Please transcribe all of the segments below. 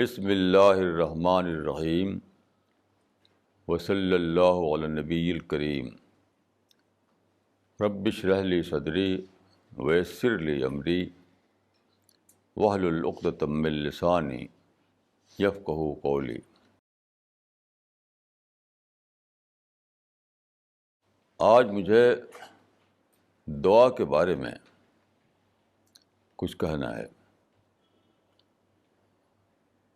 بسم اللہ الرحمن الرحیم وصلی اللہ علی النبی الکریم رب اشرح لی صدری ویسر لی امری واحلل عقدۃ من لسانی یفقہوا قولی۔ آج مجھے دعا کے بارے میں کچھ کہنا ہے۔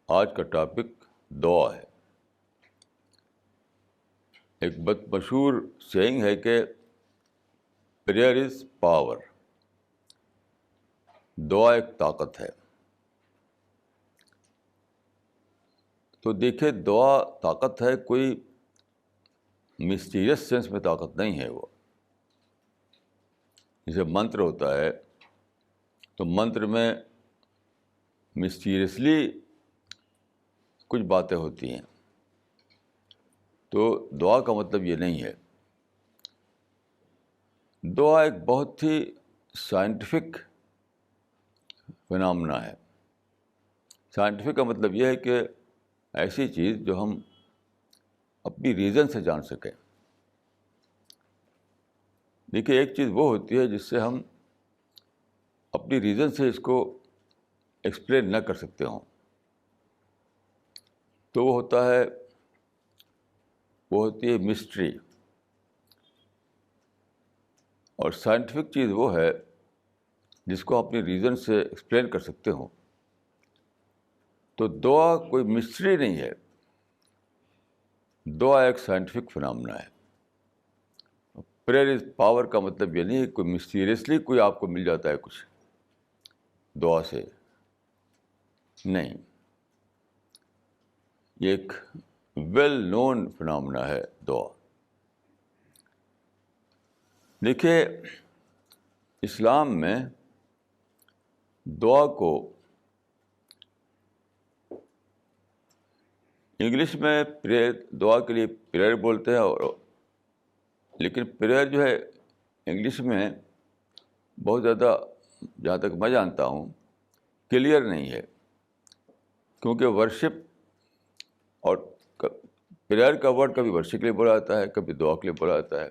آج کا ٹاپک دعا ہے۔ ایک بہت مشہور سیئنگ ہے کہ پریئر از پاور، دعا ایک طاقت ہے۔ تو دیکھیں، دعا طاقت ہے، کوئی مسٹیریس سینس میں طاقت نہیں ہے۔ وہ جیسے منتر ہوتا ہے تو منتر میں مسٹیریسلی کچھ باتیں ہوتی ہیں، تو دعا کا مطلب یہ نہیں ہے۔ دعا ایک بہت ہی سائنٹیفک فنامنا ہے۔ سائنٹیفک کا مطلب یہ ہے کہ ایسی چیز جو ہم اپنی ریزن سے جان سکیں۔ دیکھیے، ایک چیز وہ ہوتی ہے جس سے ہم اپنی ریزن سے اس کو ایکسپلین نہ کر سکتے ہوں، تو وہ ہوتی ہے مسٹری۔ اور سائنٹیفک چیز وہ ہے جس کو اپنی ریزن سے ایکسپلین کر سکتے ہوں۔ تو دعا کوئی مسٹری نہیں ہے، دعا ایک سائنٹیفک فنامنا ہے۔ پریئر از پاور کا مطلب یہ نہیں ہے کوئی مسٹیریسلی کوئی آپ کو مل جاتا ہے کچھ دعا سے، نہیں۔ یہ ایک ویل نون فنامنا ہے دعا۔ دیکھیے، اسلام میں دعا کو انگلش میں دعا کے لیے پریئر بولتے ہیں، لیکن پریئر جو ہے انگلش میں بہت زیادہ، جہاں تک میں جانتا ہوں، کلیئر نہیں ہے، کیونکہ ورشپ اور پریئر کا ورڈ کبھی ورشپ کے لیے بولا جاتا ہے، کبھی دعا کے لیے بولا جاتا ہے،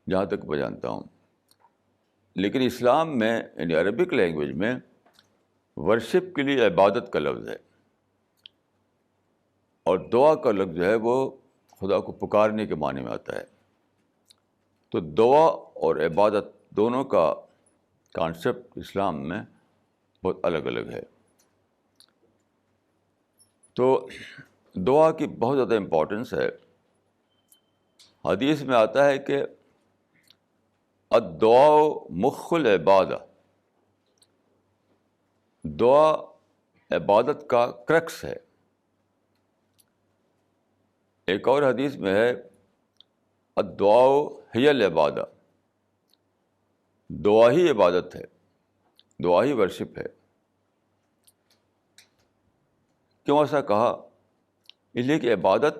جہاں تک میں جانتا ہوں۔ لیکن اسلام میں یعنی عربک لینگویج میں ورشپ کے لیے عبادت کا لفظ ہے، اور دعا کا لفظ جو ہے وہ خدا کو پکارنے کے معنی میں آتا ہے۔ تو دعا اور عبادت دونوں کا کانسیپٹ اسلام میں بہت الگ الگ ہے۔ تو دعا کی بہت زیادہ امپورٹنس ہے۔ حدیث میں آتا ہے کہ الدعاء مخ العبادہ، دعا عبادت کا کرکس ہے۔ ایک اور حدیث میں ہے الدعاء ہی العبادہ، دعا ہی عبادت ہے، دعا ہی ورشپ ہے۔ کیوں ایسا کہا؟ اس لیے کہ عبادت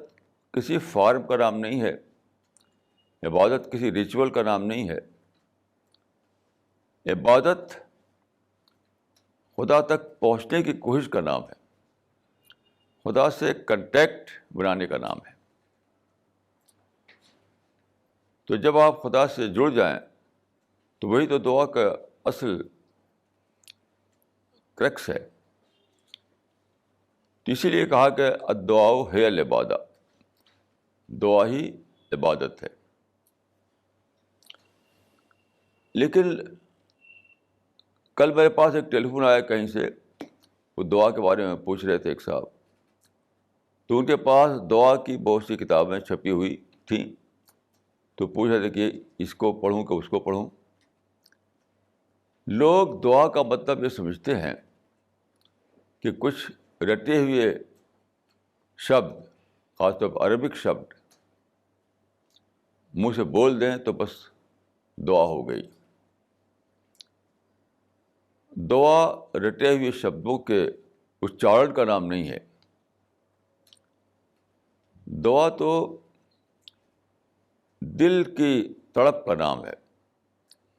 کسی فارم کا نام نہیں ہے، عبادت کسی ریچول کا نام نہیں ہے۔ عبادت خدا تک پہنچنے کی کوشش کا نام ہے، خدا سے کنٹیکٹ بنانے کا نام ہے۔ تو جب آپ خدا سے جڑ جائیں تو وہی تو دعا کا اصل کرکس ہے۔ تو اسی لیے کہا کہ الدعاء ہی العبادہ، دعا ہی عبادت ہے۔ لیکن کل میرے پاس ایک ٹیلی فون آیا کہیں سے، وہ دعا کے بارے میں پوچھ رہے تھے ایک صاحب، تو ان کے پاس دعا کی بہت سی کتابیں چھپی ہوئی تھیں، تو پوچھ رہے تھے کہ اس کو پڑھوں کہ اس کو پڑھوں۔ لوگ دعا کا مطلب یہ سمجھتے ہیں کہ کچھ رٹے ہوئے شبد، خاص طور پر عربک شبد منہ سے بول دیں تو بس دعا ہو گئی۔ دعا رٹے ہوئے شبدوں کے اچارن کا نام نہیں ہے۔ دعا تو دل کی تڑپ کا نام ہے۔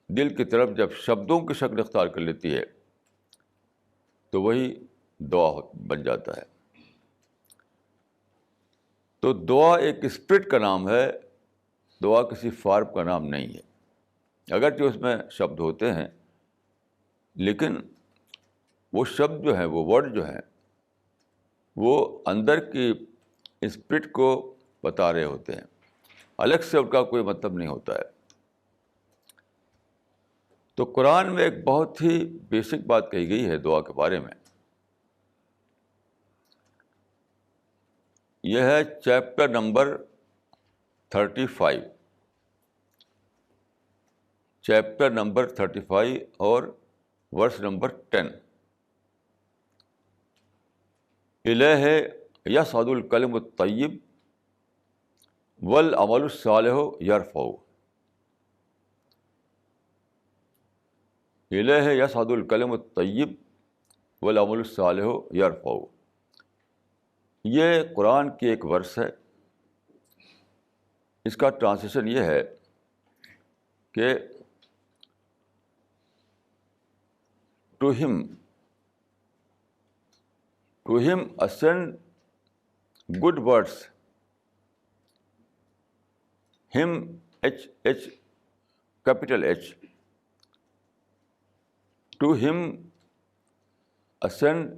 دل کی طرف جب شبدوں کی شکل اختیار کر لیتی ہے تو وہی دعا بن جاتا ہے. تو دعا ایک اسپرٹ کا نام ہے، دعا کسی فارم کا نام نہیں ہے. اگرچہ اس میں شبد ہوتے ہیں لیکن وہ شبد جو ہیں، وہ ورڈ جو ہیں، وہ اندر کی اسپرٹ کو بتا رہے ہوتے ہیں، الگ سے ان کا کوئی مطلب نہیں ہوتا ہے. تو قرآن میں ایک بہت ہی بیسک بات کہی گئی ہے دعا کے بارے میں. یہ ہے چیپٹر نمبر 35، چیپٹر نمبر 35 اور ورس نمبر 10. الیہ یصعد الکلم الطیب والعمل الصالح یرفعہ. الیہ یصعد الکلم الطیب والعمل الصالح یرفعہ. یہ قرآن کی ایک ورس ہے. اس کا ٹرانسلیشن یہ ہے کہ ٹو ہم ascend good words. ہم H capital H. To him ascend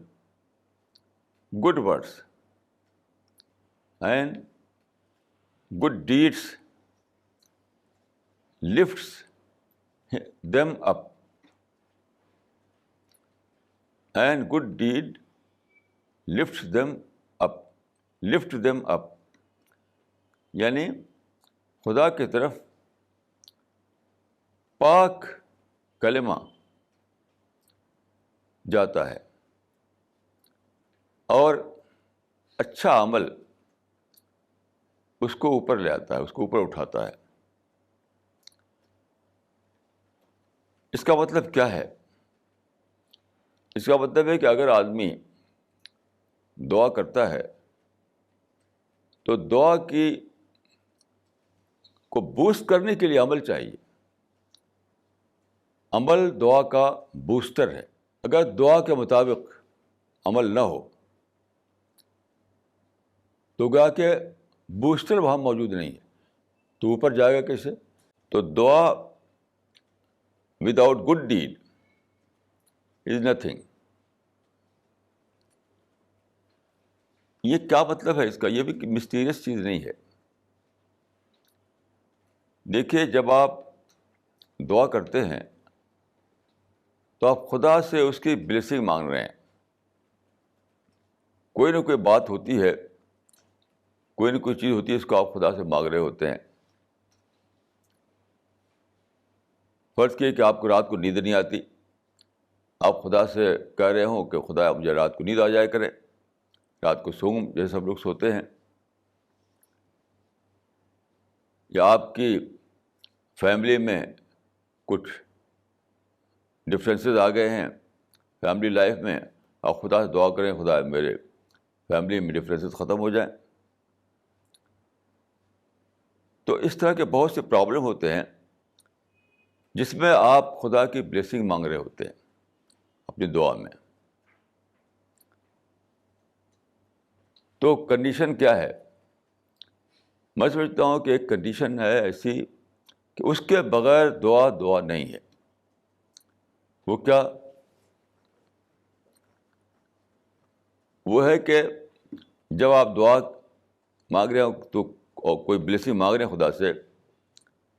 good words and good deeds lifts them up, and good deed lifts them up. lift them up یعنی خدا کی طرف پاک کلمہ جاتا ہے اور اچھا عمل اس کو اوپر لے آتا ہے، اس کو اوپر اٹھاتا ہے. اس کا مطلب کیا ہے؟ اس کا مطلب ہے کہ اگر آدمی دعا کرتا ہے تو دعا کی کو بوسٹ کرنے کے لیے عمل چاہیے. عمل دعا کا بوسٹر ہے. اگر دعا کے مطابق عمل نہ ہو تو گویا کہ بوسٹر وہاں موجود نہیں ہے، تو اوپر جائے گا کیسے؟ تو دعا without good deed is nothing. یہ کیا مطلب ہے اس کا؟ یہ بھی مسٹیریس چیز نہیں ہے. دیکھیے، جب آپ دعا کرتے ہیں تو آپ خدا سے اس کی بلیسنگ مانگ رہے ہیں. کوئی نہ کوئی بات ہوتی ہے، کوئی نہ کوئی چیز ہوتی ہے، اس کو آپ خدا سے مانگ رہے ہوتے ہیں. فرض کیے کہ آپ کو رات کو نیند نہیں آتی، آپ خدا سے کہہ رہے ہوں کہ خدا مجھے رات کو نیند آ جائے کرے، رات کو سوؤں جیسے سب لوگ سوتے ہیں. یا آپ کی فیملی میں کچھ ڈفرینسز آ گئے ہیں فیملی لائف میں، آپ خدا سے دعا کریں خدا میرے فیملی میں ڈفرینسز ختم ہو جائیں. تو اس طرح کے بہت سے پرابلم ہوتے ہیں جس میں آپ خدا کی بلیسنگ مانگ رہے ہوتے ہیں اپنی دعا میں. تو کنڈیشن کیا ہے؟ میں سمجھتا ہوں کہ ایک کنڈیشن ہے ایسی کہ اس کے بغیر دعا نہیں ہے. وہ کیا؟ وہ ہے کہ جب آپ دعا مانگ رہے ہو تو کوئی بلیسنگ مانگ رہے ہیں خدا سے،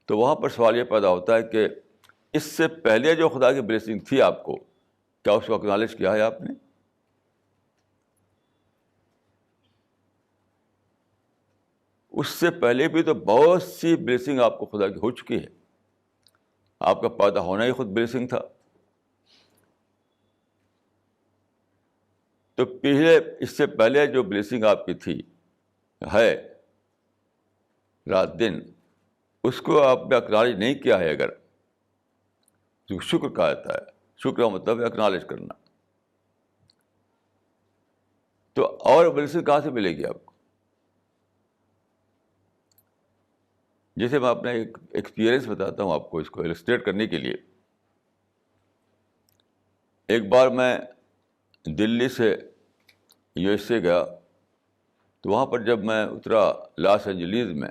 تو وہاں پر سوال یہ پیدا ہوتا ہے کہ اس سے پہلے جو خدا کی بلیسنگ تھی آپ کو، کیا اس کو اکنالج کیا ہے آپ نے؟ اس سے پہلے بھی تو بہت سی بلیسنگ آپ کو خدا کی ہو چکی ہے. آپ کا پیدا ہونا ہی خود بلیسنگ تھا. تو اس سے پہلے جو بلیسنگ آپ کی تھی ہے رات دن، اس کو آپ نے اکنالج نہیں کیا ہے. اگر تو شکر کہا جاتا ہے. شکر کا مطلب ہے اکنالج کرنا. تو اور بلیسنگ کہاں سے ملے گی آپ کو؟ جیسے میں اپنا ایک ایکسپیرئنس بتاتا ہوں آپ کو، اس کو السٹریٹ کرنے کے لیے. ایک بار میں دلی سے USA گیا تو وہاں پر جب میں اترا لاس اینجلیز میں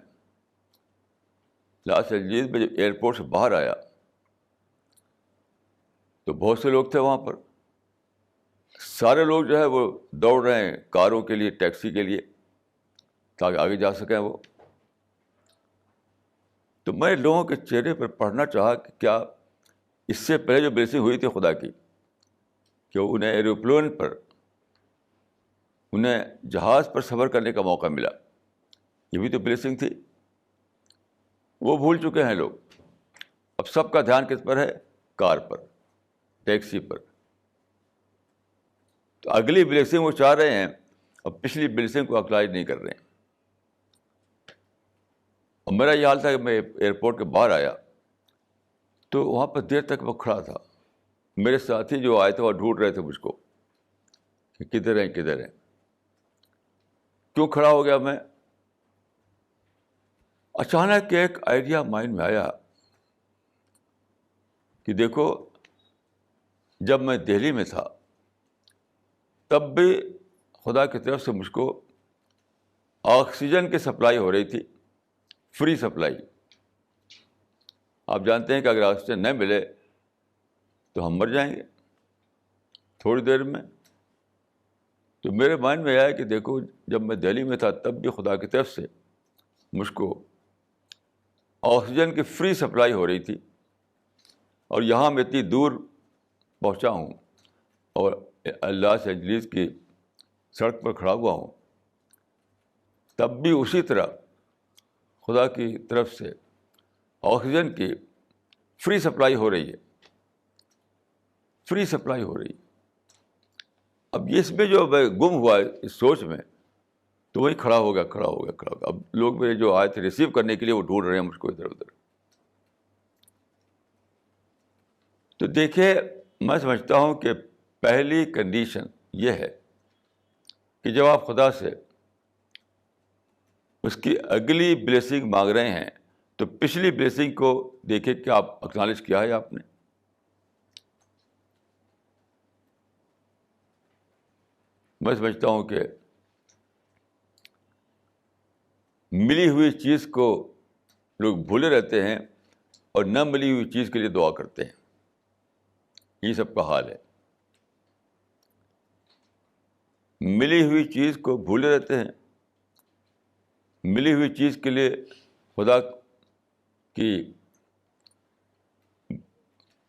جب ایئرپورٹ سے باہر آیا تو بہت سے لوگ تھے وہاں پر. سارے لوگ جو ہے وہ دوڑ رہے ہیں کاروں کے لیے, ٹیکسی کے لیے, تاکہ آگے جا سکیں وہ. تو میں لوگوں کے چہرے پر پڑھنا چاہا کہ کیا اس سے پہلے جو بلیسنگ ہوئی تھی خدا کی کہ انہیں ایروپلین پر, انہیں جہاز پر سفر کرنے کا موقع ملا, یہ بھی تو بلیسنگ تھی. وہ بھول چکے ہیں لوگ. اب سب کا دھیان کس پر ہے؟ کار پر, ٹیکسی پر. تو اگلی بلیسنگ وہ چاہ رہے ہیں اور پچھلی بلیسنگ کو اپلائی نہیں کر رہے ہیں. اور میرا یہ حال تھا کہ میں ایئرپورٹ کے باہر آیا تو وہاں پر دیر تک وہ کھڑا تھا. میرے ساتھی جو آئے تھے وہ ڈھونڈ رہے تھے مجھ کو کہ کدھر ہیں کدھر ہیں. کیوں کھڑا ہو گیا میں؟ اچانک ایک آئیڈیا مائنڈ میں آیا کہ دیکھو, جب میں دہلی میں تھا تب بھی خدا کی طرف سے مجھ کو آکسیجن کی سپلائی ہو رہی تھی, فری سپلائی. آپ جانتے ہیں کہ اگر آکسیجن نہ ملے تو ہم مر جائیں گے تھوڑی دیر میں. تو میرے مائنڈ میں آیا کہ دیکھو, جب میں دہلی میں تھا تب بھی خدا کی طرف سے مجھ کو آکسیجن کی فری سپلائی ہو رہی تھی, اور یہاں میں اتنی دور پہنچا ہوں اور لاس اینجلیس کی سڑک پر کھڑا ہوا ہوں, تب بھی اسی طرح خدا کی طرف سے آکسیجن کی فری سپلائی ہو رہی ہے, فری سپلائی ہو رہی ہے. اب اس میں جو میں گم ہوا اس سوچ میں, تو وہی کھڑا ہو گیا. اب لوگ میرے جو آئے تھے ریسیو کرنے کے لیے وہ ڈھونڈ رہے ہیں مجھ کو ادھر ادھر. تو دیکھیے, میں سمجھتا ہوں کہ پہلی کنڈیشن یہ ہے کہ جب آپ خدا سے اس کی اگلی بلیسنگ مانگ رہے ہیں تو پچھلی بلیسنگ کو دیکھیں کہ آپ اکنالج کیا ہے آپ نے. میں سمجھتا ہوں کہ ملی ہوئی چیز کو لوگ بھولے رہتے ہیں اور نہ ملی ہوئی چیز کے لیے دعا کرتے ہیں. یہ سب کا حال ہے. ملی ہوئی چیز کو بھولے رہتے ہیں, ملی ہوئی چیز کے لیے خدا کی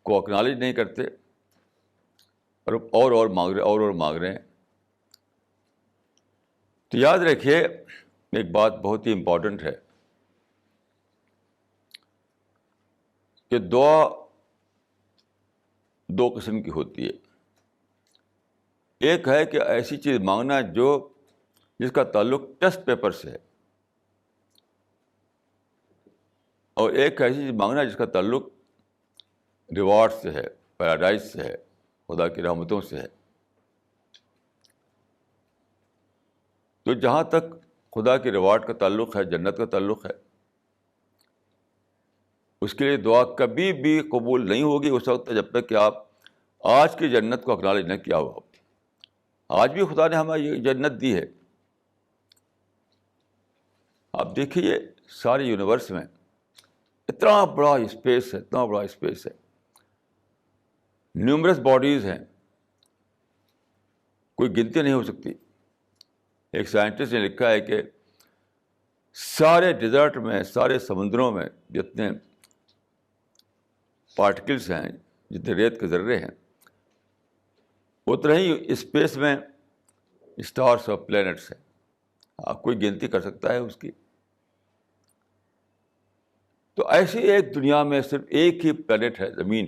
کو اکنالج نہیں کرتے, اور مانگ رہے ہیں. تو یاد رکھیے, ایک بات بہت ہی امپورٹنٹ ہے کہ دعا دو قسم کی ہوتی ہے. ایک ہے کہ ایسی چیز مانگنا جس کا تعلق ٹیسٹ پیپر سے ہے, اور ایک ایسی چیز مانگنا جس کا تعلق ریوارڈ سے ہے, پیراڈائز سے ہے, خدا کی رحمتوں سے ہے. تو جہاں تک خدا کے ریوارڈ کا تعلق ہے, جنت کا تعلق ہے, اس کے لیے دعا کبھی بھی قبول نہیں ہوگی اس وقت جب تک کہ آپ آج کی جنت کو اکنالج نہ کیا ہو. آج بھی خدا نے ہمیں یہ جنت دی ہے. آپ دیکھیے, سارے یونیورس میں اتنا بڑا اسپیس ہے, نیومرس باڈیز ہیں, کوئی گنتی نہیں ہو سکتی. ایک سائنٹسٹ نے لکھا ہے کہ سارے ڈیزرٹ میں, سارے سمندروں میں جتنے پارٹیکلس ہیں, جتنے ریت کے ذرے ہیں, اتنا ہی اسپیس میں اسٹارس اور پلینٹس ہیں. آپ کوئی گنتی کر سکتا ہے اس کی؟ تو ایسی ایک دنیا میں صرف ایک ہی پلینٹ ہے, زمین,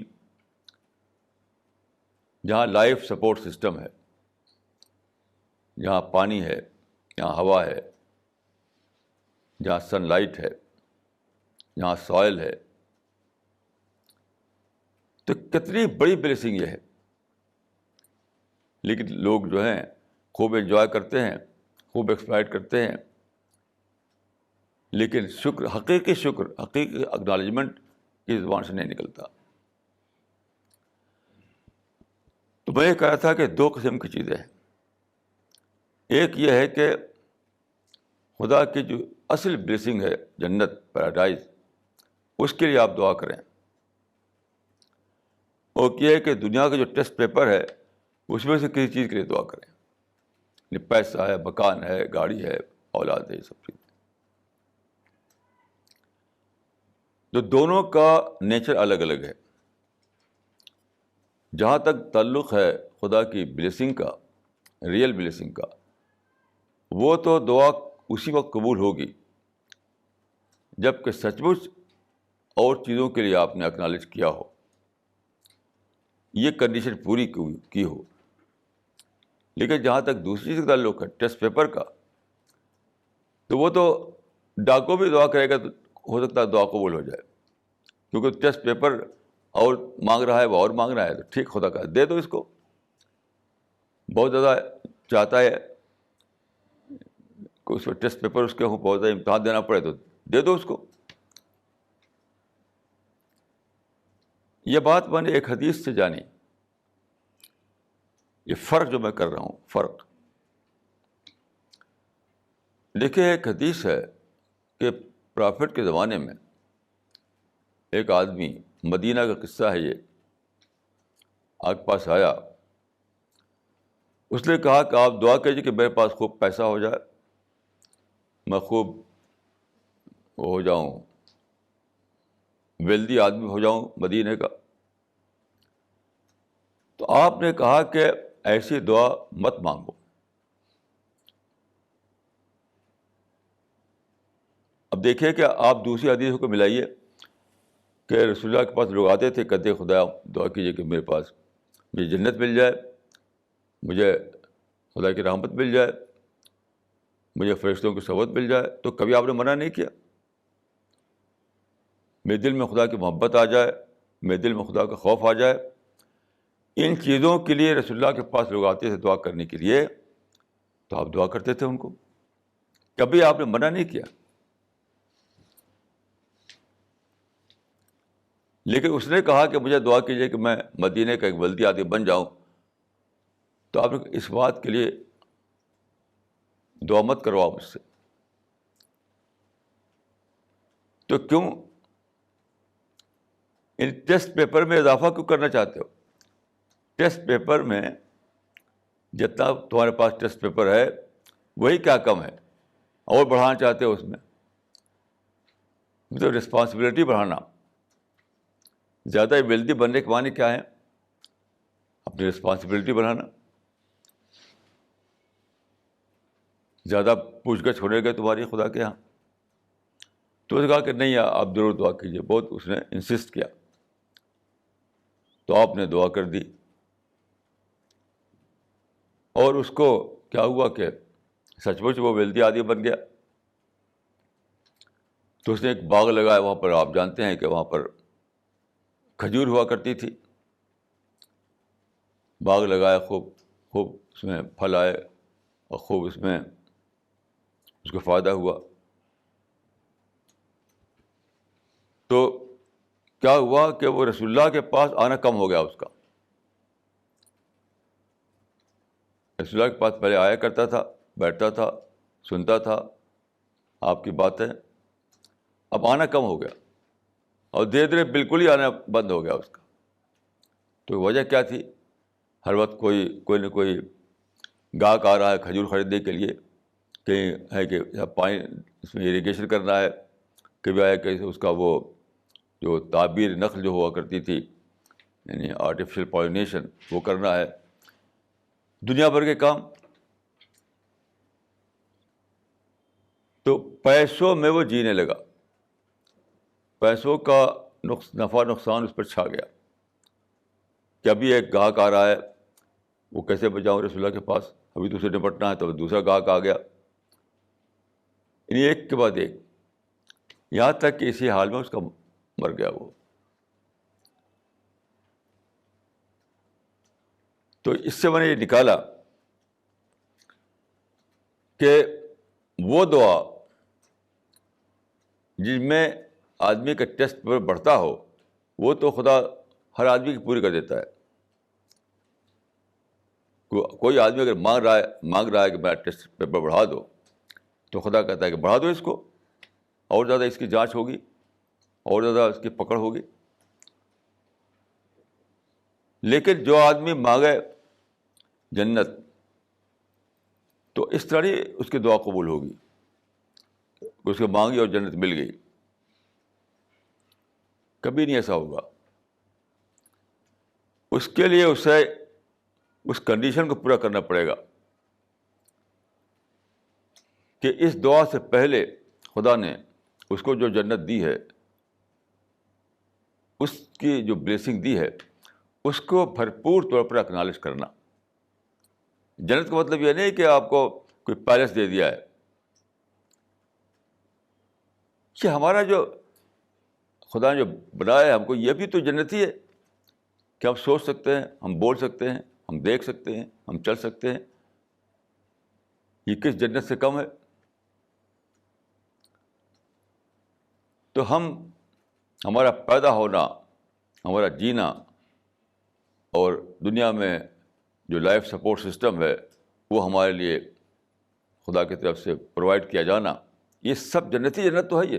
جہاں لائف سپورٹ سسٹم ہے, جہاں پانی ہے, جہاں ہوا ہے, جہاں سن لائٹ ہے, جہاں سوائل ہے. تو کتنی بڑی بلیسنگ یہ ہے. لیکن لوگ جو ہیں خوب انجوائے کرتے ہیں, خوب ایکسپلائٹ کرتے ہیں, لیکن حقیقی اکنالجمنٹ کی زبان سے نہیں نکلتا. تو میں یہ کہہ رہا تھا کہ دو قسم کی چیزیں ہیں. ایک یہ ہے کہ خدا کی جو اصل بلیسنگ ہے، جنت، پیراڈائز، اس کے لیے آپ دعا کریں. اور یہ ہے کہ دنیا کا جو ٹیسٹ پیپر ہے اس میں سے کسی چیز کے لیے دعا کریں. پیسہ ہے، مکان ہے، گاڑی ہے، اولاد ہے، یہ سب چیز. تو دونوں کا نیچر الگ الگ ہے. جہاں تک تعلق ہے خدا کی بلیسنگ کا، ریئل بلیسنگ کا، وہ تو دعا اسی وقت قبول ہوگی جب کہ سچ مچ اور چیزوں کے لیے آپ نے اکنالج کیا ہو، یہ کنڈیشن پوری کی ہو. لیکن جہاں تک دوسری چیز کا تعلق ہے، ٹیسٹ پیپر کا، تو وہ تو ڈاکو بھی دعا کرے گا تو ہو سکتا ہے دعا قبول ہو جائے، کیونکہ ٹیسٹ پیپر اور مانگ رہا ہے، وہ اور مانگ رہا ہے، تو ٹھیک، خدا کا دے دو اس کو. بہت زیادہ چاہتا ہے کہ اس کو ٹیسٹ پیپر اس کے ہوں، بہت زیادہ امتحان دینا پڑے تو دے دو اس کو. یہ بات میں نے ایک حدیث سے جانی. یہ فرق جو میں کر رہا ہوں، فرق دیکھیے. ایک حدیث ہے کہ پرافٹ کے زمانے میں ایک آدمی، مدینہ کا قصہ ہے یہ، آپ کے پاس آیا. اس نے کہا کہ آپ دعا کیجیے کہ میرے پاس خوب پیسہ ہو جائے، میں خوب وہ ہو جاؤں، ویلدی آدمی ہو جاؤں مدینے کا. تو آپ نے کہا کہ ایسی دعا مت مانگو. اب دیکھیے کہ آپ دوسری حدیث کو ملائیے کہ رسول اللہ کے پاس لوگ آتے تھے، کہتے خدا دعا کیجیے کہ میرے پاس مجھے جنت مل جائے، مجھے خدا کی رحمت مل جائے، مجھے فرشتوں کی صحبت مل جائے. تو کبھی آپ نے منع نہیں کیا. میرے دل میں خدا کی محبت آ جائے، میرے دل میں خدا کا خوف آ جائے. ان چیزوں کے لیے رسول اللہ کے پاس لوگ آتے تھے دعا کرنے کے لیے، تو آپ دعا کرتے تھے ان کو. کبھی آپ نے منع نہیں کیا. لیکن اس نے کہا کہ مجھے دعا کیجیے کہ میں مدینے کا ایک ولدی آدمی بن جاؤں، تو آپ نے اس بات کے لیے دعا مت کرواؤ مجھ سے. تو کیوں ان ٹیسٹ پیپر میں اضافہ کیوں کرنا چاہتے ہو؟ ٹیسٹ پیپر میں جتنا تمہارے پاس ٹیسٹ پیپر ہے وہی کیا کم ہے، اور بڑھانا چاہتے ہو اس میں. مطلب رسپانسبلٹی بڑھانا. زیادہ ویلدی بننے کے معنی کیا ہے؟ اپنی رسپانسبلٹی بڑھانا. زیادہ پوچھ گچھ ہونے گئے تمہاری خدا کے یہاں. تو اس نے کہا کہ نہیں، آپ ضرور دعا کیجیے. بہت اس نے انسسٹ کیا، تو آپ نے دعا کر دی. اور اس کو کیا ہوا کہ سچ مچ وہ ویلدی آدمی بن گیا. تو اس نے ایک باغ لگایا وہاں پر. آپ جانتے ہیں کہ وہاں پر کھجور ہوا کرتی تھی. باغ لگایا، خوب خوب اس میں پھل آئے، اور خوب اس میں اس کو فائدہ ہوا. تو کیا ہوا کہ وہ رسول اللہ کے پاس آنا کم ہو گیا اس کا. رسول اللہ کے پاس پہلے آیا کرتا تھا، بیٹھتا تھا، سنتا تھا آپ کی باتیں. اب آنا کم ہو گیا، اور دھیرے دھیرے بالکل ہی آنا بند ہو گیا اس کا. تو وجہ کیا تھی؟ ہر وقت کوئی نہ کوئی گاہک آ رہا ہے کھجور خریدنے کے لیے، کہیں ہے کہ پانی اس میں اریگیشن کرنا ہے، کبھی آیا کہ اس کا وہ جو تعبیر نخل جو ہوا کرتی تھی، یعنی آرٹیفیشل پالینیشن، وہ کرنا ہے. دنیا بھر کے کام. تو پیسوں میں وہ جینے لگا. پیسوں کا نفع نقصان اس پر چھا گیا کہ ابھی ایک گاہک آ رہا ہے، وہ کیسے بچاؤں رسول اللہ کے پاس، ابھی دوسرے نپٹنا ہے، تو دوسرا گاہک آ گیا. یعنی ایک کے بعد ایک، یہاں تک کہ اسی حال میں اس کا مر گیا وہ. تو اس سے میں نے یہ نکالا کہ وہ دعا جس میں آدمی کا ٹیسٹ پیپر بڑھتا ہو، وہ تو خدا ہر آدمی کی پوری کر دیتا ہے. کوئی آدمی اگر مانگ رہا ہے کہ میرا ٹیسٹ پیپر بڑھا دو، تو خدا کہتا ہے کہ بڑھا دو اس کو، اور زیادہ اس کی جانچ ہوگی، اور زیادہ اس کی پکڑ ہوگی. لیکن جو آدمی مانگے جنت، تو اس طرح ہی اس کی دعا قبول ہوگی. اس کو مانگی اور جنت مل گئی. کبھی نہیں ایسا ہوگا. اس کے لیے اسے اس کنڈیشن کو پورا کرنا پڑے گا کہ اس دعا سے پہلے خدا نے اس کو جو جنت دی ہے، اس کی جو بلیسنگ دی ہے، اس کو بھرپور طور پر اکنالج کرنا. جنت کا مطلب یہ نہیں کہ آپ کو کوئی پیلس دے دیا ہے. کہ ہمارا جو خدا نے جو بنایا ہے ہم کو، یہ بھی تو جنت ہی ہے کہ ہم سوچ سکتے ہیں، ہم بول سکتے ہیں، ہم دیکھ سکتے ہیں، ہم چل سکتے ہیں. یہ کس جنت سے کم ہے؟ تو ہمارا پیدا ہونا، ہمارا جینا، اور دنیا میں جو لائف سپورٹ سسٹم ہے وہ ہمارے لیے خدا کی طرف سے پرووائڈ کیا جانا، یہ سب جنت تو ہے. یہ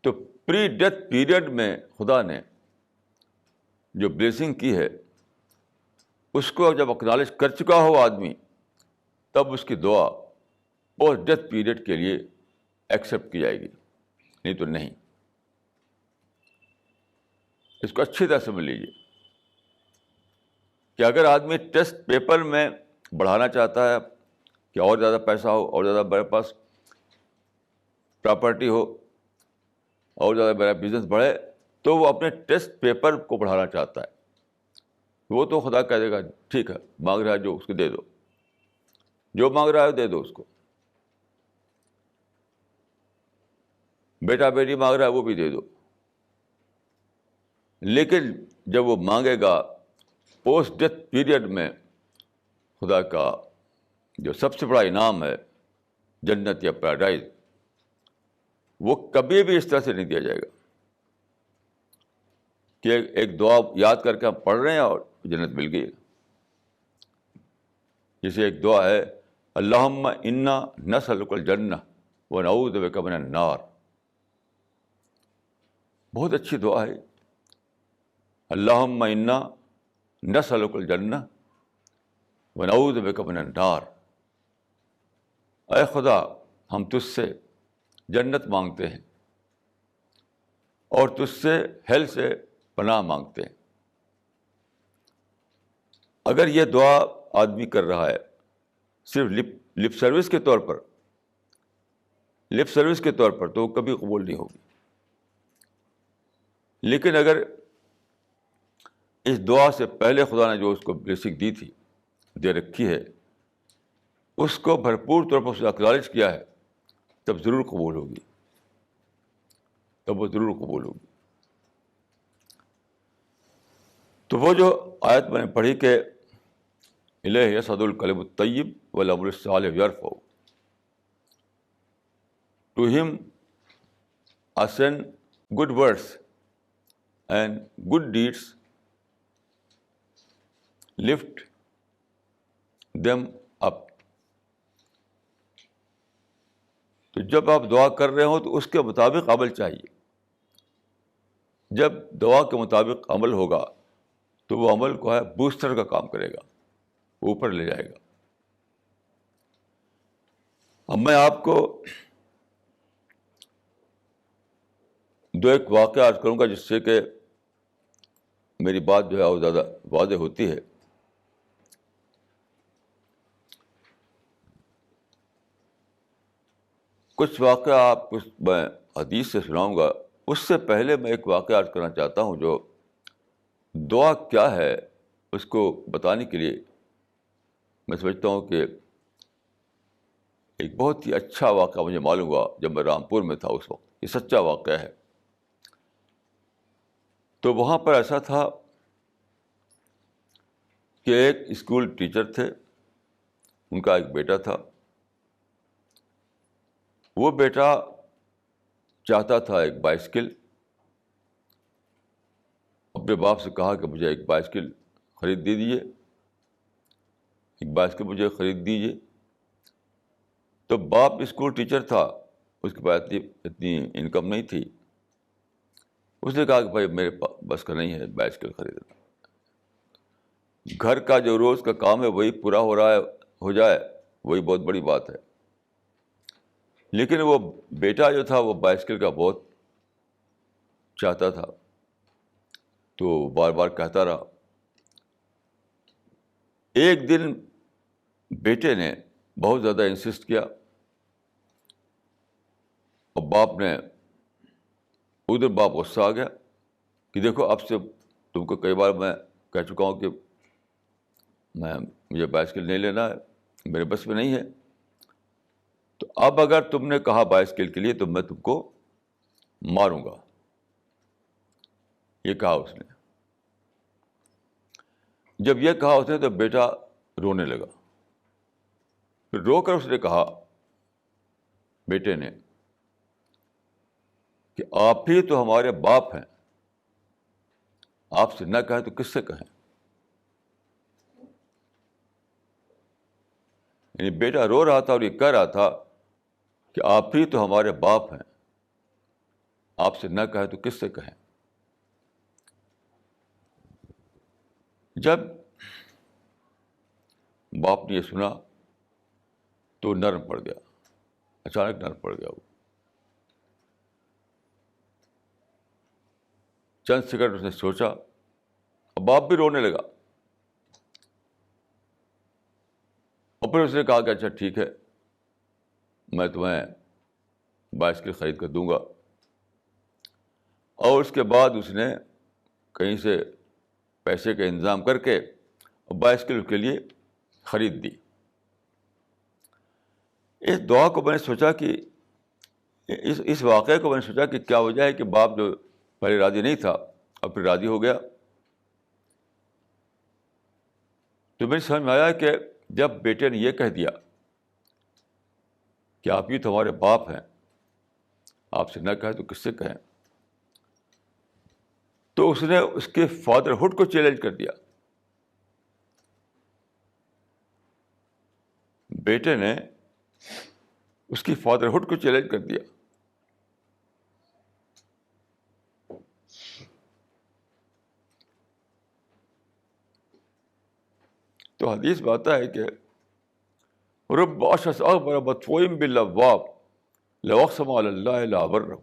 تو پری ڈیتھ پیریڈ میں خدا نے جو بلیسنگ کی ہے، اس کو جب اکنالج کر چکا ہو آدمی، تب اس کی دعا پوسٹ ڈیتھ پیریڈ کے لیے ایکسیپٹ کی جائے گی، نہیں تو نہیں. اس کو اچھی طرح سمجھ لیجیے کہ اگر آدمی ٹیسٹ پیپر میں بڑھانا چاہتا ہے کہ اور زیادہ پیسہ ہو، اور زیادہ میرے پاس پراپرٹی ہو، اور زیادہ میرا بزنس بڑھے، تو وہ اپنے ٹیسٹ پیپر کو بڑھانا چاہتا ہے. وہ تو خدا کہہ دے گا ٹھیک ہے، مانگ رہا ہے جو اس کو دے دو، جو مانگ رہا ہے دے دو اس کو. بیٹا بیٹی مانگ رہا ہے وہ بھی دے دو. لیکن جب وہ مانگے گا پوسٹ ڈیتھ پیریڈ میں، خدا کا جو سب سے بڑا انعام ہے جنت یا پیراڈائز، وہ کبھی بھی اس طرح سے نہیں دیا جائے گا کہ ایک دعا یاد کر کے ہم پڑھ رہے ہیں اور جنت مل گئی. جیسے ایک دعا ہے، اللہم انا نسألک الجنہ ونعوذ بک من النار. بہت اچھی دعا ہے. اللہم انا نسألک الجنہ ونعوذ بک من النار. اے خدا، ہم تجھ سے جنت مانگتے ہیں اور تجھ سے ہیل سے پناہ مانگتے ہیں. اگر یہ دعا آدمی کر رہا ہے صرف لپ سروس کے طور پر، تو وہ کبھی قبول نہیں ہوگی. لیکن اگر اس دعا سے پہلے خدا نے جو اس کو بلیسنگ دی تھی، دے رکھی ہے، اس کو بھرپور طور پر اس نے اکنالج کیا ہے، تب ضرور قبول ہوگی. تو وہ جو آیت میں نے پڑھی کہ الیہ یصعد الکلم الطیب والعمل الصالح یرفع، ٹو ہم ascend good words and good deeds lift them up. تو جب آپ دعا کر رہے ہوں تو اس کے مطابق عمل چاہیے. جب دعا کے مطابق عمل ہوگا تو وہ عمل کو ہے بوسٹر کا کام کرے گا، اوپر لے جائے گا. اب میں آپ کو دو ایک واقعہ عرض کروں گا جس سے کہ میری بات جو ہے اور زیادہ واضح ہوتی ہے. کچھ واقعہ آپ کو میں حدیث سے سناؤں گا. اس سے پہلے میں ایک واقعہ عرض کرنا چاہتا ہوں جو دعا کیا ہے اس کو بتانے کے لیے میں سمجھتا ہوں کہ ایک بہت ہی اچھا واقعہ مجھے معلوم ہوا جب میں رامپور میں تھا اس وقت. یہ سچا واقعہ ہے. تو وہاں پر ایسا تھا کہ ایک اسکول ٹیچر تھے، ان کا ایک بیٹا تھا. وہ بیٹا چاہتا تھا ایک بائسکل. اپنے باپ سے کہا کہ مجھے ایک بائسکل خرید دیجیے، ایک بائسکل مجھے خرید دیجیے. تو باپ اسکول ٹیچر تھا، اس کے پاس اتنی انکم نہیں تھی. اس نے کہا کہ بھائی میرے بس کا نہیں ہے بائسکل خریدنا، گھر کا جو روز کا کام ہے وہی پورا ہو جائے، وہی بہت بڑی بات ہے. لیکن وہ بیٹا جو تھا وہ بائسکل کا بہت چاہتا تھا، تو بار بار کہتا رہا. ایک دن بیٹے نے بہت زیادہ انسسٹ کیا، اور باپ غصہ آ گیا کہ دیکھو اب سے تم کو کئی بار میں کہہ چکا ہوں کہ مجھے بائسکل نہیں لینا ہے، میرے بس میں نہیں ہے، تو اب اگر تم نے کہا بائسکل کے لیے تو میں تم کو ماروں گا. یہ کہا اس نے. جب یہ کہا اس نے تو بیٹا رونے لگا. پھر رو کر اس نے کہا، بیٹے نے، کہ آپ ہی تو ہمارے باپ ہیں، آپ سے نہ کہیں تو کس سے کہیں. یعنی بیٹا رو رہا تھا اور یہ کہہ رہا تھا کہ آپ ہی تو ہمارے باپ ہیں، آپ سے نہ کہیں تو کس سے کہیں. جب باپ نے یہ سنا تو نرم پڑ گیا، اچانک نرم پڑ گیا. وہ چند سیکنڈ اس نے سوچا، اور باپ بھی رونے لگا. اور پھر اس نے کہا کہ اچھا ٹھیک ہے، میں تمہیں بائسکل خرید کر دوں گا. اور اس کے بعد اس نے کہیں سے پیسے کا انتظام کر کے بائسکل کے لیے خرید دی. اس دعا کو میں نے سوچا کہ اس واقعے کو میں نے سوچا کہ کیا وجہ ہے کہ باپ جو پہلے راضی نہیں تھا اب پھر راضی ہو گیا. تو میری سمجھ میں آیا کہ جب بیٹے نے یہ کہہ دیا کہ آپ ہی تو ہمارے باپ ہیں، آپ سے نہ کہیں تو کس سے کہیں، تو اس نے اس کے فادرہڈ کو چیلنج کر دیا. بیٹے نے اس کی فادرہڈ کو چیلنج کر دیا. تو حدیث میں آتا ہے کہ رب اشعث اغبر مدفوع بالابواب لو اقسم علی اللہ لابرہ.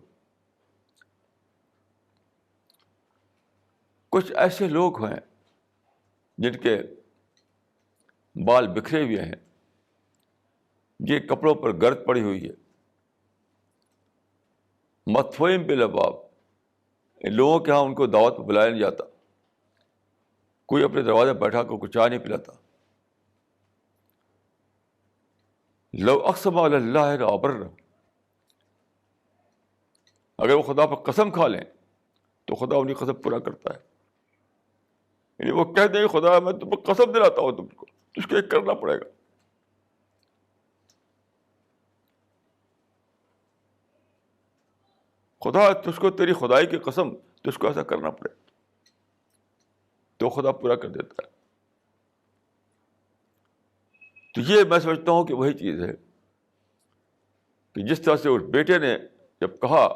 کچھ ایسے لوگ ہیں جن کے بال بکھرے ہوئے ہیں، جن کپڑوں پر گرد پڑی ہوئی ہے، مدفوع بالابواب، ان لوگوں کے ہاں ان کو دعوت پہ بلایا نہیں جاتا، کوئی اپنے دروازے بیٹھا کر کوئی چائے نہیں پلاتا. لو اقسم علی اللہ لابرہ، اگر وہ خدا پر قسم کھا لیں تو خدا ان کی قسم پورا کرتا ہے. یعنی وہ کہہ دیں خدا میں تم کو قسم دلاتا ہوں تم کو، اس کو ایک کرنا پڑے گا. خدا تجھ کو تیری خدائی کی قسم تجھ کو ایسا کرنا پڑے گا، تو خدا پورا کر دیتا ہے. تو یہ میں سمجھتا ہوں کہ وہی چیز ہے کہ جس طرح سے اس بیٹے نے جب کہا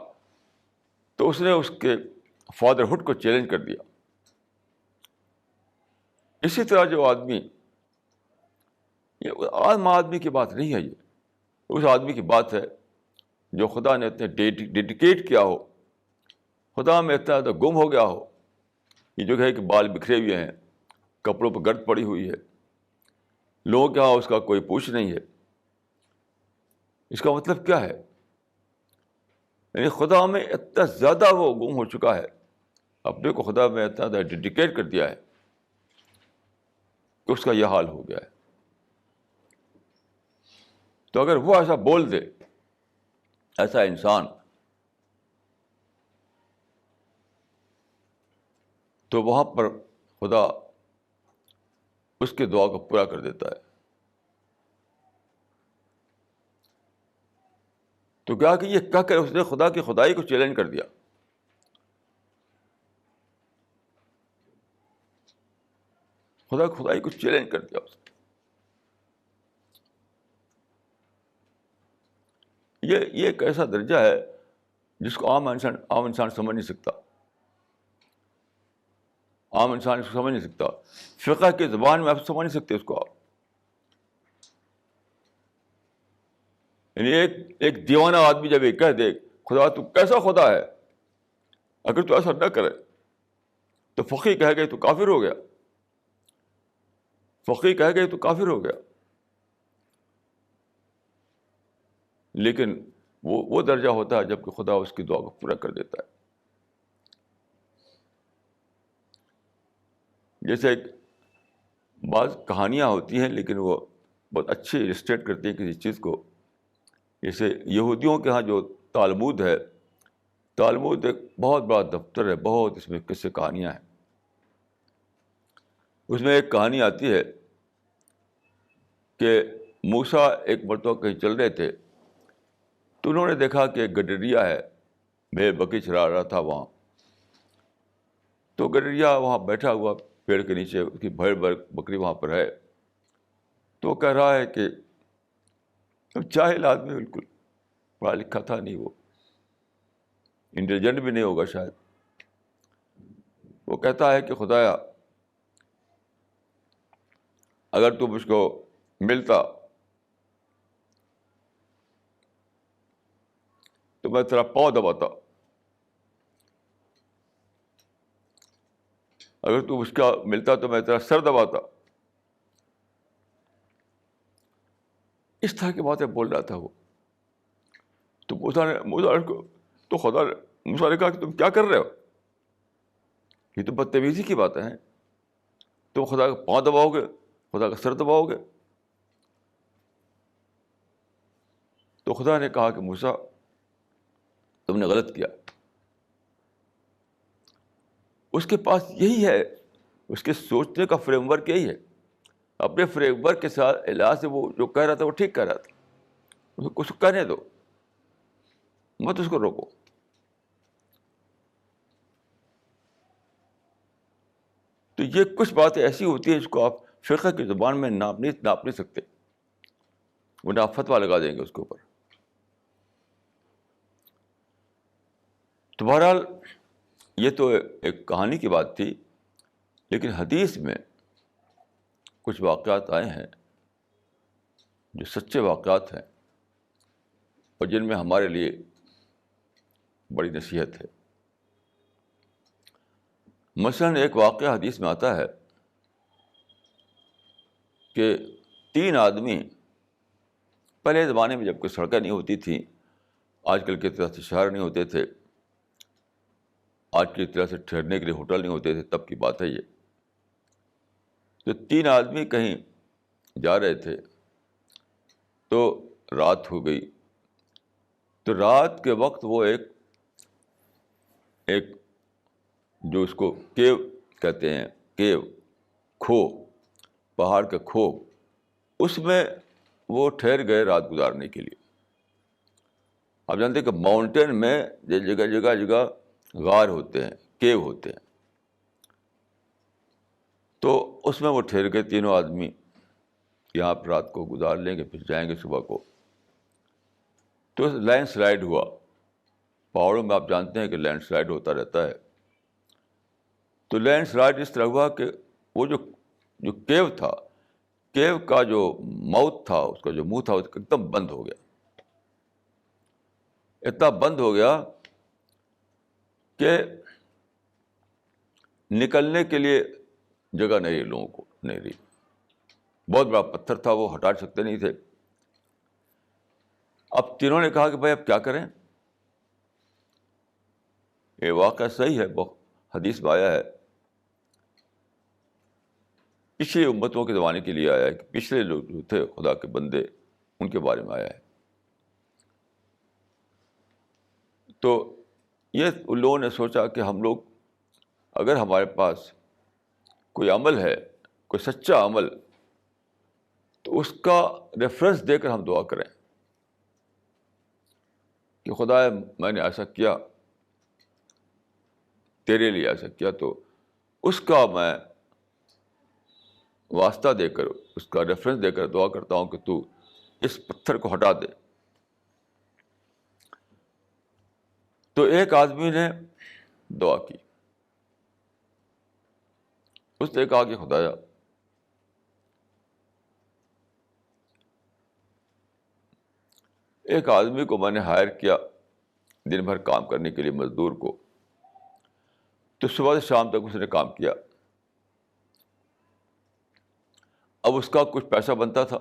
تو اس نے اس کے فادرہڈ کو چیلنج کر دیا. اسی طرح جو آدمی، یہ عام آدمی کی بات نہیں ہے، یہ اس آدمی کی بات ہے جو خدا نے اتنے ڈیڈیکیٹ کیا ہو، خدا میں اتنا زیادہ گم ہو گیا ہو، یہ جو ہے کہ بال بکھرے ہوئے ہیں، کپڑوں پہ گرد پڑی ہوئی ہے، لوگوں کے یہاں اس کا کوئی پوچھ نہیں ہے. اس کا مطلب کیا ہے؟ یعنی خدا میں اتنا زیادہ وہ گم ہو چکا ہے، اپنے کو خدا میں اتنا زیادہ ڈیڈیکیٹ کر دیا ہے کہ اس کا یہ حال ہو گیا ہے. تو اگر وہ ایسا بول دے، ایسا انسان، تو وہاں پر خدا اس کے دعا کو پورا کر دیتا ہے. تو کیا کہ یہ کہہ کر اس نے خدا کی خدائی کو چیلنج کر دیا. خدائی کو چیلنج کر دیا اس نے. یہ ایک ایسا درجہ ہے جس کو عام انسان سمجھ نہیں سکتا. عام انسان اس کو سمجھ نہیں سکتا. فقہ کی زبان میں آپ سمجھ نہیں سکتے اس کو آپ. یعنی ایک دیوانہ آدمی جب یہ کہہ دے خدا تو کیسا خدا ہے، اگر تو ایسا نہ کرے تو فقیہ کہہ گئے تو کافر ہو گیا. فقیہ کہہ گئے تو کافر ہو گیا. لیکن وہ درجہ ہوتا ہے جب کہ خدا اس کی دعا کو پورا کر دیتا ہے. جیسے ایک بعض کہانیاں ہوتی ہیں لیکن وہ بہت اچھی السٹریٹ کرتی ہیں کسی چیز کو. جیسے یہودیوں کے ہاں جو تالمود ہے، تالمود ایک بہت بڑا دفتر ہے، بہت اس میں قصے کہانیاں ہیں. اس میں ایک کہانی آتی ہے کہ موسیٰ ایک مرتبہ کہیں چل رہے تھے تو انہوں نے دیکھا کہ ایک گڈریا ہے، بھیڑ بکری چرا رہا تھا وہاں. تو گڈریا وہاں بیٹھا ہوا پیڑ کے نیچے، اس کی بھیڑ بکری وہاں پر ہے. تو وہ کہہ رہا ہے کہ جاہل آدمی، بالکل پڑھا لکھا تھا نہیں، وہ انٹیلیجنٹ بھی نہیں ہوگا شاید. وہ کہتا ہے کہ خدایا اگر تم اس کو ملتا تو میں تیرا پاؤں دباتا، اگر تم اس کا ملتا تو میں تیرا سر دباتا. اس طرح کی باتیں بول رہا تھا وہ. تو موسیٰ نے کہا کہ تم کیا کر رہے ہو، یہ تو بدتمیزی کی باتیں ہیں. تم خدا کا پاؤں دباؤ گے، خدا کا سر دباؤ گے. تو خدا نے کہا کہ موسیٰ تم نے غلط کیا. اس کے پاس یہی ہے، اس کے سوچنے کا فریم ورک یہی ہے. اپنے فریم ورک کے ساتھ علاج سے وہ جو کہہ رہا تھا وہ ٹھیک کہہ رہا تھا. اس کو کہنے دو، مت اس کو روکو. تو یہ کچھ باتیں ایسی ہوتی ہیں جس کو آپ فقہ کی زبان میں ناپ نہیں سکتے، ورنہ آپ فتویٰ لگا دیں گے اس کے اوپر. تو بہرحال یہ تو ایک کہانی کی بات تھی، لیکن حدیث میں کچھ واقعات آئے ہیں جو سچے واقعات ہیں اور جن میں ہمارے لیے بڑی نصیحت ہے. مثلاً ایک واقعہ حدیث میں آتا ہے کہ 3 آدمی، پہلے زمانے میں جب کوئی سڑکیں نہیں ہوتی تھیں، آج کل کی طرح سے شہر نہیں ہوتے تھے، آج کی طرح سے ٹھہرنے کے لیے ہوٹل نہیں ہوتے تھے، تب کی بات ہے یہ. تو 3 آدمی کہیں جا رہے تھے تو رات ہو گئی. تو رات کے وقت وہ ایک جو اس کو کیو کہتے ہیں، کیو، کھو، پہاڑ کا کھو، اس میں وہ ٹھہر گئے رات گزارنے کے لیے. آپ جانتے ہیں کہ ماؤنٹین میں جگہ غار ہوتے ہیں، کیو ہوتے ہیں. تو اس میں وہ ٹھہر گئے تینوں آدمی، یہاں پر رات کو گزار لیں گے پھر جائیں گے صبح کو. تو لینڈ سلائڈ ہوا. پہاڑوں میں آپ جانتے ہیں کہ لینڈ سلائڈ ہوتا رہتا ہے. تو لینڈ سلائڈ اس طرح ہوا کہ وہ جو کیو تھا، کیو کا جو ماؤتھ تھا، اس کا جو منہ تھا، اس کا ایک دم بند ہو گیا. اتنا بند ہو گیا کہ نکلنے کے لیے جگہ نہیں رہی، لوگوں کو نہیں رہی. بہت بڑا پتھر تھا، وہ ہٹا سکتے نہیں تھے. اب تینوں نے کہا کہ بھائی اب کیا کریں. یہ واقعہ صحیح ہے، حدیث میں آیا ہے، پچھلی امتوں کے زمانے کے لیے آیا ہے، کہ پچھلے لوگ جو تھے خدا کے بندے، ان کے بارے میں آیا ہے. تو یہ ان لوگوں نے سوچا کہ ہم لوگ اگر ہمارے پاس کوئی عمل ہے، کوئی سچا عمل، تو اس کا ریفرنس دے کر ہم دعا کریں کہ خدا میں نے ایسا کیا، تیرے لیے ایسا کیا، تو اس کا میں واسطہ دے کر, اس کا ریفرنس دے کر دعا کرتا ہوں کہ تو اس پتھر کو ہٹا دے. تو ایک آدمی نے دعا کی, اس نے کہا کہ خدایا ایک آدمی کو میں نے ہائر کیا دن بھر کام کرنے کے لیے, مزدور کو, تو صبح سے شام تک اس نے کام کیا. اب اس کا کچھ پیسہ بنتا تھا,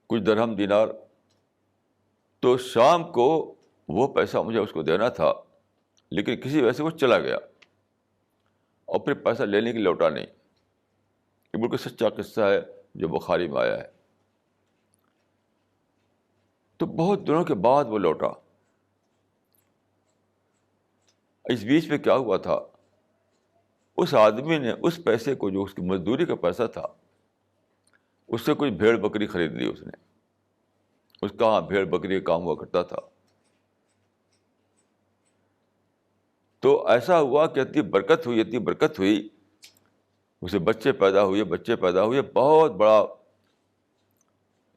کچھ درہم دینار, تو شام کو وہ پیسہ مجھے اس کو دینا تھا, لیکن کسی وجہ سے وہ چلا گیا اور پھر پیسہ لینے کے لیے لوٹا نہیں. یہ بالکل سچا قصہ ہے جو بخاری میں آیا ہے. تو بہت دنوں کے بعد وہ لوٹا. اس بیچ میں کیا ہوا تھا, اس آدمی نے اس پیسے کو, جو اس کی مزدوری کا پیسہ تھا, اس سے کوئی بھیڑ بکری خرید لی اس نے. اس کا ہاں بھیڑ بکری کا کام ہوا کرتا تھا. تو ایسا ہوا کہ اتنی برکت ہوئی, اسے بچے پیدا ہوئے, بہت بڑا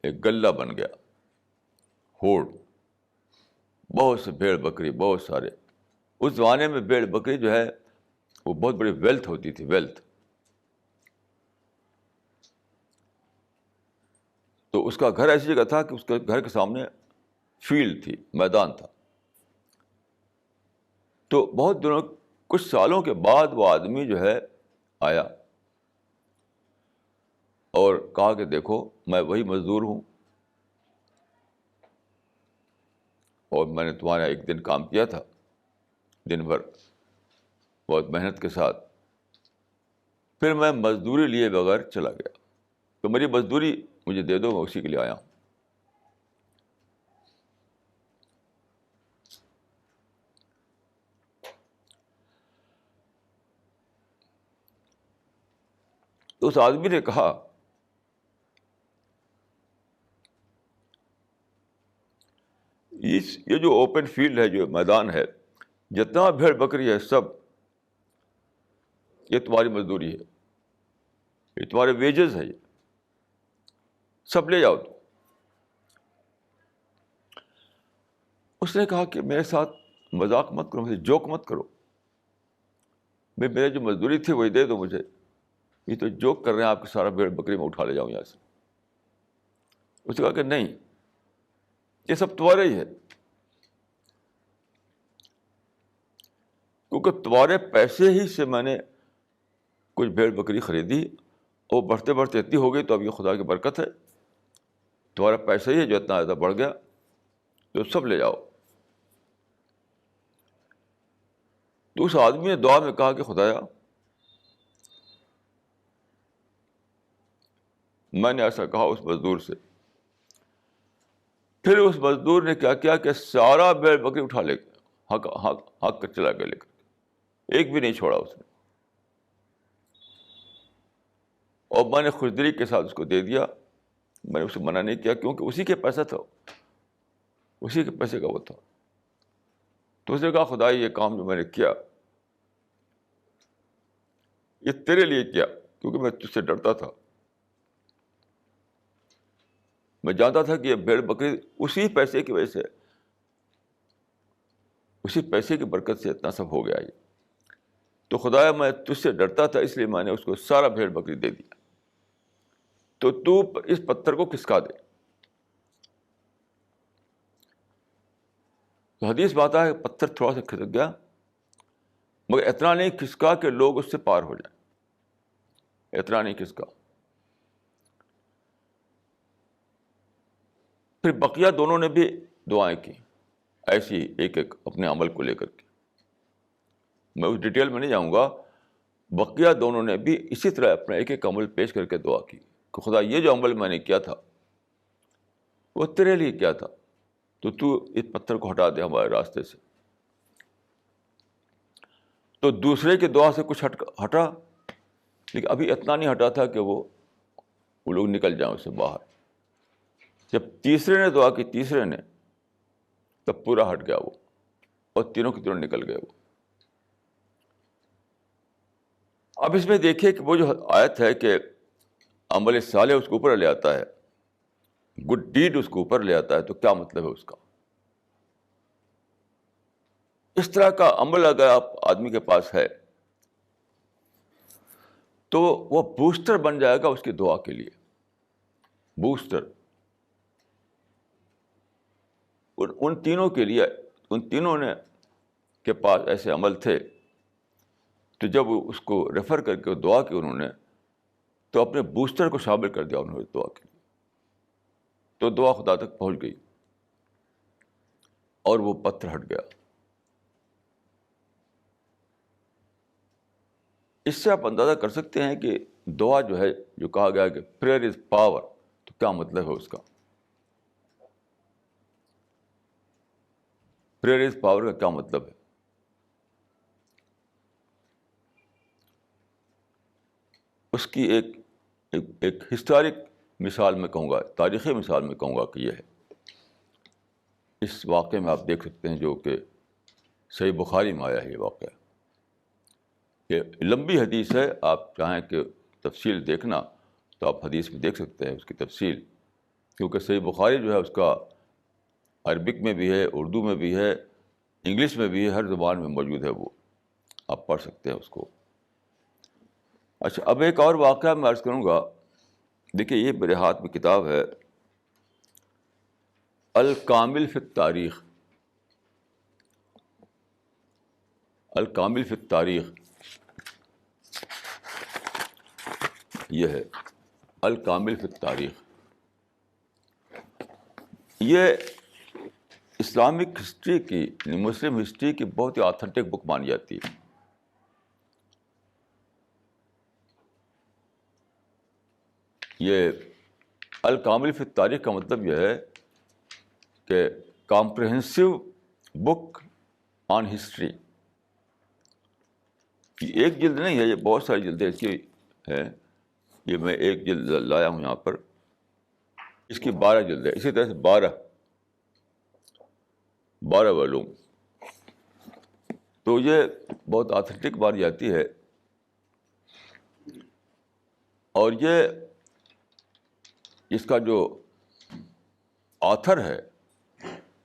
ایک غلہ بن گیا, ہوڑ, بہت سے بھیڑ بکری, بہت سارے. اس زمانے میں بھیڑ بکری جو ہے وہ بہت بڑی ویلتھ ہوتی تھی, ویلتھ. تو اس کا گھر ایسی جگہ تھا کہ اس کے گھر کے سامنے فیلڈ تھی, میدان تھا. تو بہت دنوں, کچھ سالوں کے بعد وہ آدمی جو ہے آیا اور کہا کہ دیکھو میں وہی مزدور ہوں, اور میں نے تمہارا ایک دن کام کیا تھا, دن بھر بہت محنت کے ساتھ, پھر میں مزدوری لیے بغیر چلا گیا, تو میری مزدوری مجھے دے دو, میں اسی کے لیے آیا ہوں. تو اس آدمی نے کہا یہ جو اوپن فیلڈ ہے, جو میدان ہے, جتنا بھیڑ بکری ہے سب یہ تمہاری مزدوری ہے, یہ تمہارے ویجز ہے, یہ سب لے جاؤ. تو اس نے کہا کہ میرے ساتھ مذاق مت کرو, مجھے جوک مت کرو, میرے جو مزدوری تھی وہی دے دو مجھے. یہ تو جوک کر رہے ہیں آپ کے, سارا بھیڑ بکری میں اٹھا لے جاؤں یہاں سے. اس نے کہا کہ نہیں, یہ سب تمہارے ہی ہے, کیونکہ تمہارے پیسے ہی سے میں نے کچھ بھیڑ بکری خریدی, اور بڑھتے بڑھتے اتنی ہو گئی, تو اب یہ خدا کی برکت ہے, تمہارا پیسہ ہی ہے جو اتنا زیادہ بڑھ گیا, تو سب لے جاؤ. تو اس آدمی نے دعا میں کہا کہ خدایا میں نے ایسا کہا اس مزدور سے. پھر اس مزدور نے کیا کیا کہ سارا بھیڑ بکری اٹھا لے گیا, ہک کر چلا گیا لے کر, ایک بھی نہیں چھوڑا اس نے. اور میں نے خوشدلی کے ساتھ اس کو دے دیا, میں نے اسے منع نہیں کیا, کیونکہ اسی کے پیسہ تھا, اسی کے پیسے کا وہ تھا. تو اس نے کہا خدا یہ کام جو میں نے کیا یہ تیرے لیے کیا, کیونکہ میں تجھ سے ڈرتا تھا. میں جانتا تھا کہ یہ بھیڑ بکری اسی پیسے کی وجہ سے, اسی پیسے کی برکت سے اتنا سب ہو گیا. یہ تو خدایا میں تجھ سے ڈرتا تھا, اس لیے میں نے اس کو سارا بھیڑ بکری دے دیا, تو اس پتھر کو کھسکا دے. تو حدیث میں آتا ہے کہ پتھر تھوڑا سا کھسک گیا, مگر اتنا نہیں کھسکا کہ لوگ اس سے پار ہو جائیں, اتنا نہیں کھسکا. پھر بقیہ دونوں نے بھی دعائیں کی, ایسی ایک ایک اپنے عمل کو لے کر کے. میں اس ڈیٹیل میں نہیں جاؤں گا. بقیہ دونوں نے بھی اسی طرح اپنا ایک ایک عمل پیش کر کے دعا کی کہ خدا یہ جو عمل میں نے کیا تھا وہ تیرے لیے کیا تھا, تو اس پتھر کو ہٹا دے ہمارے راستے سے. تو دوسرے کی دعا سے کچھ ہٹا, لیکن ابھی اتنا نہیں ہٹا تھا کہ وہ لوگ نکل جائیں اس سے باہر. جب تیسرے نے دعا کی, تیسرے نے, تب پورا ہٹ گیا وہ, اور تینوں کی تینوں نکل گئے وہ. اب اس میں دیکھیے کہ وہ جو آیت ہے کہ عمل صالح اس کو اوپر لے آتا ہے، گڈ ڈیڈ اس کو اوپر لے آتا ہے، تو کیا مطلب ہے اس کا؟ اس طرح کا عمل اگر آدمی کے پاس ہے تو وہ بوسٹر بن جائے گا اس کی دعا کے لیے، بوسٹر ان تینوں کے لیے۔ ان تینوں نے کے پاس ایسے عمل تھے، تو جب اس کو ریفر کر کے دعا کی انہوں نے، تو اپنے بوسٹر کو شامل کر دیا انہوں نے دعا کے لیے، تو دعا خدا تک پہنچ گئی اور وہ پتھر ہٹ گیا۔ اس سے آپ اندازہ کر سکتے ہیں کہ دعا جو ہے، جو کہا گیا کہ پریئر از پاور، تو کیا مطلب ہے اس کا؟ پریئر از پاور کا کیا مطلب ہے؟ اس کی ایک ہسٹورک مثال میں کہوں گا، تاریخی مثال میں کہوں گا کہ یہ ہے، اس واقعے میں آپ دیکھ سکتے ہیں، جو کہ صحیح بخاری میں آیا ہے یہ واقعہ، کہ لمبی حدیث ہے، آپ چاہیں کہ تفصیل دیکھنا تو آپ حدیث میں دیکھ سکتے ہیں اس کی تفصیل، کیونکہ صحیح بخاری جو ہے اس کا عربک میں بھی ہے، اردو میں بھی ہے، انگلش میں بھی ہے، ہر زبان میں موجود ہے، وہ آپ پڑھ سکتے ہیں اس کو۔ اچھا، اب ایک اور واقعہ میں عرض کروں گا۔ دیکھیے، یہ میرے ہاتھ میں کتاب ہے الکامل فی التاریخ، الکامل فی التاریخ، یہ ہے الکامل فی التاریخ۔ یہ اسلامک ہسٹری کی، مسلم ہسٹری کی بہت ہی آتھینٹک بک مانی جاتی ہے۔ یہ الکامل فی التاریخ کا مطلب یہ ہے کہ کمپریہنسو بک آن ہسٹری۔ یہ ایک جلد نہیں ہے، یہ بہت ساری جلدیں اس کی ہیں۔ یہ میں ایک جلد لایا ہوں یہاں پر، اس کی 12 جلدیں، اسی طرح سے 12 والیوم۔ تو یہ بہت آتھینٹک مانی جاتی ہے، اور یہ اس کا جو آتھر ہے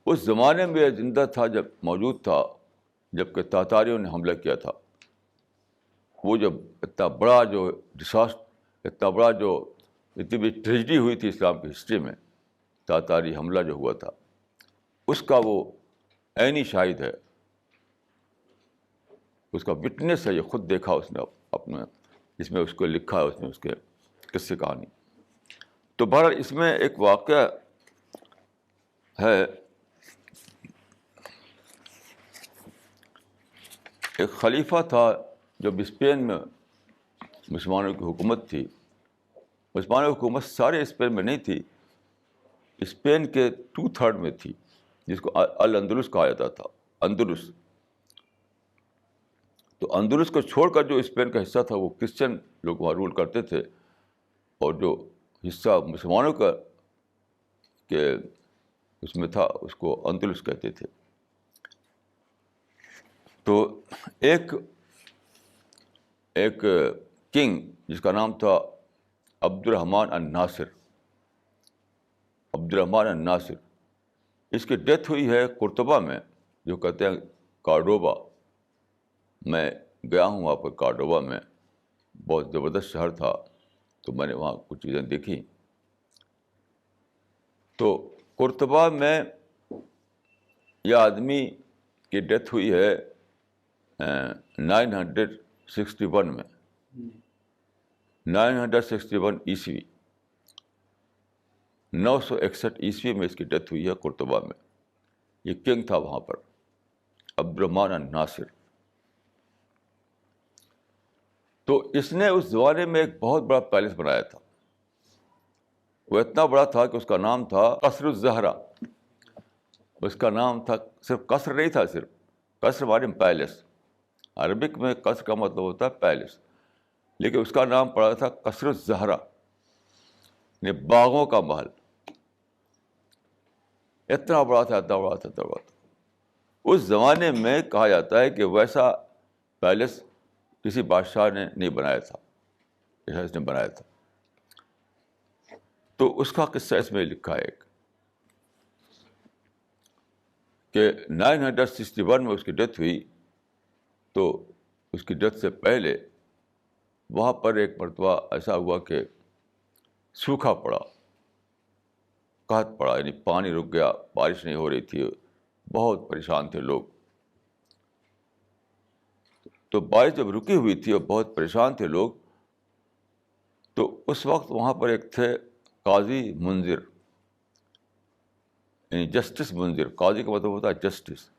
اس زمانے میں یہ زندہ تھا، جب موجود تھا، جب کہ تاتاریوں نے حملہ کیا تھا۔ وہ جب اتنا بڑا جو ڈساسٹر، اتنا بڑا جو اتنی بڑی ٹریجڈی ہوئی تھی اسلام کی ہسٹری میں، تاتاری حملہ جو ہوا تھا، اس کا وہ عینی شاہد ہے، اس کا وٹنس ہے، یہ خود دیکھا اس نے اپنے، اس میں اس کو لکھا ہے، اس میں اس کے قصے کہانی۔ تو بہرحال اس میں ایک واقعہ ہے، ایک خلیفہ تھا جب اسپین میں مسلمانوں کی حکومت تھی۔ مسلمانوں کی حکومت سارے اسپین میں نہیں تھی، اسپین کے 2/3 میں تھی، جس کو الاندلس کہا جاتا تھا، اندلس۔ تو اندلس کو چھوڑ کر جو اسپین کا حصہ تھا وہ کرسچن لوگ وہاں رول کرتے تھے، اور جو حصہ مسلمانوں کا کہ اس میں تھا اس کو اندلس کہتے تھے۔ تو ایک کنگ جس کا نام تھا عبد الرحمن الناصر، عبد الرحمن الناصر، اس کی ڈیتھ ہوئی ہے قرطبہ میں، جو کہتے ہیں کارڈوبا۔ میں گیا ہوں وہاں پر، کارڈوبا میں بہت زبردست شہر تھا، تو میں نے وہاں کچھ چیزیں دیکھی۔ تو قرطبہ میں یہ آدمی کی ڈیتھ ہوئی ہے 961 میں، 961 عیسوی، 961 عیسوی میں اس کی ڈیتھ ہوئی ہے قرطبہ میں۔ یہ کنگ تھا وہاں پر، عبد الرحمن الناصر۔ تو اس نے اس زمانے میں ایک بہت بڑا پیلس بنایا تھا، وہ اتنا بڑا تھا کہ اس کا نام تھا قصر الزہرا۔ اس کا نام تھا، صرف قصر نہیں تھا، صرف قصر معنی پیلس، عربک میں قصر کا مطلب ہوتا ہے پیلس، لیکن اس کا نام پڑا تھا قصر الزہرا، یعنی باغوں کا محل۔ اتنا بڑا تھا، اتنا بڑا تھا، اتنا بڑا تھا۔ اس زمانے میں کہا جاتا ہے کہ ویسا پیلس کسی بادشاہ نے نہیں بنایا تھا، جیسا اس نے بنایا تھا. تو اس کا قصہ اس میں لکھا ہے ایک کہ 961 میں اس کی ڈیتھ ہوئی. تو اس کی ڈیتھ سے پہلے وہاں پر ایک مرتبہ ایسا ہوا کہ سوکھا پڑا، قحط پڑا، یعنی پانی رک گیا، بارش نہیں ہو رہی تھی، بہت پریشان تھے لوگ. تو بارش جب رکی ہوئی تھی اور بہت پریشان تھے لوگ، تو اس وقت وہاں پر ایک تھے قاضی منذر، یعنی جسٹس منذر. قاضی کا مطلب ہوتا ہے جسٹس.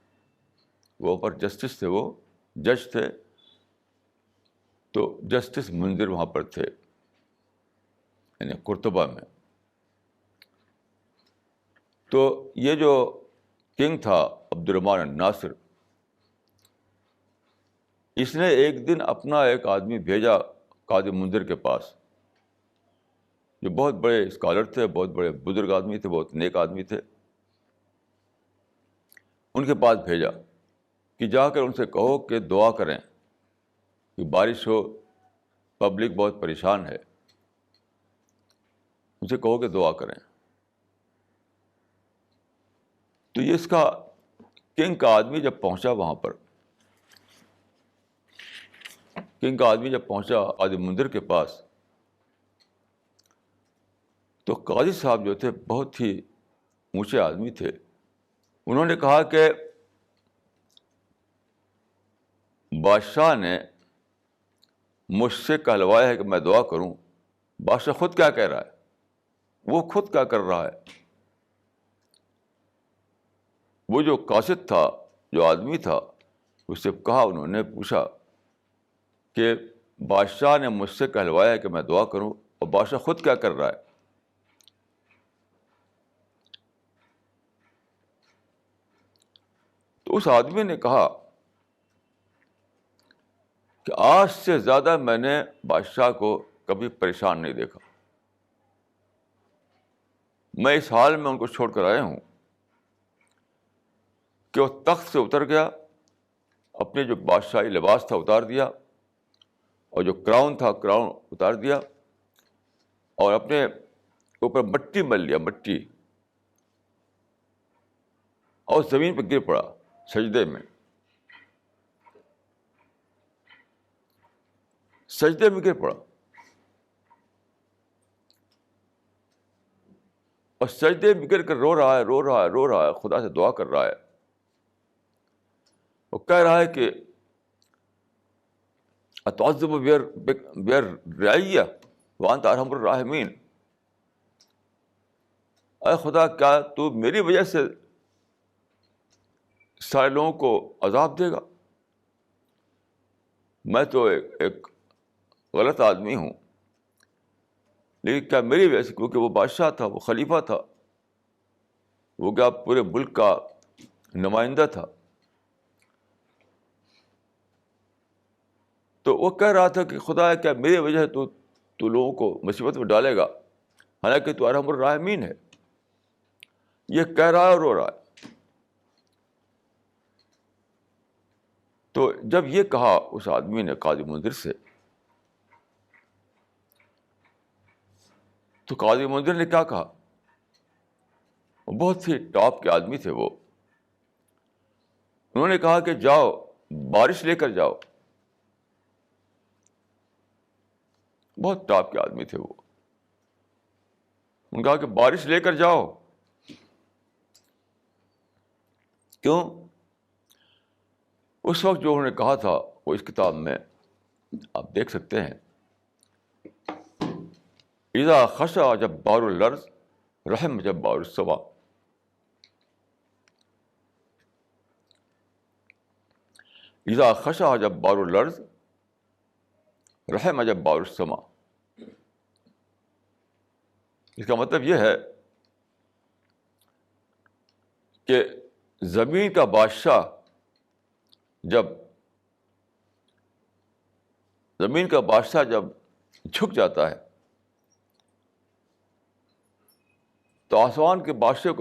وہ پر جسٹس تھے، وہ جج تھے. تو جسٹس منذر وہاں پر تھے، یعنی قرطبہ میں. تو یہ جو کنگ تھا عبد الرحمن الناصر، اس نے ایک دن اپنا ایک آدمی بھیجا قاضی منذر کے پاس، جو بہت بڑے اسکالر تھے، بہت بڑے بزرگ آدمی تھے، بہت نیک آدمی تھے. ان کے پاس بھیجا کہ جا کر ان سے کہو کہ دعا کریں کہ بارش ہو، پبلک بہت پریشان ہے، ان سے کہو کہ دعا کریں. تو یہ اس کا کنگ کا آدمی جب پہنچا وہاں پر، کنگ کا آدمی جب پہنچا قاضی منذر کے پاس، تو قاضی صاحب جو تھے بہت ہی اونچے آدمی تھے. انہوں نے کہا کہ بادشاہ نے مجھ سے کہلوایا ہے کہ میں دعا کروں. بادشاہ خود کیا کہہ رہا ہے، وہ خود کیا کر رہا ہے. وہ جو قاصد تھا، جو آدمی تھا، اس سے کہا، انہوں نے پوچھا کہ بادشاہ نے مجھ سے کہلوایا ہے کہ میں دعا کروں، اور بادشاہ خود کیا کر رہا ہے. تو اس آدمی نے کہا کہ آج سے زیادہ میں نے بادشاہ کو کبھی پریشان نہیں دیکھا. میں اس حال میں ان کو چھوڑ کر آیا ہوں کہ وہ تخت سے اتر گیا، اپنے جو بادشاہی لباس تھا اتار دیا، اور جو کراؤن تھا کراؤن اتار دیا، اور اپنے اوپر مٹی مل لیا، مٹی، اور زمین پہ گر پڑا سجدے میں. سجدے میں گر پڑا، اور سجدے میں گر کر رو رہا ہے، رو رہا ہے، رو رہا ہے، خدا سے دعا کر رہا ہے. وہ کہہ رہا ہے کہ اتعذب بیئر رعیہ وانت ارحم الراحمین. اے خدا، کیا تو میری وجہ سے سارے لوگوں کو عذاب دے گا؟ میں تو ایک غلط آدمی ہوں، لیکن کیا میری وجہ سے، کیونکہ وہ بادشاہ تھا، وہ خلیفہ تھا، وہ کیا پورے ملک کا نمائندہ تھا. تو وہ کہہ رہا تھا کہ خدا، کیا میری وجہ سے تو لوگوں کو مصیبت میں ڈالے گا، حالانکہ تو ارحم الراحمین ہے. یہ کہہ رہا ہے اور رو رہا ہے. تو جب یہ کہا اس آدمی نے قاضی منذر سے، تو قاضی منذر نے کیا کہا، وہ بہت ہی ٹاپ کے آدمی تھے وہ. انہوں نے کہا کہ جاؤ بارش لے کر جاؤ. بہت ٹاپ کے آدمی تھے وہ. انہوں نے کہا کہ بارش لے کر جاؤ. کیوں؟ اس وقت جو انہوں نے کہا تھا وہ اس کتاب میں آپ دیکھ سکتے ہیں. اذا خشع جبار الارض رحم جبار السما. اذا خشع جبار الارض رحم جبار السما. اس کا مطلب یہ ہے کہ زمین کا بادشاہ جب جھک جاتا ہے تو آسمان کے بادشاہ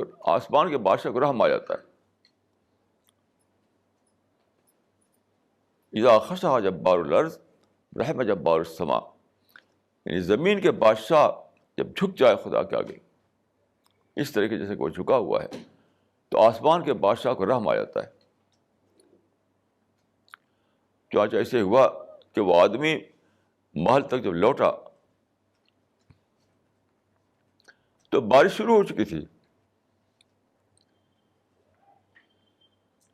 کو رحم آ جاتا ہے. اذا خشع جبار الارض رحم جبار السما، یعنی زمین کے بادشاہ جب جھک جائے خدا کے آگے اس طریقے جیسے کہ وہ جھکا ہوا ہے، تو آسمان کے بادشاہ کو رحم آ جاتا ہے. چنانچہ ایسے ہوا کہ وہ آدمی محل تک جب لوٹا تو بارش شروع ہو چکی تھی.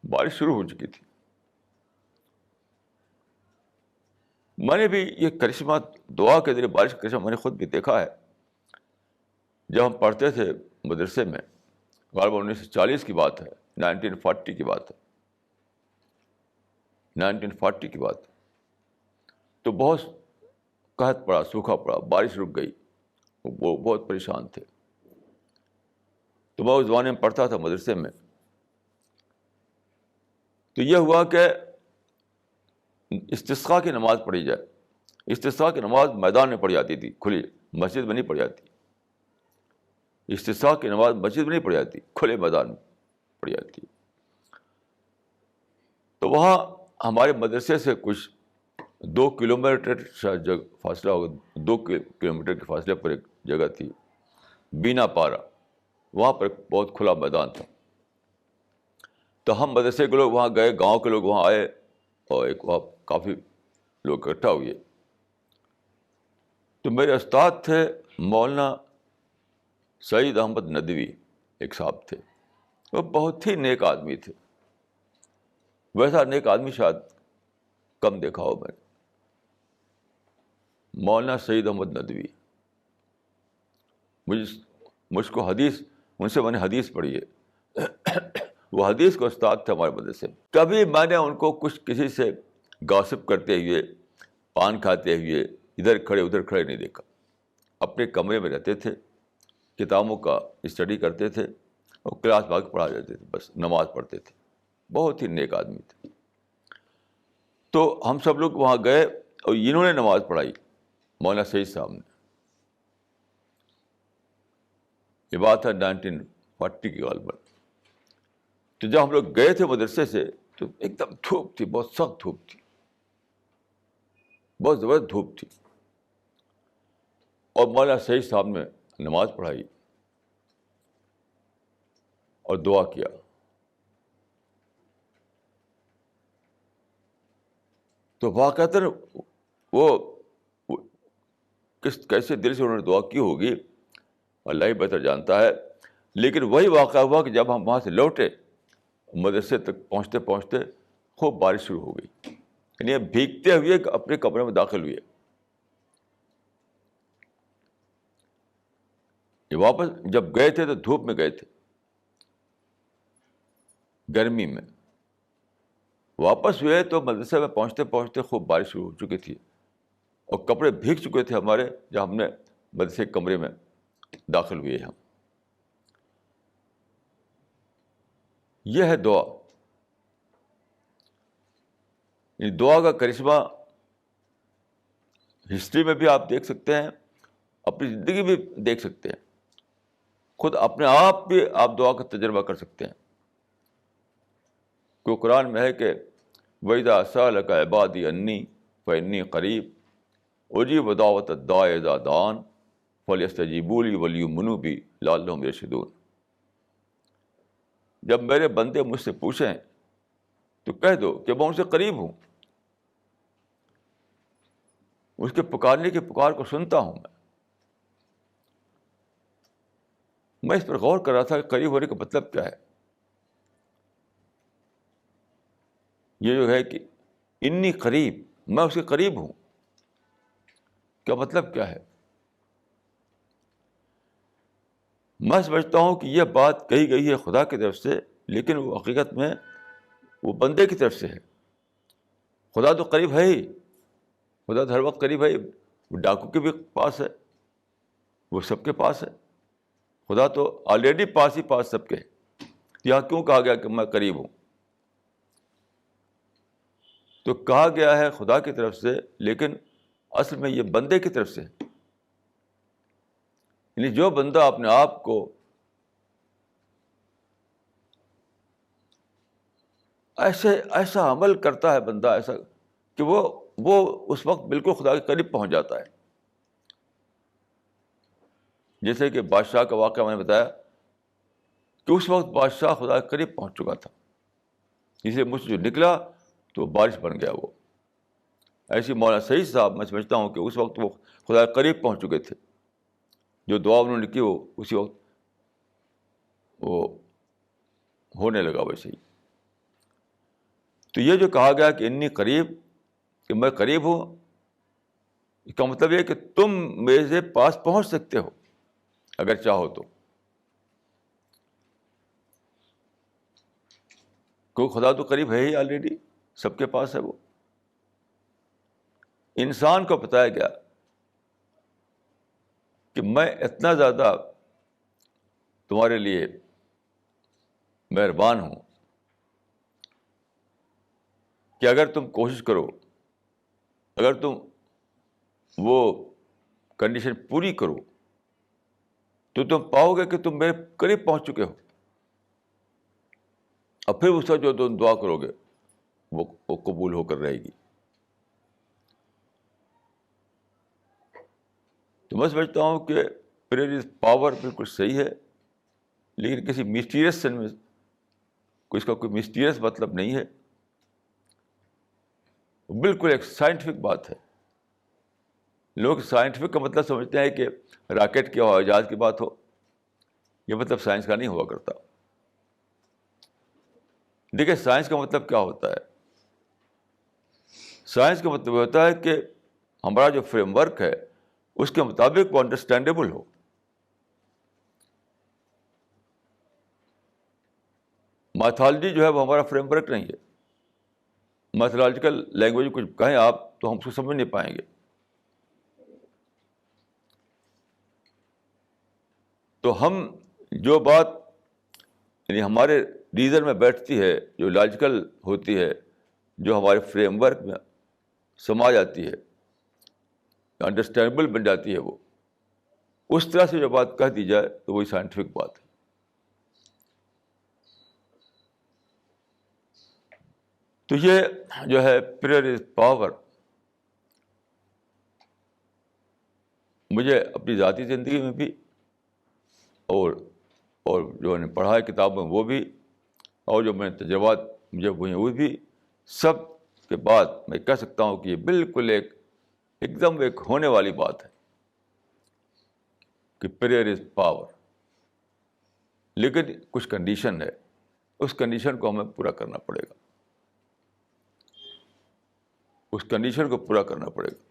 بارش شروع ہو چکی تھی. میں نے بھی یہ کرشمہ، دعا کے ذریعے بارش کا کرشمہ میں نے خود بھی دیکھا ہے. جب ہم پڑھتے تھے مدرسے میں، غالباً 1940 کی بات ہے، 1940 کی بات ہے، 1940 کی بات ہے، تو بہت قحط پڑا، سوکھا پڑا، بارش رک گئی، وہ بہت پریشان تھے. تو میں اس زمانے میں پڑھتا تھا مدرسے میں. تو یہ ہوا کہ استسقاء کی نماز پڑھی جائے. استسقاء کی نماز میدان میں پڑھی جاتی تھی، کھلی، مسجد میں نہیں پڑھی جاتی. استسقاء کی نماز مسجد میں نہیں پڑھی جاتی، کھلے میدان میں پڑھی جاتی. تو وہاں ہمارے مدرسے سے کچھ 2 کلومیٹر شاید فاصلہ ہوگا، 2 کلومیٹر کے فاصلے پر ایک جگہ تھی بینا پارا، وہاں پر بہت کھلا میدان تھا. تو ہم مدرسے کے لوگ وہاں گئے، گاؤں کے لوگ وہاں آئے، اور ایک وہاں کافی لوگ اکٹھا ہوئے. تو میرے استاد تھے مولانا سعید احمد ندوی، ایک صاحب تھے. وہ بہت ہی نیک آدمی تھے. ویسا نیک آدمی شاید کم دیکھا ہو میں نے. مولانا سعید احمد ندوی، مجھ کو حدیث، ان سے میں نے حدیث پڑھی ہے. وہ حدیث کے استاد تھے ہمارے مدرسے میں. کبھی میں نے ان کو کسی سے گاسپ کرتے ہوئے، پان کھاتے ہوئے، ادھر کھڑے ادھر کھڑے نہیں دیکھا. اپنے کمرے میں رہتے تھے، کتابوں کا اسٹڈی کرتے تھے اور کلاس باقی پڑھا جاتے تھے، بس نماز پڑھتے تھے. بہت ہی نیک آدمی تھے. تو ہم سب لوگ وہاں گئے اور انہوں نے نماز پڑھائی، مولانا سعید صاحب نے. یہ بات ہے 1940 کی غالباً. تو جب ہم لوگ گئے تھے مدرسے سے تو ایک دم دھوپ تھی، بہت سخت دھوپ تھی، بہت زبردست دھوپ تھی. اور مولانا سعید صاحب نے نماز پڑھائی اور دعا کیا. تو واقعتاً وہ کیسے دل سے انہوں نے دعا کی ہوگی اللہ ہی بہتر جانتا ہے. لیکن وہی واقعہ ہوا کہ جب ہم وہاں سے لوٹے، مدرسے تک پہنچتے پہنچتے خوب بارش شروع ہو گئی. یعنی بھیگتے ہوئے اپنے کمرے میں داخل ہوئے. یہ واپس جب گئے تھے تو دھوپ میں گئے تھے، گرمی میں. واپس ہوئے تو مدرسے میں پہنچتے پہنچتے خوب بارش شروع ہو چکی تھی اور کپڑے بھیگ چکے تھے ہمارے جب ہم نے مدرسے کے کمرے میں داخل ہوئے. ہم یہ ہے دعا. دعا کا کرشمہ ہسٹری میں بھی آپ دیکھ سکتے ہیں، اپنی زندگی بھی دیکھ سکتے ہیں، خود اپنے آپ بھی آپ دعا کا تجربہ کر سکتے ہیں. کہ قرآن میں ہے کہ وَإِذَا سَأَلَكَ عِبَادِي عَنِّي فَإِنِّي قَرِيبٌ أُجِيبُ دَعْوَةَ الدَّاعِ إِذَا دَعَانِ فَلْيَسْتَجِيبُوا لِي وَلْيُؤْمِنُوا بِي لَعَلَّهُمْ يَرْشُدُونَ. جب میرے بندے مجھ سے پوچھیں تو کہہ دو کہ میں ان سے قریب ہوں، اس کے پکارنے کی پکار کو سنتا ہوں. میں اس پر غور کر رہا تھا کہ قریب ہونے کا مطلب کیا ہے. یہ جو ہے کہ انی قریب، میں اس کے قریب ہوں، کیا مطلب کیا ہے؟ میں سمجھتا ہوں کہ یہ بات کہی گئی ہے خدا کی طرف سے، لیکن وہ حقیقت میں وہ بندے کی طرف سے ہے. خدا تو قریب ہے ہی، خدا تو ہر وقت قریب ہے ہی. وہ ڈاکو کے بھی پاس ہے، وہ سب کے پاس ہے. خدا تو آلریڈی پاس ہی پاس سب کے. یہاں کیوں کہا گیا کہ میں قریب ہوں؟ تو کہا گیا ہے خدا کی طرف سے، لیکن اصل میں یہ بندے کی طرف سے ہے. یعنی جو بندہ اپنے آپ کو ایسا عمل کرتا ہے، بندہ ایسا کہ وہ وہ اس وقت بالکل خدا کے قریب پہنچ جاتا ہے. جیسے کہ بادشاہ کا واقعہ میں نے بتایا کہ اس وقت بادشاہ خدا کے قریب پہنچ چکا تھا، اس لیے مجھ سے جو نکلا تو بارش بن گیا وہ. ایسی مولانا سعید صاحب میں سمجھتا ہوں کہ اس وقت وہ خدا کے قریب پہنچ چکے تھے، جو دعا انہوں نے کی وہ اسی وقت وہ ہونے لگا ویسے ہی. تو یہ جو کہا گیا کہ انی قریب، کہ میں قریب ہوں، اس کا مطلب یہ کہ تم میرے پاس پہنچ سکتے ہو اگر چاہو تو. کیونکہ خدا تو قریب ہے ہی، آلریڈی سب کے پاس ہے وہ. انسان کو بتایا گیا کہ میں اتنا زیادہ تمہارے لیے مہربان ہوں کہ اگر تم کوشش کرو، اگر تم وہ کنڈیشن پوری کرو تو تم پاؤ گے کہ تم میرے قریب پہنچ چکے ہو. اور پھر اس کا جو تم دعا کرو گے وہ قبول ہو کر رہے گی. تو میں سمجھتا ہوں کہ پریئر از پاور بالکل صحیح ہے، لیکن کسی مسٹیریس سینس میں اس کا کوئی مسٹیریس مطلب نہیں ہے. بالکل ایک سائنٹیفک بات ہے. لوگ سائنٹیفک کا مطلب سمجھتے ہیں کہ راکٹ کی ہوائی جہاز کی بات ہو. یہ مطلب سائنس کا نہیں ہوا کرتا. دیکھیے سائنس کا مطلب کیا ہوتا ہے. سائنس کا مطلب ہوتا ہے کہ ہمارا جو فریم ورک ہے اس کے مطابق وہ انڈرسٹینڈیبل ہو. میتھالوجی جو ہے وہ ہمارا فریم ورک نہیں ہے. میتھولوجیکل لینگویج کچھ کہیں آپ تو ہم اس کو سمجھ نہیں پائیں گے. تو ہم جو بات یعنی ہمارے ریزن میں بیٹھتی ہے، جو لاجیکل ہوتی ہے، جو ہمارے فریم ورک میں سما جاتی ہے، انڈرسٹینڈیبل بن جاتی ہے، وہ اس طرح سے جو بات کہہ دی جائے تو وہی سائنٹیفک بات ہے. تو یہ جو ہے پریئر از پاور. مجھے اپنی ذاتی زندگی میں بھی اور جو میں نے پڑھا ہے کتاب میں وہ بھی، اور جو میں نے تجربات مجھے ہوئے ہیں وہ بھی، سب کے بعد میں کہہ سکتا ہوں کہ یہ بالکل ایک دم ایک ہونے والی بات ہے کہ پریئر از پاور. لیکن کچھ کنڈیشن ہے، اس کنڈیشن کو ہمیں پورا کرنا پڑے گا. اس کنڈیشن کو پورا کرنا پڑے گا.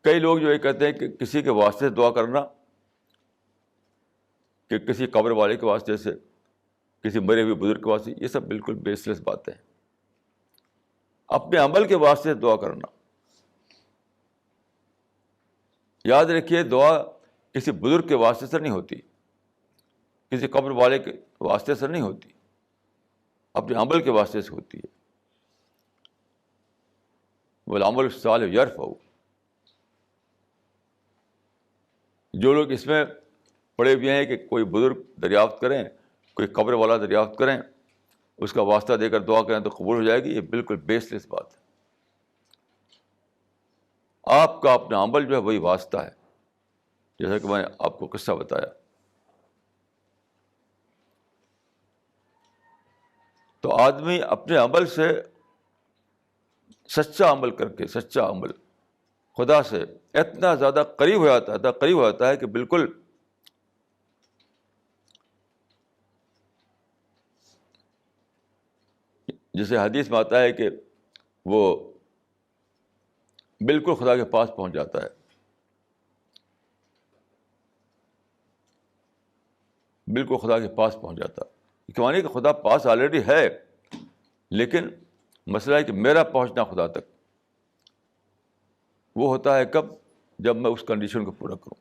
کئی لوگ جو یہ کہتے ہیں کہ کسی کے واسطے سے دعا کرنا، کہ کسی قبر والے کے واسطے سے، کسی مرے ہوئے بزرگ کے واسطے، یہ سب بالکل بیس لیس باتیں ہیں. اپنے عمل کے واسطے دعا کرنا. یاد رکھیے دعا کسی بزرگ کے واسطے سے نہیں ہوتی، کسی قبر والے کے واسطے سے نہیں ہوتی، اپنے عمل کے واسطے سے ہوتی ہے. والعمل الصالح یرفع. جو لوگ اس میں پڑے ہوئے ہیں کہ کوئی بزرگ دریافت کریں، کوئی قبر والا دریافت کریں، اس کا واسطہ دے کر دعا کریں تو قبول ہو جائے گی، یہ بالکل بیس لیس بات ہے. آپ کا اپنا عمل جو ہے وہی واسطہ ہے، جیسا کہ میں نے آپ کو قصہ بتایا. تو آدمی اپنے عمل سے، سچا عمل کر کے، سچا عمل خدا سے اتنا زیادہ قریب ہو جاتا ہے، اتنا قریب ہو جاتا ہے کہ بالکل جیسے حدیث میں آتا ہے کہ وہ بالکل خدا کے پاس پہنچ جاتا ہے. بالکل خدا کے پاس پہنچ جاتا ہے، کہ معنی کہ خدا پاس آلریڈی ہے، لیکن مسئلہ ہے کہ میرا پہنچنا خدا تک وہ ہوتا ہے کب؟ جب میں اس کنڈیشن کو پورا کروں.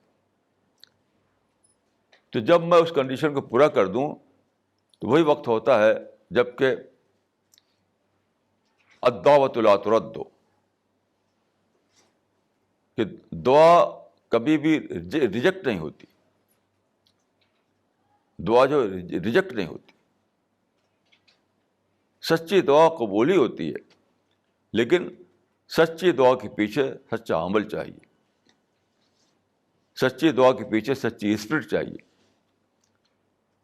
تو جب میں اس کنڈیشن کو پورا کر دوں تو وہی وقت ہوتا ہے جب کہ الدعوۃ لا ترد، کہ دعا کبھی بھی ریجیکٹ نہیں ہوتی. دعا جو ریجیکٹ نہیں ہوتی، سچی دعا قبول ہی ہوتی ہے. لیکن سچی دعا کے پیچھے سچا عمل چاہیے، سچی دعا کے پیچھے سچی اسپرٹ چاہیے.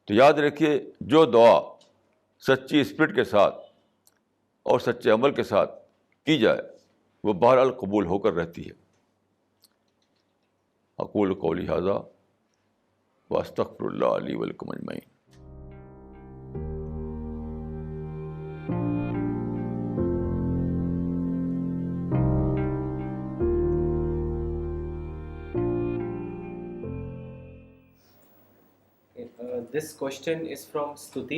تو یاد رکھیے، جو دعا سچی اسپرٹ کے ساتھ اور سچے عمل کے ساتھ کی جائے وہ بہرحال قبول ہو کر رہتی ہے. اقول قولی ھذا واستغفر اللہ لی ولکم اجمعین. This question is from Stuti.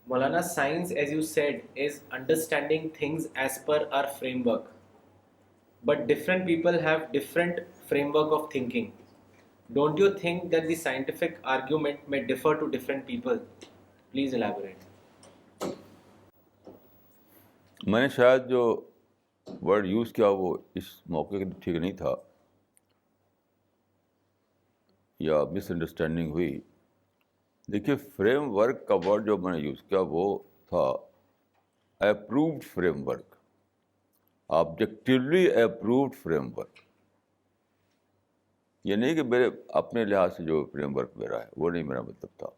Maulana, science, as you said, is understanding things as per our framework. But different people have different framework of thinking. Don't you think that the scientific argument may differ to different people? Please elaborate. میں نے شاید جو word use کیا وہ اس موقع کے ٹھیک نہیں تھا یا مس انڈرسٹینڈنگ ہوئی. دیکھیے، فریم ورک کا ورڈ جو میں نے یوز کیا وہ تھا approved frame work, objectively approved frame work. یہ نہیں کہ میرے اپنے لحاظ سے جو فریم ورک میرا ہے وہ نہیں میرا مطلب تھا.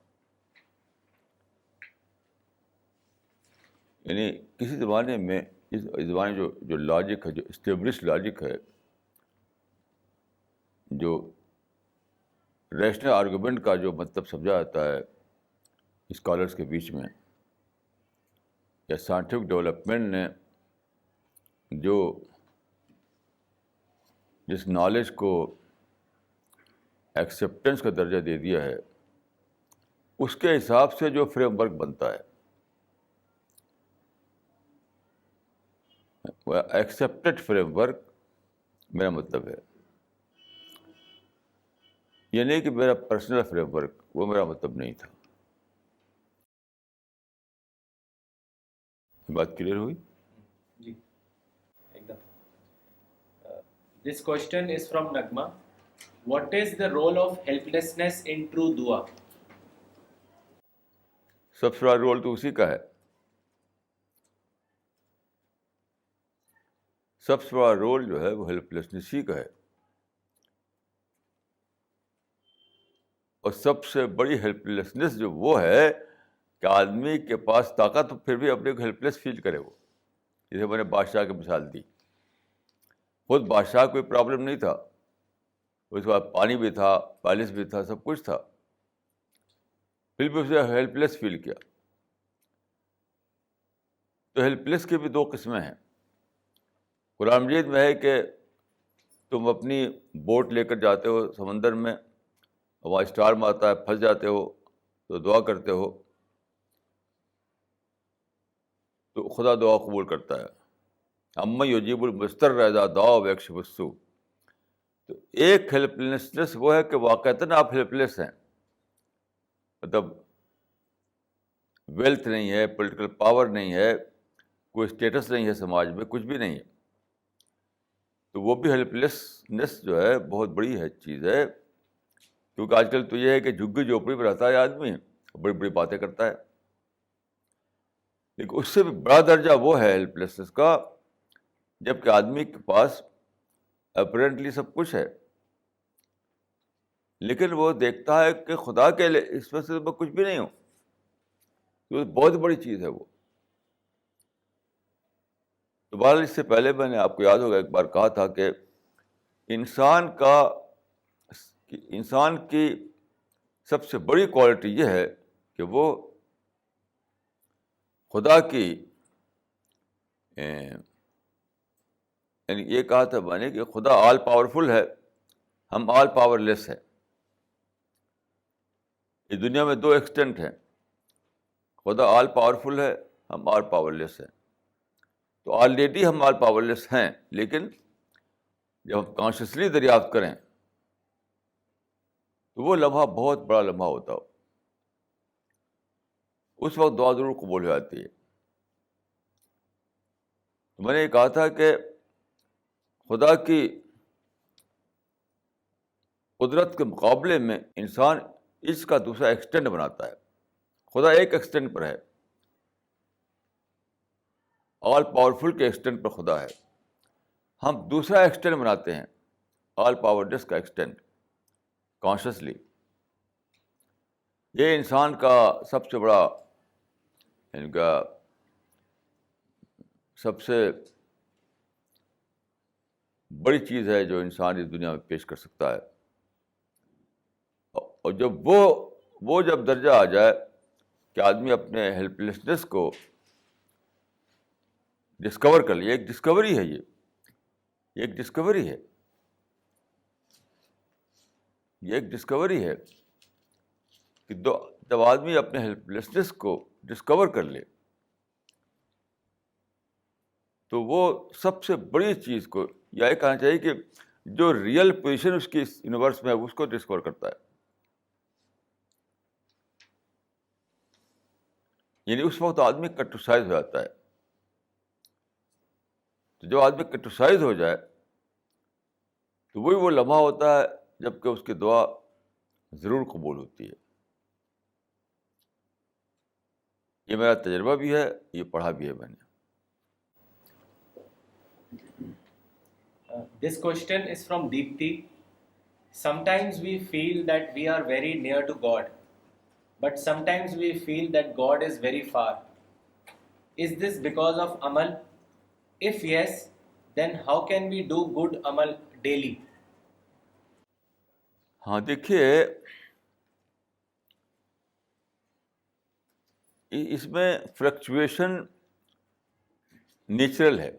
یعنی کسی زمانے میں اس زمانے جو لاجک ہے، جو اسٹیبلش لاجک ہے، جو ریشنل آرگومنٹ کا جو مطلب سمجھا جاتا ہے اسکالرس کے بیچ میں، یا سائنٹیفک ڈیولپمنٹ نے جو جس نالج کو ایکسیپٹنس کا درجہ دے دیا ہے، اس کے حساب سے جو فریم ورک بنتا ہے وہ ایکسیپٹڈ فریم ورک میرا مطلب ہے. یہ نہیں کہ میرا پرسنل فریم ورک، وہ میرا مطلب نہیں تھا. بات کلیئر ہوئی؟ جی ایک دم. This question is from Nagma. What is the role of helplessness in true dua? سب سے بڑا رول تو اسی کا ہے. سب سے بڑا رول جو ہے وہ ہیلپ لیسنس ہی کا ہے. اور سب سے بڑی ہیلپ لیسنس جو وہ ہے کہ آدمی کے پاس طاقت پھر بھی اپنے کو ہیلپ لیس فیل کرے. وہ جیسے میں نے بادشاہ کی مثال دی، خود بادشاہ کوئی پرابلم نہیں تھا، اس کے بعد پانی بھی تھا، پیلس بھی تھا، سب کچھ تھا، پھر بھی اسے ہیلپ لیس فیل کیا. تو ہیلپ لیس کی بھی دو قسمیں ہیں. قرآن مجید میں ہے کہ تم اپنی بوٹ لے کر جاتے ہو سمندر میں، وہاں اسٹار مارتا ہے، پھنس جاتے ہو تو دعا کرتے ہو تو خدا دعا قبول کرتا ہے. اما یجیب المضطر اذا دعا ویکشف السوء. تو ایک ہیلپ لیسنس وہ ہے کہ واقعتاً آپ ہیلپ لیس ہیں، مطلب ویلتھ نہیں ہے، پولیٹیکل پاور نہیں ہے، کوئی اسٹیٹس نہیں ہے سماج میں، کچھ بھی نہیں ہے. تو وہ بھی ہیلپ لیسنس جو ہے بہت بڑی ہے چیز ہے. کیونکہ آج کل تو یہ ہے کہ جھگی جھوپڑی میں رہتا ہے آدمی، بڑی بڑی باتیں کرتا ہے. لیکن اس سے بھی بڑا درجہ وہ ہے ہیلپ لیسنس کا جب کہ آدمی کے پاس اپیرنٹلی سب کچھ ہے، لیکن وہ دیکھتا ہے کہ خدا کے لیے اس میں سے میں کچھ بھی نہیں ہوں. تو بہت بڑی چیز ہے وہ. تو بہرحال اس سے پہلے میں نے آپ کو یاد ہوگا ایک بار کہا تھا کہ انسان کی سب سے بڑی کوالٹی یہ ہے کہ وہ خدا کی یعنی یہ کہا تھا میں نے کہ خدا آل پاورفل ہے، ہم آل پاور لیس ہیں. اس دنیا میں دو ایکسٹینٹ ہیں، خدا آل پاورفل ہے، ہم آل پاور لیس ہیں. تو آلریڈی ہم آل پاور لیس ہیں، لیکن جب ہم کانشیسلی دریافت کریں تو وہ لمحہ بہت بڑا لمحہ ہوتا ہو، اس وقت دعا ضرور قبول ہو جاتی ہے. تو میں نے یہ کہا تھا کہ خدا کی قدرت کے مقابلے میں انسان اس کا دوسرا ایکسٹینڈ بناتا ہے. خدا ایک ایکسٹینڈ پر ہے، آل پاورفل کے ایکسٹینٹ پر خدا ہے. ہم دوسرا ایکسٹینٹ بناتے ہیں آل پاورلیس کا ایکسٹینٹ کانشیسلی. یہ انسان کا سب سے بڑا، ان کا سب سے بڑی چیز ہے جو انسان اس دنیا میں پیش کر سکتا ہے. اور جب وہ جب درجہ آ جائے کہ آدمی اپنے ہیلپ لیسنس کو ڈسکور کر لے، ایک ڈسکوری ہے یہ ایک ڈسکوری ہے، یہ ایک ڈسکوری ہے کہ جب آدمی اپنے ہیلپ لیسنس کو ڈسکور کر لے تو وہ سب سے بڑی چیز کو، یا یہ کہنا چاہیے کہ جو ریئل پوزیشن اس کی یونیورس میں ہے اس کو ڈسکور کرتا ہے. یعنی اس وقت آدمی کٹروسائز ہو جاتا ہے. تو جب آدمی کٹروسائز ہو جائے تو وہی وہ لمحہ ہوتا ہے جب کہ اس کی دعا ضرور قبول ہوتی ہے. یہ میرا تجربہ بھی ہے، یہ پڑھا بھی ہے میں نے. This question is from Deepti. Sometimes we feel that we are very near to God, but sometimes we feel that God is very far. Is this because of amal? If yes, then how can we do good amal daily? ہاں دیکھیے، اس میں fluctuation natural ہے،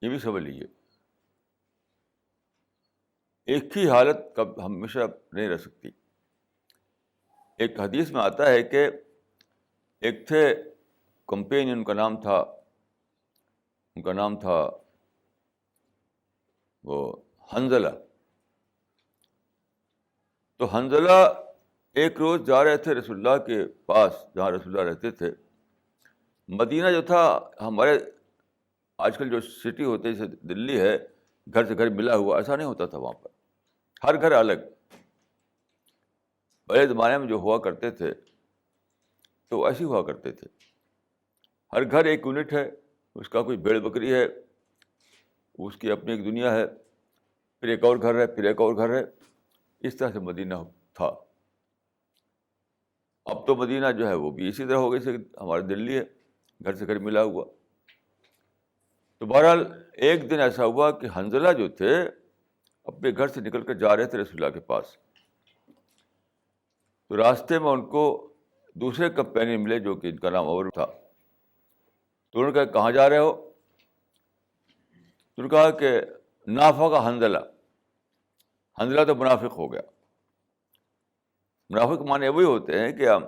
یہ بھی سمجھ لیجیے. ایک ہی حالت کب ہمیشہ نہیں رہ سکتی. ایک حدیث میں آتا ہے کہ ایک تھے کمپینین، ان کا نام تھا وہ حنظلہ. تو حنظلہ ایک روز جا رہے تھے رسول اللہ کے پاس جہاں رسول اللہ رہتے تھے. مدینہ جو تھا، ہمارے آج کل جو سٹی ہوتے ہیں جیسے دلی ہے، گھر سے گھر ملا ہوا، ایسا نہیں ہوتا تھا. وہاں پر ہر گھر الگ. پہلے زمانے میں جو ہوا کرتے تھے تو ایسے ہی ہوا کرتے تھے. ہر گھر ایک یونٹ ہے، اس کا کوئی بھیڑ بکری ہے، اس کی اپنی ایک دنیا ہے، پھر ایک اور گھر ہے، پھر ایک اور گھر ہے. اس طرح سے مدینہ تھا. اب تو مدینہ جو ہے وہ بھی اسی طرح ہو گئی جیسے ہمارا دلی ہے، گھر سے گھر ملا ہوا. تو بہرحال ایک دن ایسا ہوا کہ حنظلہ جو تھے اپنے گھر سے نکل کر جا رہے تھے رسول اللہ کے پاس. تو راستے میں ان کو دوسرے کمپینین ملے جو کہ ان کا نام عمر تھا. تو انہوں نے کہا کہاں جا رہے ہو؟ تو انہوں نے کہا کہ نافق حنظلہ. حنظلہ تو منافق ہو گیا. منافق معنی وہی ہوتے ہیں کہ ہم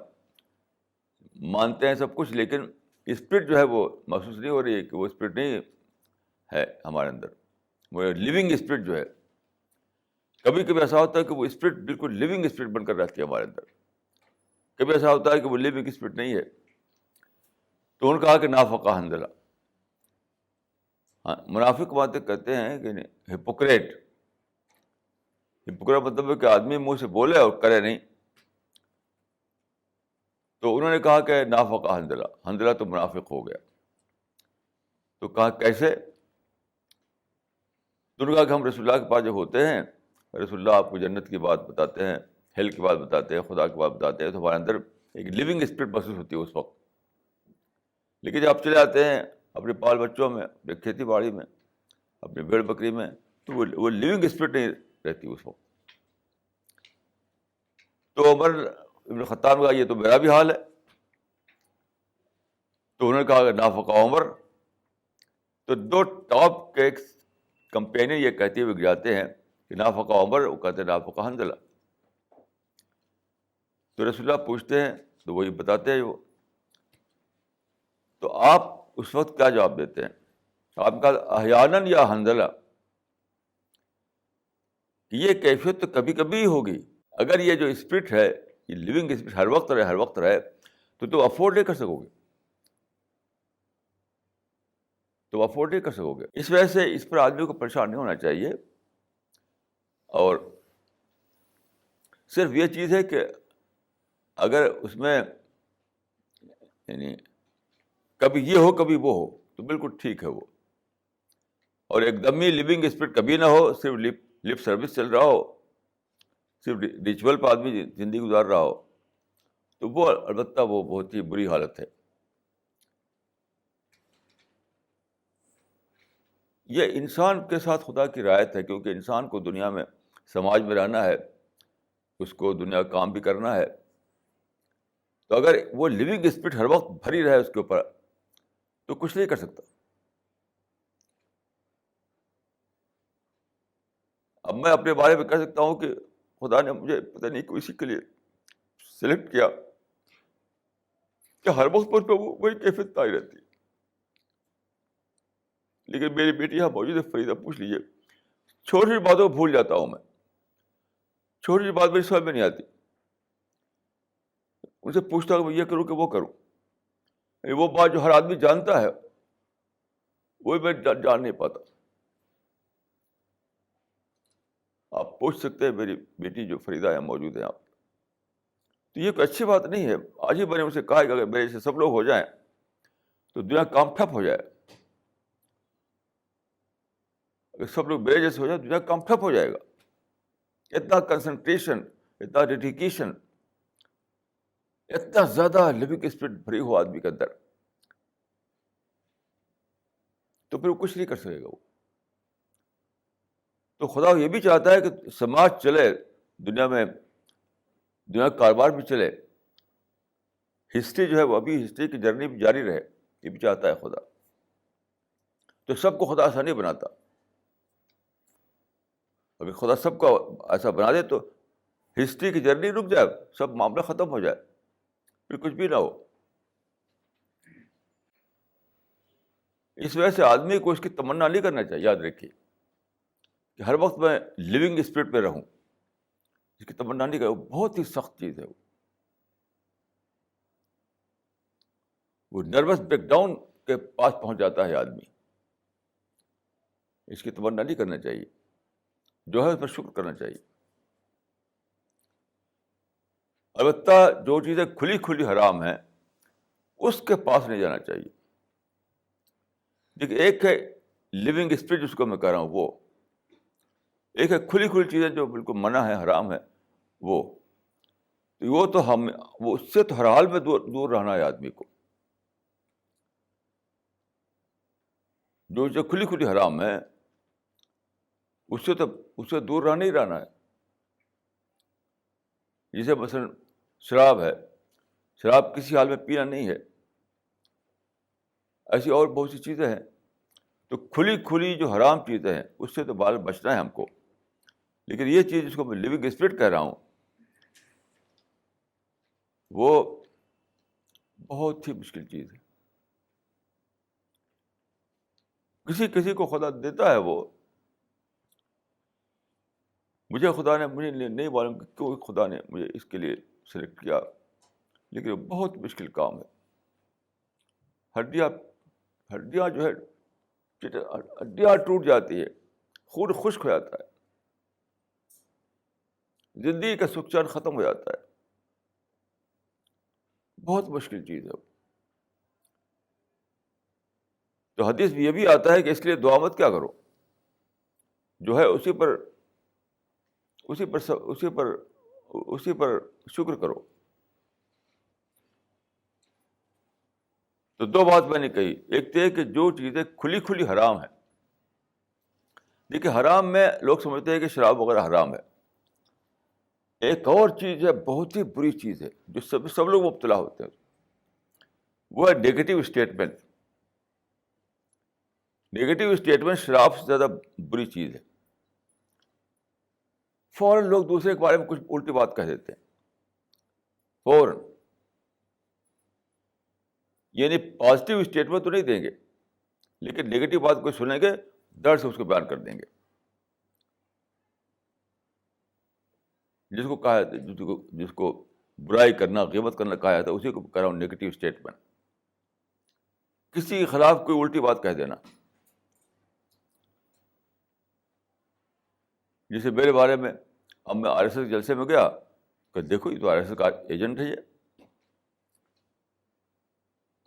مانتے ہیں سب کچھ لیکن اسپرٹ جو ہے وہ محسوس نہیں ہو رہی ہے، کہ وہ اسپرٹ نہیں ہے ہمارے اندر، وہ لیونگ اسپرٹ جو ہے. کبھی کبھی ایسا ہوتا ہے کہ وہ اسپرٹ بالکل لیونگ اسپرٹ بن کر رہتی ہے ہمارے اندر، کبھی ایسا ہوتا ہے کہ وہ لیونگ اسپرٹ نہیں ہے. تو انہوں نے کہا کہ نافق حنظلہ. ہاں، منافق باتیں کہتے ہیں کہ ہپوکریٹ. ہپوکریٹ مطلب ہے کہ آدمی منہ سے بولے اور کرے نہیں. تو انہوں نے کہا کہ نافق حنظلہ، حنظلہ تو منافق ہو گیا. تو کہا کیسے؟ تو انہوں نے کہا کہ ہم رسول اللہ کے پاس جب ہوتے ہیں، رسول اللہ آپ کو جنت کی بات بتاتے ہیں، ہیل کی بات بتاتے ہیں، خدا کی بات بتاتے ہیں، تو ہمارے اندر ایک لیونگ اسپرٹ محسوس ہوتی ہے اس وقت. لیکن جب آپ چلے آتے ہیں اپنے بال بچوں میں، اپنے کھیتی باڑی میں، اپنی بھیڑ بکری میں، تو وہ لیونگ اسپرٹ نہیں رہتی اس وقت. تو عمر ابن خطاب کا یہ تو میرا بھی حال ہے. تو انہوں نے کہا کہ نافق عمر. تو دو ٹاپ کے کمپینین یہ کہتے ہوئے جاتے ہیں کہ نافق عمر، وہ کہتے ہیں نافق حنظلہ. تو رسول اللہ پوچھتے ہیں تو وہی بتاتے ہیں وہ. تو آپ اس وقت کیا جواب دیتے ہیں؟ آپ کا احیاناً یا حنظلہ، کہ یہ کیفیت تو کبھی کبھی ہی ہوگی. اگر یہ جو اسپرٹ ہے، یہ لیونگ اسپرٹ ہر وقت رہے، ہر وقت رہے، تو تم افورڈ نہیں کر سکو گے. تم افورڈ نہیں کر سکو گے. اس وجہ سے اس پر آدمی کو پریشان نہیں ہونا چاہیے. اور صرف یہ چیز ہے کہ اگر اس میں یعنی کبھی یہ ہو کبھی وہ ہو تو بالکل ٹھیک ہے وہ. اور ایک دم ہی لیونگ اسپرٹ کبھی نہ ہو, صرف لپ سروس چل رہا ہو, صرف ریچول پہ آدمی زندگی گزار رہا ہو, تو وہ البتہ وہ بہت ہی بری حالت ہے. یہ انسان کے ساتھ خدا کی رعایت ہے, کیونکہ انسان کو دنیا میں سماج میں رہنا ہے, اس کو دنیا کا کام بھی کرنا ہے. تو اگر وہ لیونگ اسپرٹ ہر وقت بھری رہے اس کے اوپر تو کچھ نہیں کر سکتا. اب میں اپنے بارے میں کہہ سکتا ہوں کہ خدا نے مجھے پتہ نہیں کوئی اسی کے لیے سلیکٹ کیا کہ ہر وقت مجھ پہ وہی کیفیت تاری رہتی ہے. لیکن میری بیٹی یہاں موجود ہے فریدہ, پوچھ لیجیے, چھوٹی چھوٹی باتوں کو بھول جاتا ہوں میں. چھوٹی چھوٹی بات میری سمجھ میں نہیں آتی, ان سے پوچھتا ہوں کہ میں یہ کروں کہ وہ کروں. وہ بات جو ہر آدمی جانتا ہے وہ میں جان نہیں پاتا. آپ پوچھ سکتے ہیں, میری بیٹی جو فریدہ ہے موجود ہے آپ. تو یہ کوئی اچھی بات نہیں ہے. آج ہی میں نے ان سے کہا کہ اگر میرے سے سب لوگ ہو جائیں تو دنیا کام ٹھپ ہو جائے. اگر سب لوگ میرے جیسے ہو جائیں تو دنیا کام ٹھپ ہو جائے گا. اتنا کنسنٹریشن, اتنا ڈیڈیکیشن, اتنا زیادہ لیونگ اسپرٹ بھری ہو آدمی کے اندر, تو پھر وہ کچھ نہیں کر سکے گا وہ. تو خدا یہ بھی چاہتا ہے کہ سماج چلے, دنیا میں دنیا کا کاروبار بھی چلے, ہسٹری جو ہے وہ ابھی ہسٹری کی جرنی بھی جاری رہے, یہ بھی چاہتا ہے خدا. تو سب کو خدا ایسا نہیں بناتا. اگر خدا سب کو ایسا بنا دے تو ہسٹری کی جرنی رک جائے, سب معاملہ ختم ہو جائے, پھر کچھ بھی نہ ہو. اس وجہ سے آدمی کو اس کی تمنا نہیں کرنا چاہیے. یاد رکھیے کہ ہر وقت میں لیونگ اسپرٹ پہ رہوں, اس کی تمنا نہیں کروں. بہت ہی سخت چیز ہے وہ نروس بریک ڈاؤن کے پاس پہنچ جاتا ہے آدمی. اس کی تمنا نہیں کرنا چاہیے, جو ہے اس پر شکر کرنا چاہیے. البتہ جو چیزیں کھلی کھلی حرام ہیں اس کے پاس نہیں جانا چاہیے. دیکھیے, ایک ہے لیونگ اسپرٹ جس کو میں کہہ رہا ہوں وہ, ایک ہے کھلی کھلی چیزیں جو بالکل منع ہے, حرام ہے وہ تو وہ اس سے تو ہر حال میں دور رہنا ہے آدمی کو. جو کھلی کھلی حرام ہے اس سے دور رہنا ہی رہنا ہے. جیسے مثلاً شراب ہے, شراب کسی حال میں پینا نہیں ہے. ایسی اور بہت سی چیزیں ہیں. تو کھلی کھلی جو حرام چیزیں ہیں اس سے تو بچنا ہے ہم کو. لیکن یہ چیز جس کو میں لیونگ اسپرٹ کہہ رہا ہوں وہ بہت ہی مشکل چیز ہے. کسی کو خدا دیتا ہے وہ. مجھے نہیں معلوم کہ کیوں خدا نے مجھے اس کے لیے سلیکٹ کیا, لیکن وہ بہت مشکل کام ہے. ہڈیاں جو ہے ہڈیاں ٹوٹ جاتی ہے, خون خشک ہو جاتا ہے, زندگی کا سکھ چین ختم ہو جاتا ہے. بہت مشکل چیز ہے. تو حدیث میں یہ بھی آتا ہے کہ اس لیے دعا مت کیا کرو, جو ہے اسی پر شکر کرو. تو دو بات میں نے کہی, ایک تو یہ کہ جو چیزیں کھلی کھلی حرام ہیں. دیکھیے, حرام میں لوگ سمجھتے ہیں کہ شراب وغیرہ حرام ہے. ایک اور چیز ہے بہت ہی بری چیز ہے جو سب لوگ مبتلا ہوتے ہیں, وہ ہے نیگیٹو اسٹیٹمنٹ. نیگیٹو اسٹیٹمنٹ شراب سے زیادہ بری چیز ہے. فوراً لوگ دوسرے کے بارے میں کچھ الٹی بات کہہ دیتے ہیں, فوراً. یعنی پازیٹیو اسٹیٹمنٹ تو نہیں دیں گے, لیکن نیگیٹو بات کو سنیں گے, ڈر سے اس کو بیان کر دیں گے. جس کو برائی کرنا, غیبت کرنا کہا جاتا ہے, اسی کو کہہ رہا ہوں نیگیٹو اسٹیٹمنٹ. کسی کے خلاف کوئی الٹی بات کہہ دینا. جیسے میرے بارے میں, اب میں RSS کے جلسے میں گیا کہ دیکھو یہ تو RSS کا ایجنٹ ہے. یہ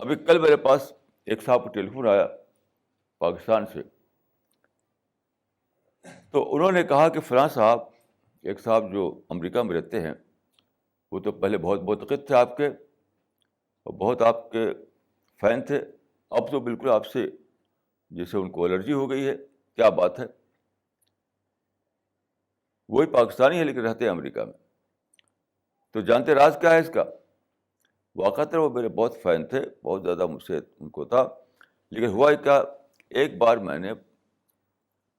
ابھی کل میرے پاس ایک صاحب کو ٹیلی فون آیا پاکستان سے، تو انہوں نے کہا کہ فلاں صاحب، ایک صاحب جو امریکہ میں رہتے ہیں، وہ تو پہلے بہت منتقد تھے آپ کے اور بہت آپ کے فین تھے، اب تو بالکل آپ سے جیسے ان کو الرجی ہو گئی ہے، کیا بات ہے؟ وہی پاکستانی ہے لیکن رہتے ہیں امریکہ میں. تو جانتے راز کیا ہے اس کا؟ واقعات وہ میرے بہت فین تھے، بہت زیادہ مجھ سے ان کو تھا، لیکن ہوا کیا، ایک بار میں نے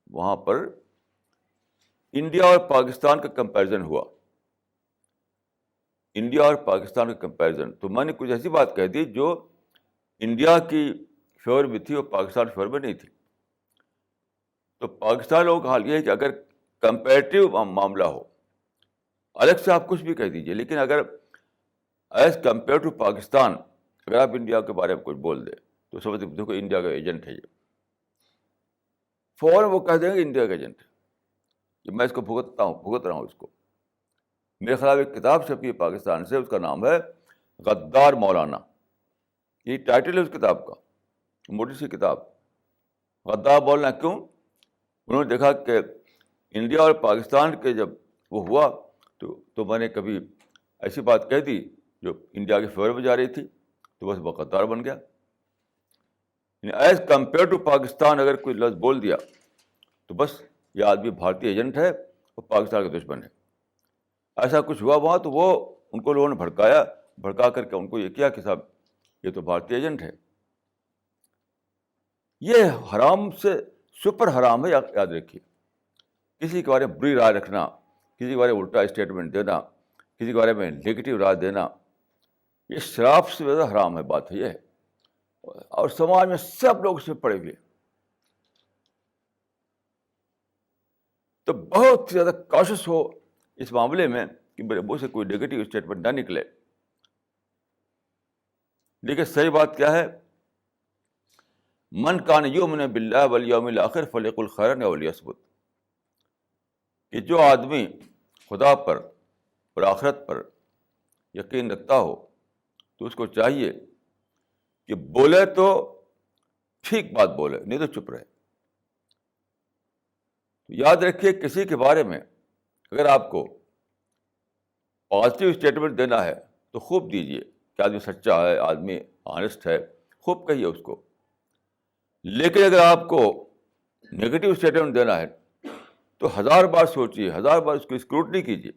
وہاں پر انڈیا اور پاکستان کا کمپیریزن ہوا، انڈیا اور پاکستان کا کمپیریزن، تو میں نے کچھ ایسی بات کہہ دی جو انڈیا کی فیور میں تھی اور پاکستان فیور میں نہیں تھی. تو پاکستان لوگوں کا حال یہ ہے کہ اگر کمپیریٹیو معاملہ ہو، الگ سے آپ کچھ بھی کہہ دیجیے، لیکن اگر ایز کمپیئر ٹو پاکستان اگر آپ انڈیا کے بارے میں کچھ بول دیں تو سمجھ دیکھو انڈیا کا ایجنٹ ہے، یہ فوراً وہ کہہ دیں گے انڈیا کا ایجنٹ ہے، کہ میں اس کو بھگت رہا ہوں اس کو. میرے خلاف ایک کتاب چھپی ہے پاکستان سے، اس کا نام ہے غدار مولانا، یہ ٹائٹل ہے اس کتاب کا، موٹی سی کتاب. غدار مولانا کیوں؟ انہوں نے دیکھا کہ انڈیا اور پاکستان کے جب وہ ہوا تو میں نے کبھی ایسی بات کہہ دی جو انڈیا کے فیور میں جا رہی تھی، تو بس وہ غدار بن گیا. ایز کمپیئر ٹو پاکستان اگر کوئی لفظ بول دیا تو بس یہ آدمی بھارتی ایجنٹ ہے اور پاکستان کا دشمن ہے. ایسا کچھ ہوا وہاں تو وہ ان کو لوگوں نے بھڑکا کر کے ان کو یہ کیا کہ صاحب یہ تو بھارتی ایجنٹ ہے. یہ حرام سے سپر حرام ہے، یاد رکھیے. کسی کے بارے میں بری رائے رکھنا، کسی کے بارے میں الٹا اسٹیٹمنٹ دینا، کسی کے بارے میں نگیٹو رائے دینا، یہ شراب سے زیادہ حرام ہے. بات یہ ہے، اور سماج میں سب لوگ اس میں پڑے ہوئے. تو بہت زیادہ کاشس ہو اس معاملے میں کہ میرے منہ سے کوئی نگیٹو اسٹیٹمنٹ نہ نکلے. لیکن صحیح بات کیا ہے؟ من کان یؤمن باللہ والیوم الآخر فلیقل خیرا او لیصمت، کہ جو آدمی خدا پر اور آخرت پر یقین رکھتا ہو تو اس کو چاہیے کہ بولے تو ٹھیک بات بولے، نہیں تو چپ رہے. یاد رکھیے کسی کے بارے میں اگر آپ کو پازیٹیو اسٹیٹمنٹ دینا ہے تو خوب دیجیے کہ آدمی سچا ہے، آدمی آنےسٹ ہے، خوب کہیے اس کو. لیکن اگر آپ کو نگیٹو اسٹیٹمنٹ دینا ہے تو 1000 بار سوچیے، 1000 بار اس کو اسکروٹنی کیجیے.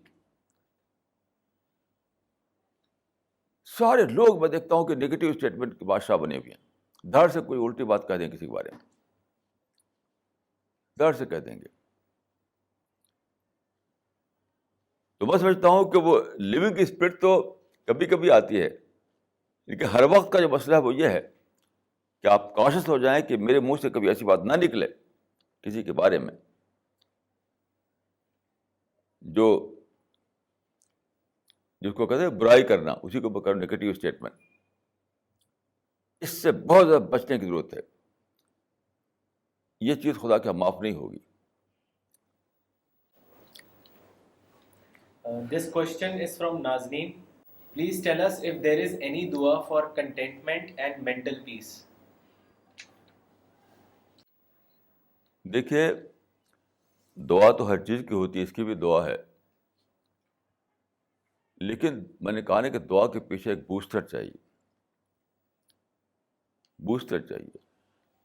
سارے لوگ میں دیکھتا ہوں کہ نگیٹو اسٹیٹمنٹ کے بادشاہ بنے ہوئے ہیں، دھڑ سے کوئی الٹی بات کہہ دیں کسی کے بارے میں، دھڑ سے کہہ دیں گے. تو میں سمجھتا ہوں کہ وہ لیونگ اسپرٹ تو کبھی کبھی آتی ہے، لیکن ہر وقت کا جو مسئلہ ہے وہ یہ ہے کہ آپ کاشس ہو جائیں کہ میرے منہ سے کبھی ایسی بات نہ نکلے کسی کے بارے میں جو جس کو کہتے ہیں برائی کرنا، اسی کو کرو نگیٹو اسٹیٹمنٹ. اس سے بہت زیادہ بچنے کی ضرورت ہے. یہ چیز خدا کے معاف نہیں ہوگی. This question is from Nazneen. Please tell us if there is any dua for contentment and mental peace. دیکھیے دعا تو ہر چیز کی ہوتی ہے، اس کی بھی دعا ہے، لیکن میں نے کہا نا کہ دعا کے پیچھے ایک بوسٹر چاہیے. بوسٹر چاہیے.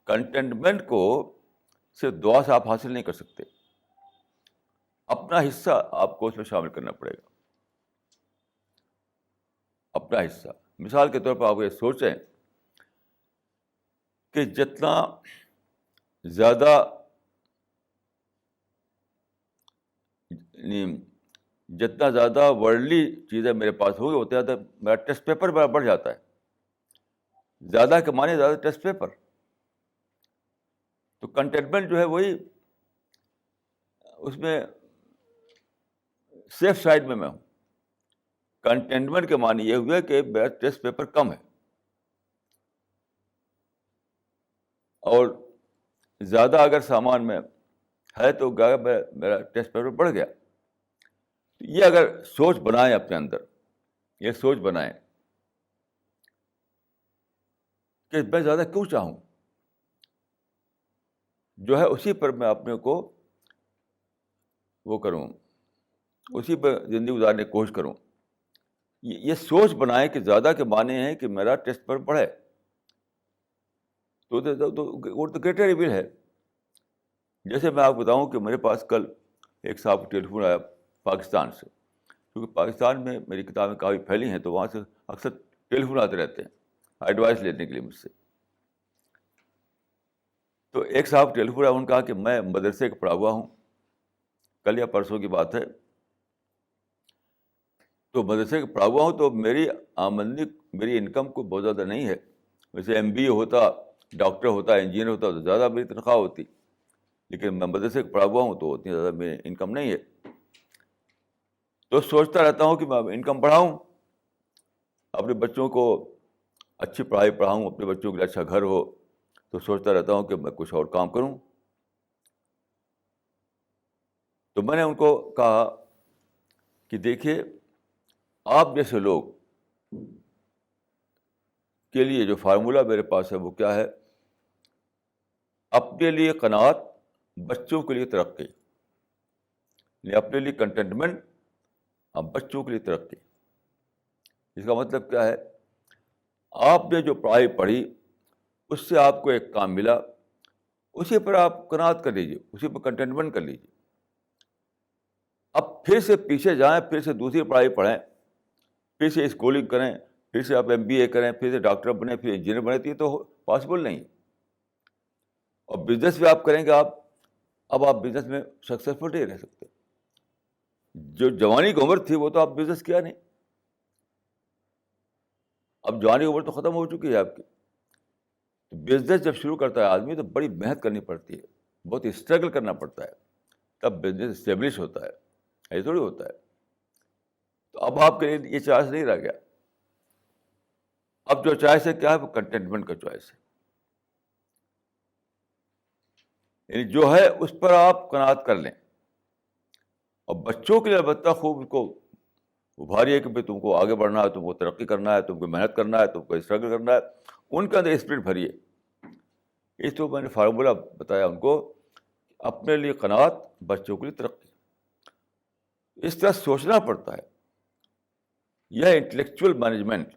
کنٹینٹمنٹ کو صرف دعا سے آپ حاصل نہیں کر سکتے، اپنا حصہ آپ کو اس میں شامل کرنا پڑے گا. اپنا حصہ، مثال کے طور پر آپ یہ سوچیں کہ جتنا زیادہ ورلڈلی چیزیں میرے پاس ہوگی اتنا زیادہ میرا ٹیسٹ پیپر بڑھ جاتا ہے. زیادہ کے معنی زیادہ ٹیسٹ پیپر. تو کنٹینٹمنٹ جو ہے وہی اس میں سیف سائڈ میں ہوں. کنٹینٹمنٹ کے معنی یہ ہوئے کہ میرا ٹیسٹ پیپر کم ہے، اور زیادہ اگر سامان میں ہے تو میرا ٹیسٹ پیپر بڑھ گیا. یہ اگر سوچ بنائیں اپنے اندر، یہ سوچ بنائیں کہ میں زیادہ کیوں چاہوں، جو ہے اسی پر میں اپنے کو وہ کروں، اسی پر زندگی گزارنے کی کوشش کروں. یہ سوچ بنائیں کہ زیادہ کے معنی ہیں کہ میرا ٹیسٹ پر بڑھے، تو وہ تو گریٹر ایول ہے. جیسے میں آپ کو بتاؤں کہ میرے پاس کل ایک صاحب کا ٹیلی فون آیا پاکستان سے، کیونکہ پاکستان میں میری کتابیں کافی پھیلی ہیں، تو وہاں سے اکثر ٹیلی فون آتے رہتے ہیں ایڈوائس لینے کے لیے مجھ سے. تو ایک صاحب ٹیلی فون آیا، انہوں نے کہا کہ میں مدرسے کا پڑھا ہوا ہوں، کل یا پرسوں کی بات ہے. تو مدرسے کا پڑھا ہوا ہوں تو میری آمدنی، میری انکم کو بہت زیادہ نہیں ہے. ویسے MBA ہوتا، ڈاکٹر ہوتا، انجینئر ہوتا تو زیادہ میری تنخواہ ہوتی، لیکن میں مدرسے کا پڑھا ہوا ہوں تو اتنی زیادہ میری انکم نہیں ہے. تو سوچتا رہتا ہوں کہ میں انکم بڑھاؤں، اپنے بچوں کو اچھی پڑھائی پڑھاؤں، اپنے بچوں کے لیے اچھا گھر ہو. تو سوچتا رہتا ہوں کہ میں کچھ اور کام کروں. تو میں نے ان کو کہا کہ دیکھیے، آپ جیسے لوگ کے لیے جو فارمولہ میرے پاس ہے وہ کیا ہے؟ اپنے لیے قناعت، بچوں کے لیے ترقی. یعنی اپنے لیے کنٹینٹمنٹ اور بچوں کے لیے ترقی. اس کا مطلب کیا ہے؟ آپ نے جو پڑھائی پڑھی اس سے آپ کو ایک کام ملا، اسی پر آپ قناعت کر لیجیے، اسی پر کنٹینٹمنٹ کر لیجیے. اب پھر سے پیچھے جائیں، پھر سے دوسری پڑھائی پڑھیں، پھر سے اسکولنگ کریں، پھر سے آپ MBA کریں، پھر سے ڈاکٹر بنیں، پھر انجینئر بنیں، تو یہ تو پاسبل نہیں. اور بزنس بھی آپ کریں گے، اب آپ بزنس میں سکسیزفل نہیں رہ سکتے. جو جوانی کی عمر تھی وہ تو آپ بزنس کیا نہیں، اب جوانی کی عمر تو ختم ہو چکی ہے آپ کی. بزنس جب شروع کرتا ہے آدمی تو بڑی محنت کرنی پڑتی ہے، بہت اسٹرگل کرنا پڑتا ہے، تب بزنس اسٹیبلش ہوتا ہے. ایسے تھوڑی ہوتا ہے. تو اب آپ کے لیے یہ چوائس نہیں رہ گیا. اب جو چوائس ہے کیا ہے؟ وہ کنٹینٹمنٹ کا چوائس ہے. یعنی جو ہے اس پر آپ قناعت کر لیں. اور بچوں کے لیے البتہ خوب اس کو ابھاریے کہ تم کو آگے بڑھنا ہے، تم کو ترقی کرنا ہے، تم کو محنت کرنا ہے، تم کو اسٹرگل کرنا ہے. ان کے اندر اسپرٹ بھریے. اس تو میں نے فارمولہ بتایا ان کو، اپنے لیے قناعت، بچوں کے لیے ترقی. اس طرح سوچنا پڑتا ہے. یہ انٹلیکچوئل مینجمنٹ.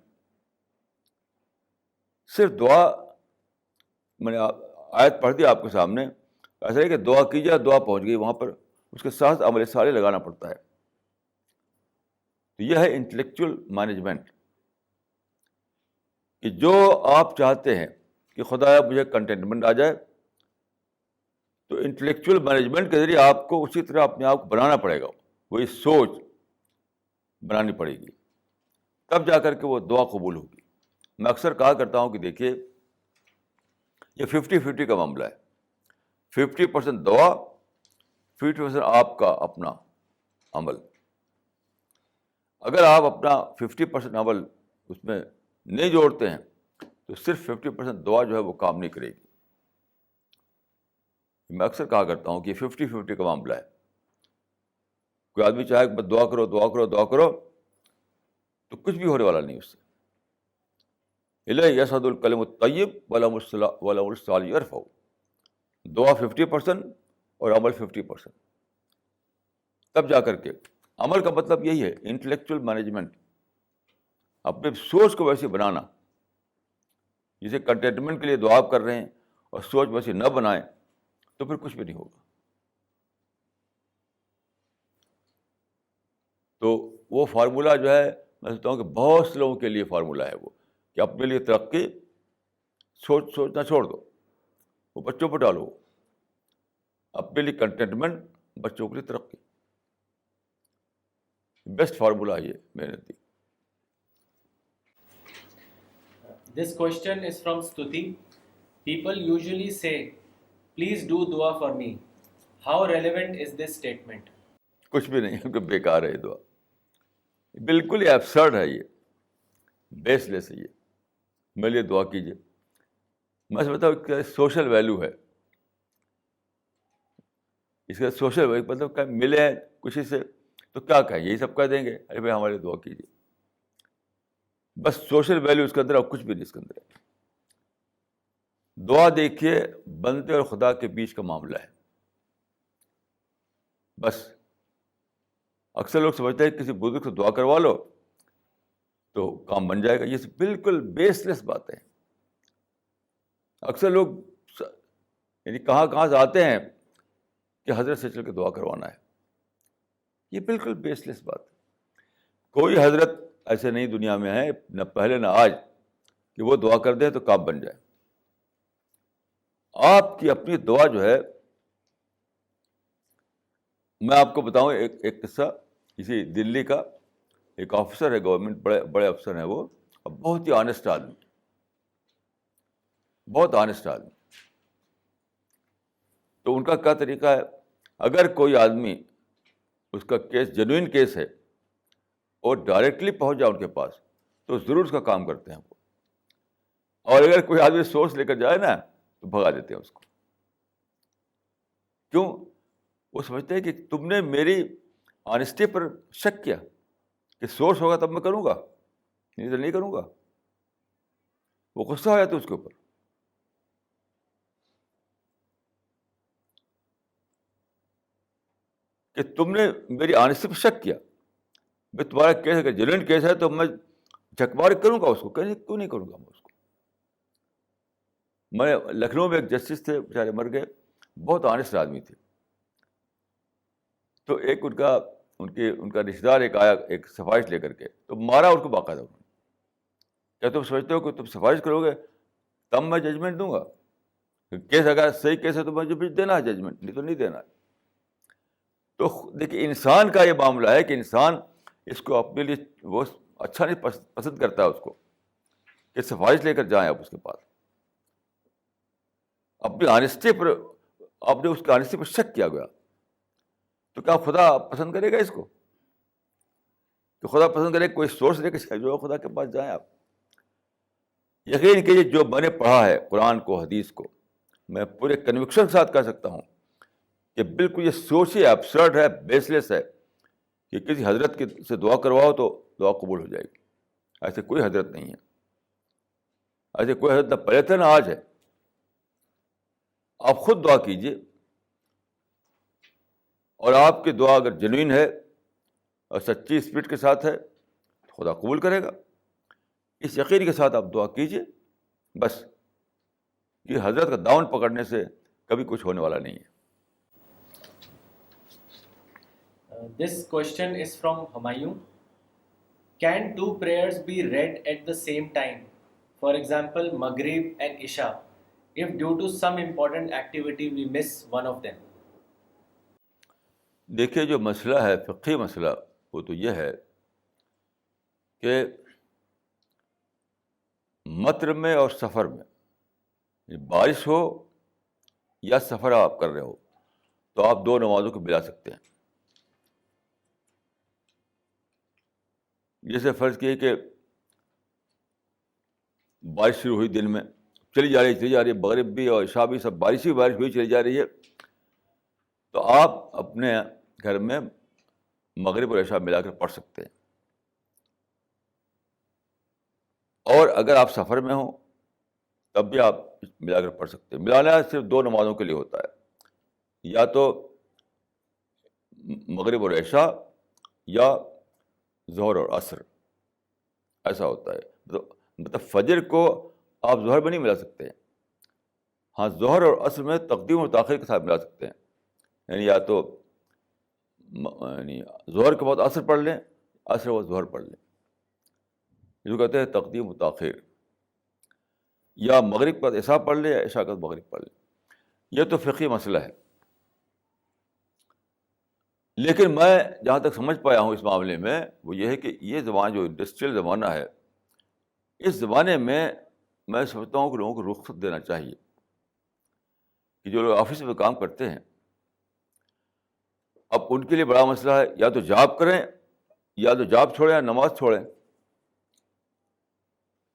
صرف دعا، میں نے آیت پڑھ دی آپ کے سامنے، ایسا نہیں کہ دعا کیجیے دعا پہنچ گئی وہاں پر، اس کے ساتھ عمل صالح لگانا پڑتا ہے. تو یہ ہے انٹلیکچوئل مینجمنٹ، کہ جو آپ چاہتے ہیں کہ خدایا مجھے کنٹینٹمنٹ آ جائے، تو انٹلیکچوئل مینجمنٹ کے ذریعے آپ کو اسی طرح اپنے آپ کو بنانا پڑے گا، وہی سوچ بنانی پڑے گی، تب جا کر کے وہ دعا قبول ہوگی. میں اکثر کہا کرتا ہوں کہ دیکھیے، یہ 50-50 کا معاملہ ہے. 50% دعا، 50% آپ کا اپنا عمل. اگر آپ اپنا 50% عمل اس میں نہیں جوڑتے ہیں تو صرف 50% دعا جو ہے وہ کام نہیں کرے گی. میں اکثر کہا کرتا ہوں کہ 50-50 کا معاملہ ہے. کوئی آدمی چاہے کہ بس دعا کرو دعا کرو دعا کرو، تو کچھ بھی ہونے والا نہیں اس سے. الیہ یصعد الکلم الطیب والعمل الصالح یرفعہ. دعا 50% اور عمل 50%. تب جا کر کے عمل کا مطلب یہی ہے، انٹلیکچوئل مینجمنٹ. اپنے سوچ کو ویسے بنانا، جسے کنٹینٹمنٹ کے لیے دعا کر رہے ہیں اور سوچ ویسے نہ بنائیں تو پھر کچھ بھی نہیں ہوگا. تو وہ فارمولہ جو ہے، میں سمجھتا ہوں کہ بہت سے لوگوں کے لیے فارمولہ ہے وہ، کہ اپنے لیے ترقی، سوچنا چھوڑ دو، وہ بچوں پہ ڈالو. اپنے لیے کنٹینٹمنٹ، بچوں کے لیے ترقی. بیسٹ فارمولہ ہے یہ میرے نزدیک. This question is from Stuti. People usually say, please do dua for me. How relevant is this statement? کچھ بھی نہیں، کہ بیکار ہے یہ دعا، بالکل ہی ایبسرڈ ہے یہ، بیس لیس ہے یہ. میرے لیے دعا کیجیے. میں سمجھتا ہوں کہ سوشل ویلیو ہے اس کا. سوشل ویلیو مطلب کہ ملے ہیں کسی سے تو کیا کہیں، یہی سب کہہ دیں گے ارے بھائی ہمارے لیے دعا کیجیے. بس سوشل ویلیو اس کے اندر، اور کچھ بھی نہیں اس کے اندر ہے. دعا دیکھیے بندے اور خدا کے بیچ کا معاملہ ہے. بس اکثر لوگ سمجھتے ہیں کہ کسی بزرگ سے دعا کروا لو تو کام بن جائے گا. یہ بالکل بیس لیس بات ہے. اکثر لوگ یعنی کہاں سے آتے ہیں کہ حضرت سے چل کے دعا کروانا ہے. یہ بالکل بیس لیس بات ہے. کوئی حضرت ایسے نہیں دنیا میں ہے، نہ پہلے نہ آج، کہ وہ دعا کر دیں تو کام بن جائے. آپ کی اپنی دعا جو ہے، میں آپ کو بتاؤں ایک قصہ. اسی دلی کا ایک آفیسر ہے گورنمنٹ، بڑے افسر ہیں وہ، بہت ہی آنےسٹ آدمی، بہت آنےسٹ آدمی. تو ان کا کیا طریقہ ہے، اگر کوئی آدمی اس کا کیس جینوئن کیس ہے اور ڈائریکٹلی پہنچ جائے ان کے پاس تو ضرور اس کا کام کرتے ہیں وہ. اور اگر کوئی آدمی سورس لے کر جائے نا تو بھگا دیتے ہیں اس کو. کیوں؟ وہ سمجھتے ہیں کہ تم نے میری آنےسٹی پر شک کیا کہ سورس ہوگا تب میں کروں گا، نہیں تو نہیں کروں گا. وہ غصہ ہو جاتا ہے اس کے اوپر. کہ تم نے میری آنےسٹی پر شک کیا. بھائی تمہارا کیس اگر جینوئن کیس ہے تو میں چکمار کروں گا اس کو. کہیں کیوں نہیں کروں گا میں اس کو. میں لکھنؤ میں ایک جسٹس تھے، بیچارے مر گئے، بہت آنےسٹ آدمی تھے. تو ایک ان کا رشتے دار ایک آیا ایک سفارش لے کر کے، تو مارا ان کو باقاعدہ. انہوں نے کیا تم سمجھتے ہو کہ تم سفارش کرو گے تب میں ججمنٹ دوں گا؟ کیس اگر صحیح کیس ہے تو مجھے بھی دینا ہے ججمنٹ، نہیں تو نہیں دینا ہے. تو دیکھیے انسان کا یہ معاملہ ہے کہ انسان اس کو اپنے لیے وہ اچھا نہیں پسند کرتا ہے اس کو کہ سفارش لے کر جائیں آپ اس کے پاس. اپنی آنےسٹی پر، آپ نے اس کی آنےسٹی پر شک کیا گیا تو کیا خدا پسند کرے گا اس کو؟ کہ خدا پسند کرے کوئی سورس لے کے جو خدا کے پاس جائیں آپ؟ یقین کیجیے جو میں نے پڑھا ہے قرآن کو، حدیث کو، میں پورے کنوکشن کے ساتھ کہہ سکتا ہوں کہ بالکل یہ سوچ ہی ایبسرڈ ہے، بیس لیس ہے کہ کسی حضرت سے دعا کرواؤ تو دعا قبول ہو جائے گی. ایسے کوئی حضرت نہیں ہے. ایسے کوئی حضرت نہ پہلے تھے نہ آج ہے. آپ خود دعا کیجیے، اور آپ کی دعا اگر جینوئن ہے اور سچی اسپرٹ کے ساتھ ہے تو خدا قبول کرے گا. اس یقین کے ساتھ آپ دعا کیجیے. بس یہ حضرت کا دامن پکڑنے سے کبھی کچھ ہونے والا نہیں ہے. This question is from Humayun. Can two prayers be read at the same time? For example, Maghrib and Isha. If due to some important activity we miss one of them. دیکھیے جو مسئلہ ہے، فقہی مسئلہ، وہ تو یہ ہے کہ مطر میں اور سفر میں، بارش ہو یا سفر آپ کر رہے ہو تو آپ دو نمازوں کو ملا سکتے ہیں. جیسے فرض کیے کہ بارش شروع ہوئی دن میں، چلی جا رہی ہے، مغرب بھی اور عشاء بھی سب بارش ہوئی چلی جا رہی ہے، تو آپ اپنے گھر میں مغرب اور عشاء ملا کر پڑھ سکتے ہیں. اور اگر آپ سفر میں ہوں تب بھی آپ ملا کر پڑھ سکتے ہیں. ملانا صرف دو نمازوں کے لیے ہوتا ہے، یا تو مغرب اور عشاء یا ظہر اور عصر، ایسا ہوتا ہے. مطلب فجر کو آپ ظہر میں نہیں ملا سکتے ہیں. ہاں ظہر اور عصر میں تقدیم اور تاخیر کے ساتھ ملا سکتے ہیں. یعنی یا تو ظہر کے بعد عصر پڑھ لیں، عصر کے بعد ظہر پڑھ لیں، جو کہتے ہیں تقدیم و تاخیر. یا مغرب کے بعد عشاء پڑھ لیں یا عشاء کے بعد مغرب پڑھ لیں. یہ تو فقہی مسئلہ ہے. لیکن میں جہاں تک سمجھ پایا ہوں اس معاملے میں وہ یہ ہے کہ یہ زمانہ جو انڈسٹریل زمانہ ہے، اس زمانے میں سمجھتا ہوں کہ لوگوں کو رخصت دینا چاہیے. کہ جو لوگ آفس میں کام کرتے ہیں، اب ان کے لیے بڑا مسئلہ ہے، یا تو جاب کریں یا تو جاب چھوڑیں یا نماز چھوڑیں.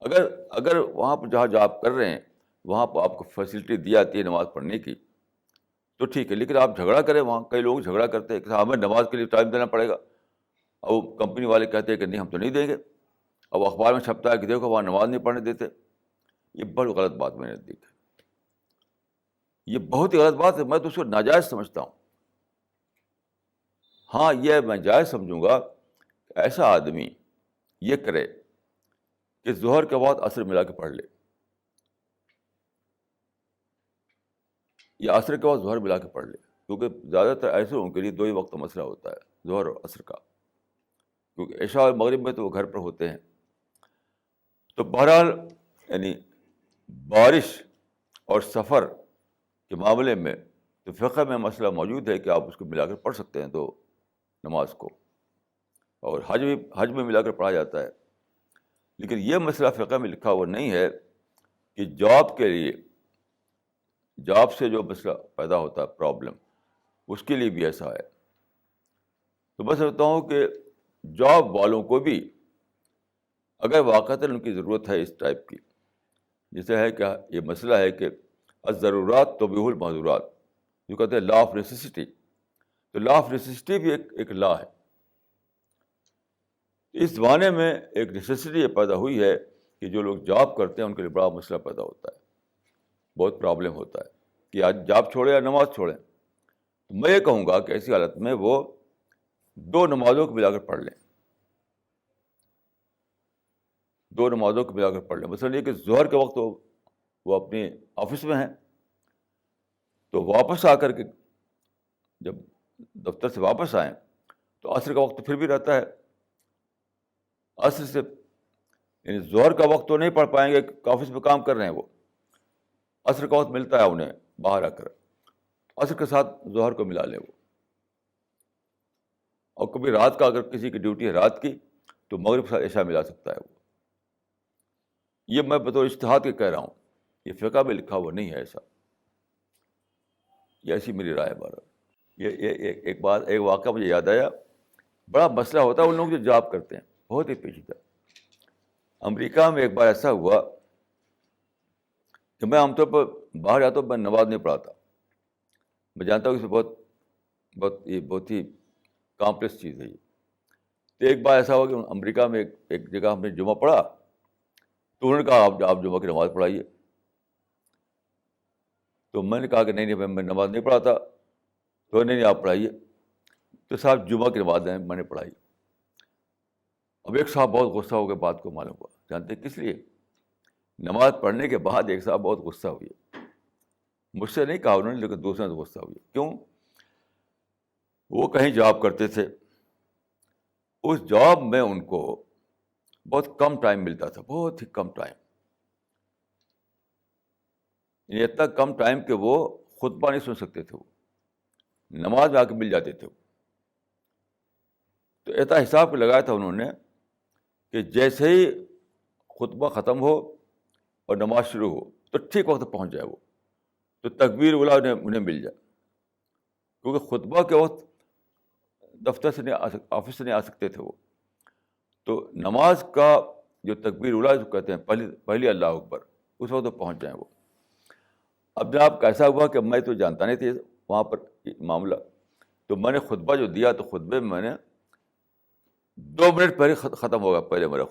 اگر وہاں پر جہاں جاب کر رہے ہیں وہاں پر آپ کو فیسلٹی دی جاتی ہے نماز پڑھنے کی تو ٹھیک ہے. لیکن آپ جھگڑا کریں، وہاں کئی لوگ جھگڑا کرتے ہیں کہ ہمیں نماز کے لیے ٹائم دینا پڑے گا، اور کمپنی والے کہتے ہیں کہ نہیں ہم تو نہیں دیں گے. اب اخبار میں چھپتا ہے کہ دیکھو وہاں نماز نہیں پڑھنے دیتے. یہ بڑی غلط بات میں نے دیکھی. یہ بہت ہی غلط بات ہے، میں تو اس کو ناجائز سمجھتا ہوں. ہاں یہ میں جائز سمجھوں گا کہ ایسا آدمی یہ کرے کہ ظہر کے بعد عصر ملا کے پڑھ لے، یا عصر کے بعد ظہر ملا کے پڑھ لے، کیونکہ زیادہ تر ایسے لوگوں کے لیے دو ہی وقت کا مسئلہ ہوتا ہے، ظہر اور عصر کا، کیونکہ عشاء اور مغرب میں تو وہ گھر پر ہوتے ہیں. تو بہرحال یعنی بارش اور سفر کے معاملے میں تو فقہ میں مسئلہ موجود ہے کہ آپ اس کو ملا کر پڑھ سکتے ہیں دو نماز کو، اور حج میں ملا کر پڑھا جاتا ہے. لیکن یہ مسئلہ فقہ میں لکھا ہوا نہیں ہے کہ جاب کے لیے، جاب سے جو مسئلہ پیدا ہوتا ہے پرابلم، اس کے لیے بھی ایسا ہے. تو میں سمجھتا ہوں کہ جاب والوں کو بھی اگر واقعتاً ان کی ضرورت ہے اس ٹائپ کی، جیسے ہے کہ یہ مسئلہ ہے کہ الضرورات تبیح المحظورات، جو کہتے ہیں لا آف نیسیسٹی، تو لا آف نیسیسٹی بھی ایک لا ہے. اس زمانے میں ایک نیسیسٹی یہ پیدا ہوئی ہے کہ جو لوگ جاب کرتے ہیں ان کے لیے بڑا مسئلہ پیدا ہوتا ہے، بہت پرابلم ہوتا ہے کہ آج جاب چھوڑیں یا نماز چھوڑیں. تو میں یہ کہوں گا کہ ایسی حالت میں وہ دو نمازوں کو ملا کر پڑھ لیں، دو نمازوں کو ملا کر پڑھ لیں. مثلاً یہ کہ ظہر کے وقت وہ اپنے آفس میں ہیں، تو واپس آ کر کے جب دفتر سے واپس آئیں تو عصر کا وقت پھر بھی رہتا ہے. عصر سے یعنی ظہر کا وقت تو نہیں پڑھ پائیں گے کہ آفس میں کام کر رہے ہیں، وہ عصر کا وقت ملتا ہے انہیں باہر آ کر، عصر کے ساتھ ظہر کو ملا لیں وہ. اور کبھی رات کا اگر کسی کی ڈیوٹی ہے رات کی تو مغرب کے ساتھ عشاء ملا سکتا ہے وہ. یہ میں بطور اجتہاد کے کہہ رہا ہوں، یہ فقہ میں لکھا ہوا نہیں ہے ایسا، یہ ایسی میری رائے ہے. بہرحال ایک واقعہ مجھے یاد آیا، بڑا مسئلہ ہوتا ہے ان لوگ جو جاب کرتے ہیں، بہت ہی پیچیدہ. امریکہ میں ایک بار ایسا ہوا کہ میں عام طور پر باہر جاتا ہوں، میں نماز نہیں پڑھاتا، میں جانتا ہوں کہ یہ بہت ہی کامپلیکس چیز ہے یہ. تو ایک بار ایسا ہوا کہ امریکہ میں ایک جگہ ہم نے جمعہ پڑھا، تو انہوں نے کہا آپ جمعہ کی نماز پڑھائیے. تو میں نے کہا کہ نہیں میں نماز نہیں پڑھاتا. تو نہیں آپ پڑھائیے. تو صاحب جمعہ کی نماز میں نے پڑھائی. اب ایک صاحب بہت غصہ ہو گیا، بات کو معلوم ہوا، جانتے کس لیے؟ نماز پڑھنے کے بعد ایک صاحب بہت غصہ ہوئی، مجھ سے نہیں کہا انہوں نے لیکن دوسرے سے غصہ ہوئی. کیوں؟ وہ کہیں جاب کرتے تھے، اس جاب میں ان کو بہت کم ٹائم ملتا تھا، بہت ہی کم ٹائم، یعنی اتنا کم ٹائم کہ وہ خطبہ نہیں سن سکتے تھے، وہ نماز میں آ کے مل جاتے تھے. تو ایسا حساب لگایا تھا انہوں نے کہ جیسے ہی خطبہ ختم ہو اور نماز شروع ہو تو ٹھیک وقت پہنچ جائے وہ، تو تکبیر اولا انہیں مل جائے، کیونکہ خطبہ کے وقت دفتر سے نہیں آفس سے نہیں آ سکتے تھے وہ. تو نماز کا جو تکبیر اولا جو کہتے ہیں پہلی اللہ اکبر، اس وقت پہنچ جائیں وہ. اب جناب کیسا ہوا کہ میں تو جانتا نہیں تھا وہاں پر معاملہ، تو میں نے خطبہ جو دیا تو خطبے میں نے 2 منٹ پہلے ختم ہوگا. پہلے میرا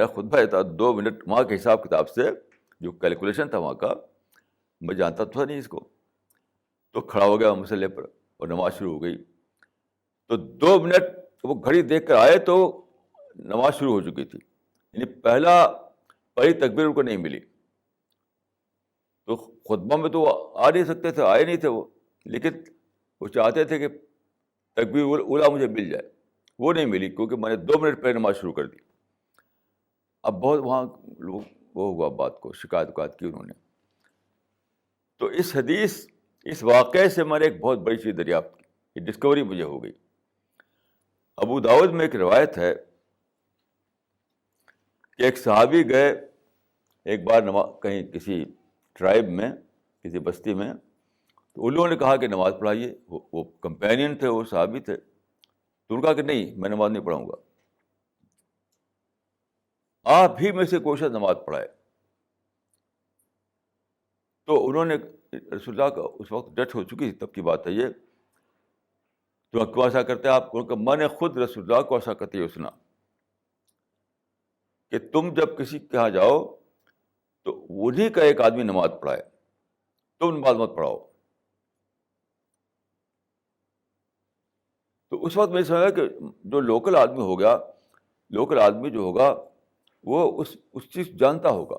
خطبہ یہ تھا 2 منٹ، وہاں کے حساب کتاب سے جو کیلکولیشن تھا وہاں کا، میں جانتا تھا نہیں اس کو. تو کھڑا ہو گیا مسئلے پر اور نماز شروع ہو گئی. تو 2 منٹ وہ گھڑی دیکھ کر آئے تو نماز شروع ہو چکی تھی، یعنی پہلی تکبیر ان کو نہیں ملی. تو خطبہ میں تو وہ آ نہیں سکتے تھے، آئے نہیں تھے وہ، لیکن وہ چاہتے تھے کہ تکبیر اولا مجھے مل جائے، وہ نہیں ملی کیونکہ میں نے 2 منٹ پہلے نماز شروع کر دی. اب بہت وہاں لوگ وہ ہوا، بات کو شکایت کی انہوں نے. تو اس واقعے سے میں نے ایک بہت بڑی چیز دریافت کی، یہ ڈسکوری مجھے ہو گئی. ابو داؤد میں ایک روایت ہے کہ ایک صحابی گئے ایک بار کہیں کسی ٹرائب میں، کسی بستی میں، تو ان لوگوں نے کہا کہ نماز پڑھائیے. وہ کمپینین تھے، وہ صحابی تھے. تو انہوں نے کہا کہ نہیں میں نماز نہیں پڑھاؤں گا، آپ ہی میں سے کوئی شخص نماز پڑھائے. تو انہوں نے رسول اللہ کا اس وقت ڈیتھ ہو چکی تھی، تب کی بات ہے یہ. تو کیوں ایسا کرتے ہیں آپ؟ میں نے خود رسول اللہ کو ایسا کرتے ہوئے سنا کہ تم جب کسی کے یہاں جاؤ تو انہیں کا ایک آدمی نماز پڑھائے، تم نماز مت پڑھاؤ. تو اس وقت میں سمجھا کہ جو لوکل آدمی ہو گیا، لوکل آدمی جو ہوگا وہ اس چیز جانتا ہوگا.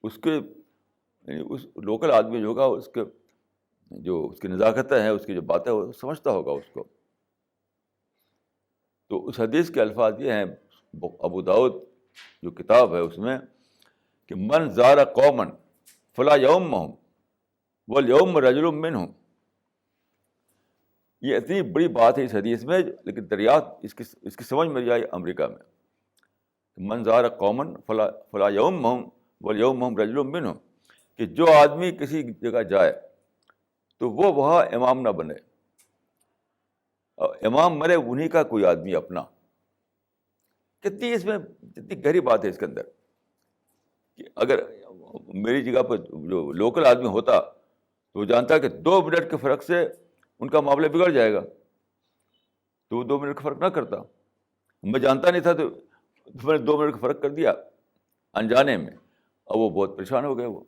اس کے یعنی اس لوکل آدمی جو ہوگا اس کے جو اس کی نزاکتیں ہیں، اس کی جو باتیں وہ سمجھتا ہوگا اس کو. تو اس حدیث کے الفاظ یہ ہیں، ابو داؤد جو کتاب ہے اس میں، کہ من زار قوما فلا یومہم والیوم رجل منہم. یہ اتنی بڑی بات ہے اس حدیث میں، لیکن دریافت اس کی سمجھ میں آئی امریکہ میں. من زار قوما فلا یومہم والیوم رجل منہم، کہ جو آدمی کسی جگہ جائے تو وہ وہاں امام نہ بنے، اور امام بنے انہیں کا کوئی آدمی اپنا. کتنی اس میں کتنی گہری بات ہے اس کے اندر، کہ اگر میری جگہ پر جو لوکل آدمی ہوتا تو وہ جانتا کہ 2 منٹ کے فرق سے ان کا معاملہ بگڑ جائے گا، تو وہ 2 منٹ کا فرق نہ کرتا. میں جانتا نہیں تھا تو میں نے 2 منٹ کا فرق کر دیا انجانے میں، اور وہ بہت پریشان ہو گئے وہ،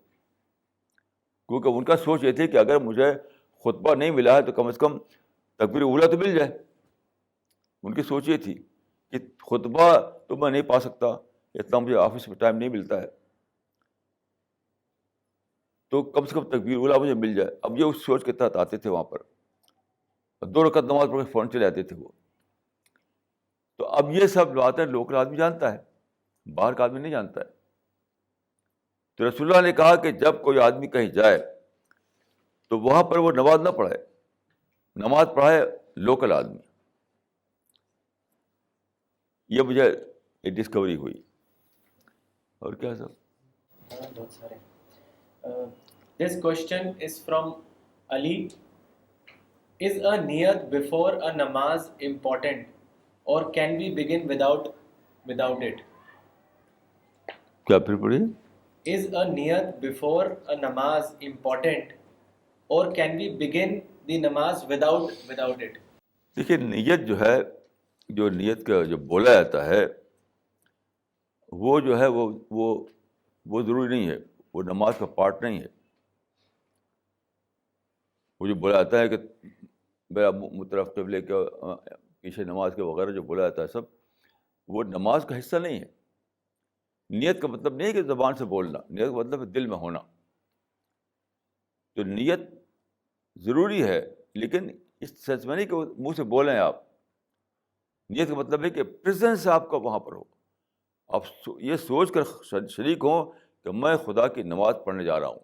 کیونکہ ان کا سوچ یہ تھی کہ اگر مجھے خطبہ نہیں ملا ہے تو کم از کم تکبیر اولیٰ تو مل جائے. ان کی سوچ یہ تھی کہ خطبہ تو میں نہیں پا سکتا، اتنا مجھے آفس میں ٹائم نہیں ملتا ہے، تو کم سے کم تکبیر اولیٰ مجھے مل جائے. اب یہ اس سوچ کے تحت آتے تھے وہاں پر، 2 رکعت نماز پڑھ کے فوراً چلے آتے تھے وہ. تو اب یہ سب باتیں لوکل آدمی جانتا ہے، باہر کا آدمی نہیں جانتا ہے. تو رسول اللہ نے کہا کہ جب کوئی آدمی کہیں جائے تو وہاں پر وہ نماز نہ پڑھائے، نماز پڑھائے لوکل آدمی. یہ مجھے ایک ڈسکوری ہوئی. اور کیا سب بہت سارے. This question is from Ali. Is a niyat before a namaz important, or can we begin without it? کیا پھر پڑھی؟ Is a niyat before a namaz important, or can we begin the namaz without it? دیکھیے نیت جو ہے، جو نیت کا جو بولا جاتا ہے وہ جو ہے وہ ضروری نہیں ہے، وہ نماز کا پارٹ نہیں ہے. وہ جو بولا جاتا ہے کہ میرا منہ طرف قبلے کے پیچھے نماز کے وغیرہ جو بولا جاتا ہے سب، وہ نماز کا حصہ نہیں ہے. نیت کا مطلب نہیں ہے کہ زبان سے بولنا، نیت کا مطلب ہے دل میں ہونا. تو نیت ضروری ہے، لیکن اس سچ میں نہیں کہ منہ سے بولیں آپ. نیت کا مطلب ہے کہ پریزنس آپ کا وہاں پر ہو، آپ یہ سوچ کر شریک ہوں کہ میں خدا کی نماز پڑھنے جا رہا ہوں،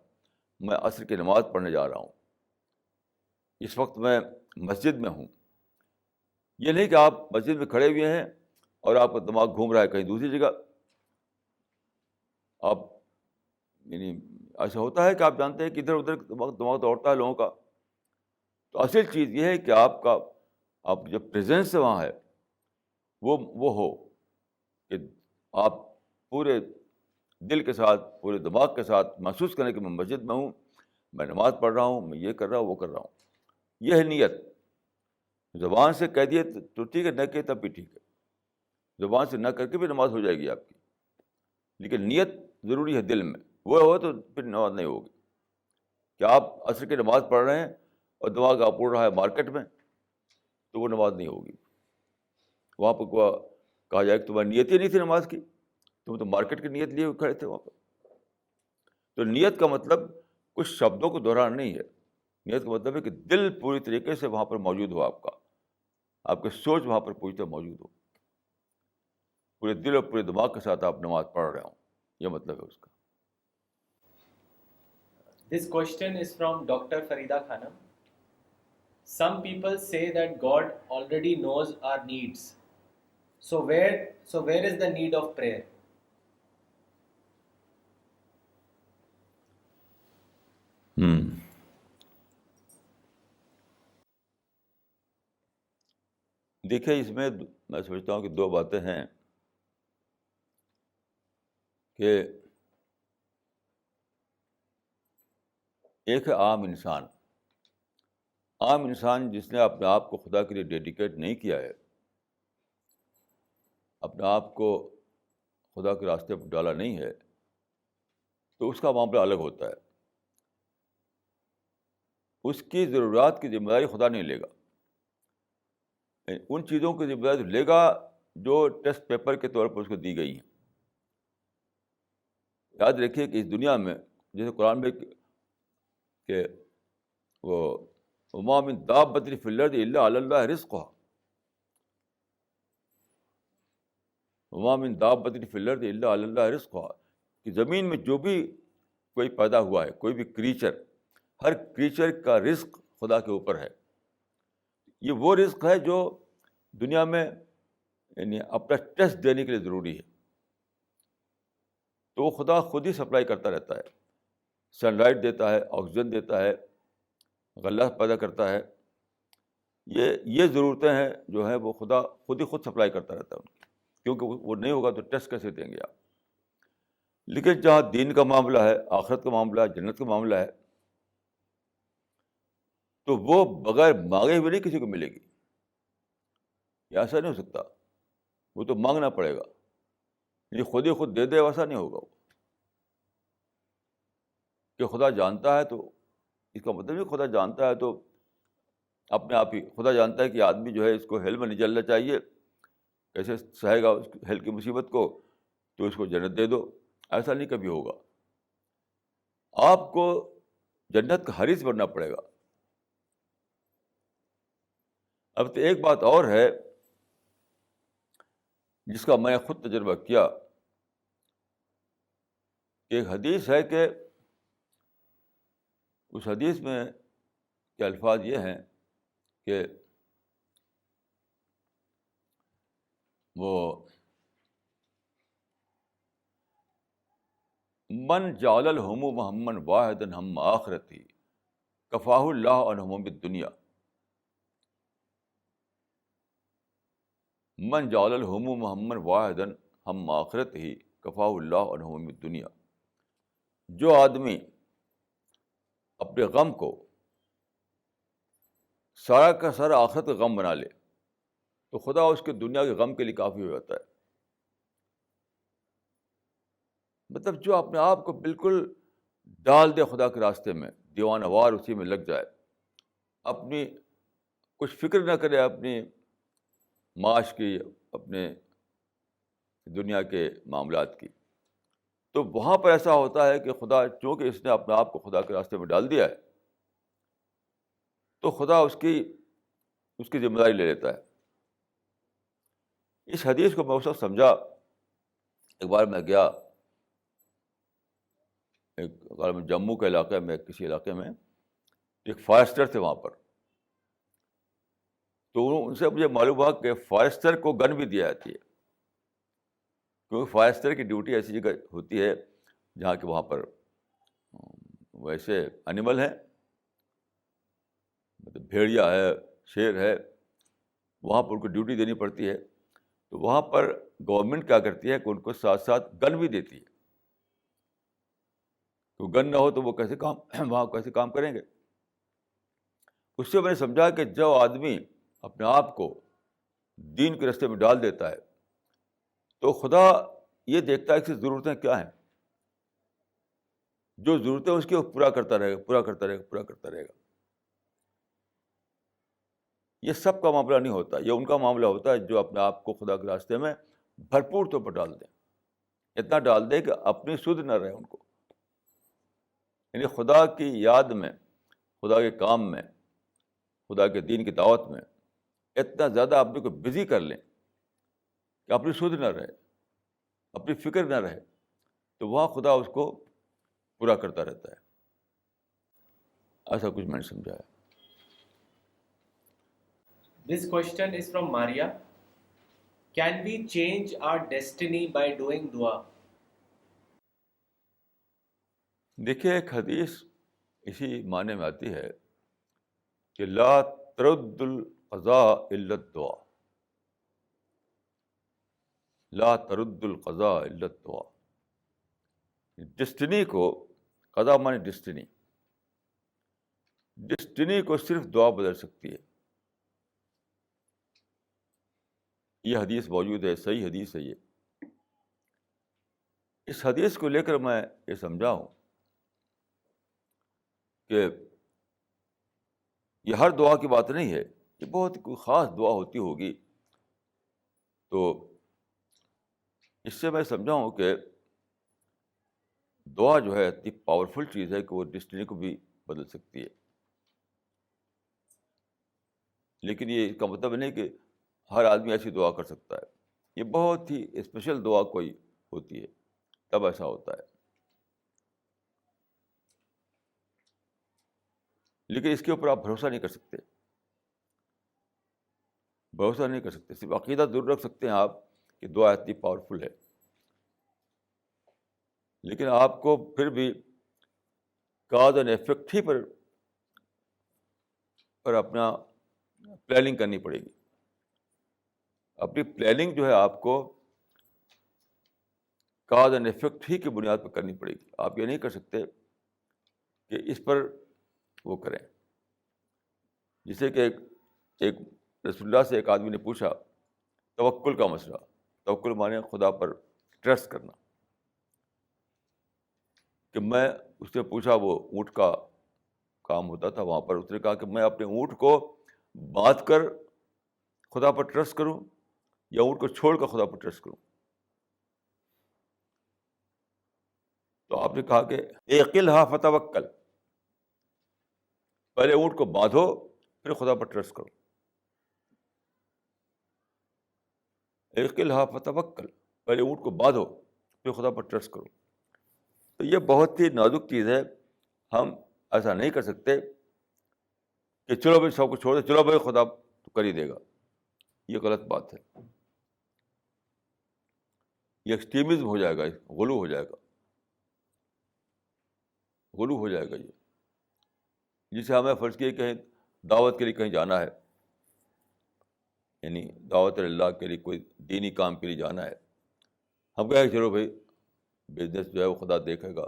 میں عصر کی نماز پڑھنے جا رہا ہوں، اس وقت میں مسجد میں ہوں. یہ نہیں کہ آپ مسجد میں کھڑے ہوئے ہیں اور آپ کا دماغ گھوم رہا ہے کہیں دوسری جگہ. آپ یعنی ایسا ہوتا ہے کہ آپ جانتے ہیں کہ ادھر ادھر دماغ دوڑتا ہے لوگوں کا. تو اصل چیز یہ ہے کہ آپ جو پریزنس وہاں ہے وہ ہو، کہ آپ پورے دل کے ساتھ، پورے دماغ کے ساتھ محسوس کریں کہ میں مسجد میں ہوں، میں نماز پڑھ رہا ہوں، میں یہ کر رہا ہوں، وہ کر رہا ہوں. یہ ہے نیت. زبان سے کہہ دیے تو ٹھیک ہے، نہ کہ تب بھی ٹھیک ہے. زبان سے نہ کر کے بھی نماز ہو جائے گی آپ کی، لیکن نیت ضروری ہے دل میں. وہ ہو تو پھر نماز نہیں ہوگی. کہ آپ عصر کی نماز پڑھ رہے ہیں اور دماغ آپ اڑ رہا ہے مارکیٹ میں، تو وہ نماز نہیں ہوگی. وہاں پہ کہا جائے کہ تمہاری نیت ہی نہیں تھی نماز کی، تم تو مارکیٹ کی نیت لیے ہوئے کھڑے تھے وہاں پر. تو نیت کا مطلب کچھ شبدوں کو دہرانا نہیں ہے. نیت کا مطلب ہے کہ دل پوری طریقے سے وہاں پر موجود ہو، آپ کی سوچ وہاں پر پوری طرح موجود ہو، پورے دل اور پورے دماغ کے ساتھ آپ نماز پڑھ رہے ہوں. یہ مطلب ہے اس کا. This question is from Dr. Farida Khanam. Some people say that God already knows our needs. So where is the need of prayer? دیکھیے اس میں میں سمجھتا ہوں کہ 2 باتیں ہیں. کہ ایک ہے عام انسان جس نے اپنے آپ کو خدا کے لیے ڈیڈیکیٹ نہیں کیا ہے، اپنے آپ کو خدا کے راستے پر ڈالا نہیں ہے تو اس کا معاملہ الگ ہوتا ہے. اس کی ضروریات کی ذمہ داری خدا نہیں لے گا. ان چیزوں کی ذمہ داری لے گا جو ٹیسٹ پیپر کے طور پر اس کو دی گئی ہیں. یاد رکھیے کہ اس دنیا میں جیسے قرآن میں کہ وہ وما من دابۃ فی الارض الا علی اللہ رزقها، وما من دابۃ فی الارض الا علی اللہ رزقها، کہ زمین میں جو بھی کوئی پیدا ہوا ہے، کوئی بھی کریچر، ہر کریچر کا رزق خدا کے اوپر ہے. یہ وہ رزق ہے جو دنیا میں یعنی اپنا ٹیسٹ دینے کے لیے ضروری ہے. تو وہ خدا خود ہی سپلائی کرتا رہتا ہے. سن لائٹ دیتا ہے، آکسیجن دیتا ہے، غلہ پیدا کرتا ہے. یہ ضرورتیں ہیں جو ہیں وہ خدا خود سپلائی کرتا رہتا ہے ان کی، کیونکہ وہ نہیں ہوگا تو ٹیسٹ کیسے دیں گے آپ. لیکن جہاں دین کا معاملہ ہے، آخرت کا معاملہ ہے، جنت کا معاملہ ہے، تو وہ بغیر مانگے ہوئے نہیں کسی کو ملے گی. یہ ایسا نہیں ہو سکتا. وہ تو مانگنا پڑے گا. یہ خود ہی خود دے دے ویسا نہیں ہوگا. کہ خدا جانتا ہے تو اس کا مطلب نہیں خدا جانتا ہے تو اپنے آپ ہی خدا جانتا ہے کہ آدمی جو ہے اس کو ہیل میں نہیں جلنا چاہیے، کیسے سہے گا اس ہیل کی مصیبت کو، تو اس کو جنت دے دو. ایسا نہیں کبھی ہوگا. آپ کو جنت کا حریص بننا پڑے گا. اب تو ایک بات اور ہے جس کا میں خود تجربہ کیا. ایک حدیث ہے کہ اس حدیث میں کے الفاظ یہ ہیں کہ وہ من جعل الہموم ہما واحدا ہم آخرتی کفاہ اللہ عن ہموم الدنیا. من جعل الہموم ہما واحدا ہم آخرتی کفاہ اللہ عن ہموم الدنیا. جو آدمی اپنے غم کو سارا کا سارا آخرت کا غم بنا لے تو خدا اس کے دنیا کے غم کے لیے کافی ہو جاتا ہے. مطلب جو اپنے آپ کو بالکل ڈال دے خدا کے راستے میں، دیوانہ وار اسی میں لگ جائے، اپنی کچھ فکر نہ کرے اپنی معاش کی، اپنے دنیا کے معاملات کی، تو وہاں پر ایسا ہوتا ہے کہ خدا چونکہ اس نے اپنے آپ کو خدا کے راستے میں ڈال دیا ہے تو خدا اس کی ذمہ داری لے لیتا ہے. اس حدیث کو میں اس وقت سمجھا. ایک بار میں گیا جموں کے علاقے میں، کسی علاقے میں ایک فارسٹر تھے وہاں پر. تو ان سے مجھے معلوم ہوا کہ فارسٹر کو گن بھی دیا جاتی ہے، کیونکہ فارسٹر کی ڈیوٹی ایسی جگہ ہوتی ہے جہاں کہ وہاں پر ویسے اینیمل ہیں، مطلب بھیڑیا ہے، شیر ہے، وہاں پر ان کو ڈیوٹی دینی پڑتی ہے. تو وہاں پر گورنمنٹ کیا کرتی ہے کہ ان کو ساتھ ساتھ گن بھی دیتی ہے. تو گن نہ ہو تو وہ وہاں کیسے کام کریں گے. اس سے میں نے سمجھا کہ جو آدمی اپنے آپ کو دین کے راستے میں ڈال دیتا ہے تو خدا یہ دیکھتا ہے کہ ضرورتیں کیا ہیں، جو ضرورتیں اس کی وہ پورا کرتا رہے گا. یہ سب کا معاملہ نہیں ہوتا، یہ ان کا معاملہ ہوتا ہے جو اپنے آپ کو خدا کے راستے میں بھرپور طور پر ڈال دیں. اتنا ڈال دیں کہ اپنی سدھ نہ رہے ان کو. یعنی خدا کی یاد میں، خدا کے کام میں، خدا کے دین کی دعوت میں اتنا زیادہ اپنے کو بزی کر لیں کہ اپنی سدھ نہ رہے، اپنی فکر نہ رہے، تو وہاں خدا اس کو پورا کرتا رہتا ہے. ایسا کچھ میں نے سمجھا ہے. This question is from Maria. Can we change our destiny by doing dua? دیکھیے ایک حدیث اسی معنی میں آتی ہے کہ لا ترد القضاء الا الدعاء، لا ترد القضاء الا الدعاء. ڈسٹنی کو، قضا مانے ڈسٹنی کو صرف دعا بدل سکتی ہے. یہ حدیث موجود ہے، صحیح حدیث ہے یہ. اس حدیث کو لے کر میں یہ سمجھا ہوں کہ یہ ہر دعا کی بات نہیں ہے، یہ بہت کوئی خاص دعا ہوتی ہوگی. تو اس سے میں سمجھا ہوں کہ دعا جو ہے اتنی پاورفل چیز ہے کہ وہ ڈسٹنی کو بھی بدل سکتی ہے. لیکن یہ اس کا مطلب نہیں کہ ہر آدمی ایسی دعا کر سکتا ہے. یہ بہت ہی اسپیشل دعا کوئی ہوتی ہے تب ایسا ہوتا ہے. لیکن اس کے اوپر آپ بھروسہ نہیں کر سکتے، بھروسہ نہیں کر سکتے. صرف عقیدہ ضرور رکھ سکتے ہیں آپ کہ دعا اتنی پاورفل ہے. لیکن آپ کو پھر بھی کاز اینڈ ایفیکٹ ہی پر اپنا پلاننگ کرنی پڑے گی. اپنی پلاننگ جو ہے آپ کو کاز اینڈ ایفیکٹ ہی کی بنیاد پر کرنی پڑے گی. آپ یہ نہیں کر سکتے کہ اس پر وہ کریں. جسے کہ ایک رسول اللہ سے ایک آدمی نے پوچھا توکل کا مسئلہ. توکل مانے خدا پر ٹرسٹ کرنا. کہ میں اس سے پوچھا، وہ اونٹ کا کام ہوتا تھا وہاں پر، اس نے کہا کہ میں اپنے اونٹ کو باندھ کر خدا پر ٹرسٹ کروں یا اونٹ کو چھوڑ کر خدا پر ٹرسٹ کروں. تو آپ نے کہا کہ اعقلھا فتوکل، پہلے اونٹ کو باندھو پھر خدا پر ٹرسٹ کرو. اعقلھا فتوکل، پہلے اونٹ کو باندھو پھر خدا پر ٹرسٹ کرو. تو یہ بہت ہی نازک چیز ہے. ہم ایسا نہیں کر سکتے کہ چلو بھائی سب کو چھوڑ دے، چلو بھائی خدا تو کر ہی دے گا. یہ غلط بات ہے. یہ ایکسٹریمزم ہو جائے گا، غلو ہو جائے گا، غلو ہو جائے گا. یہ جسے ہمیں فرض کیے کہیں دعوت کے لیے کہیں جانا ہے، یعنی دعوت اللہ کے لیے کوئی دینی کام کے لیے جانا ہے، ہم کہیں چلو بھائی بزنس جو ہے وہ خدا دیکھے گا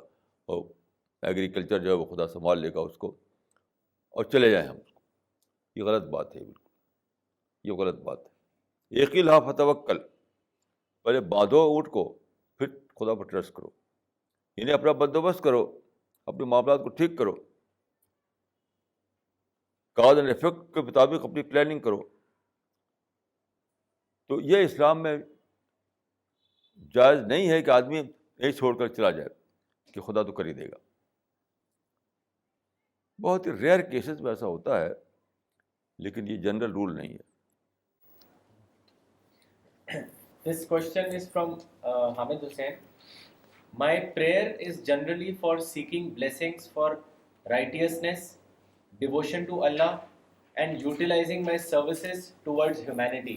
اور ایگریکلچر جو ہے وہ خدا سنبھال لے گا اس کو، اور چلے جائیں ہم. یہ غلط بات ہے، بالکل یہ غلط بات ہے. اعقلھا فتوکل، پہلے باندھو اونٹ کو پھر خدا پر ٹرسٹ کرو. یعنی اپنا بندوبست کرو، اپنے معاملات کو ٹھیک کرو، کاز اینڈ ایفیکٹ کے مطابق اپنی پلاننگ کرو. تو یہ اسلام میں جائز نہیں ہے کہ آدمی یہی چھوڑ کر چلا جائے کہ خدا تو کر ہی دے گا. بہت ہی ریئر کیسز میں ایسا ہوتا ہے، لیکن یہ جنرل رول نہیں ہے. This question is from Hamid Hussain. My prayer is generally for seeking blessings for righteousness, devotion to Allah, and utilizing my services towards humanity.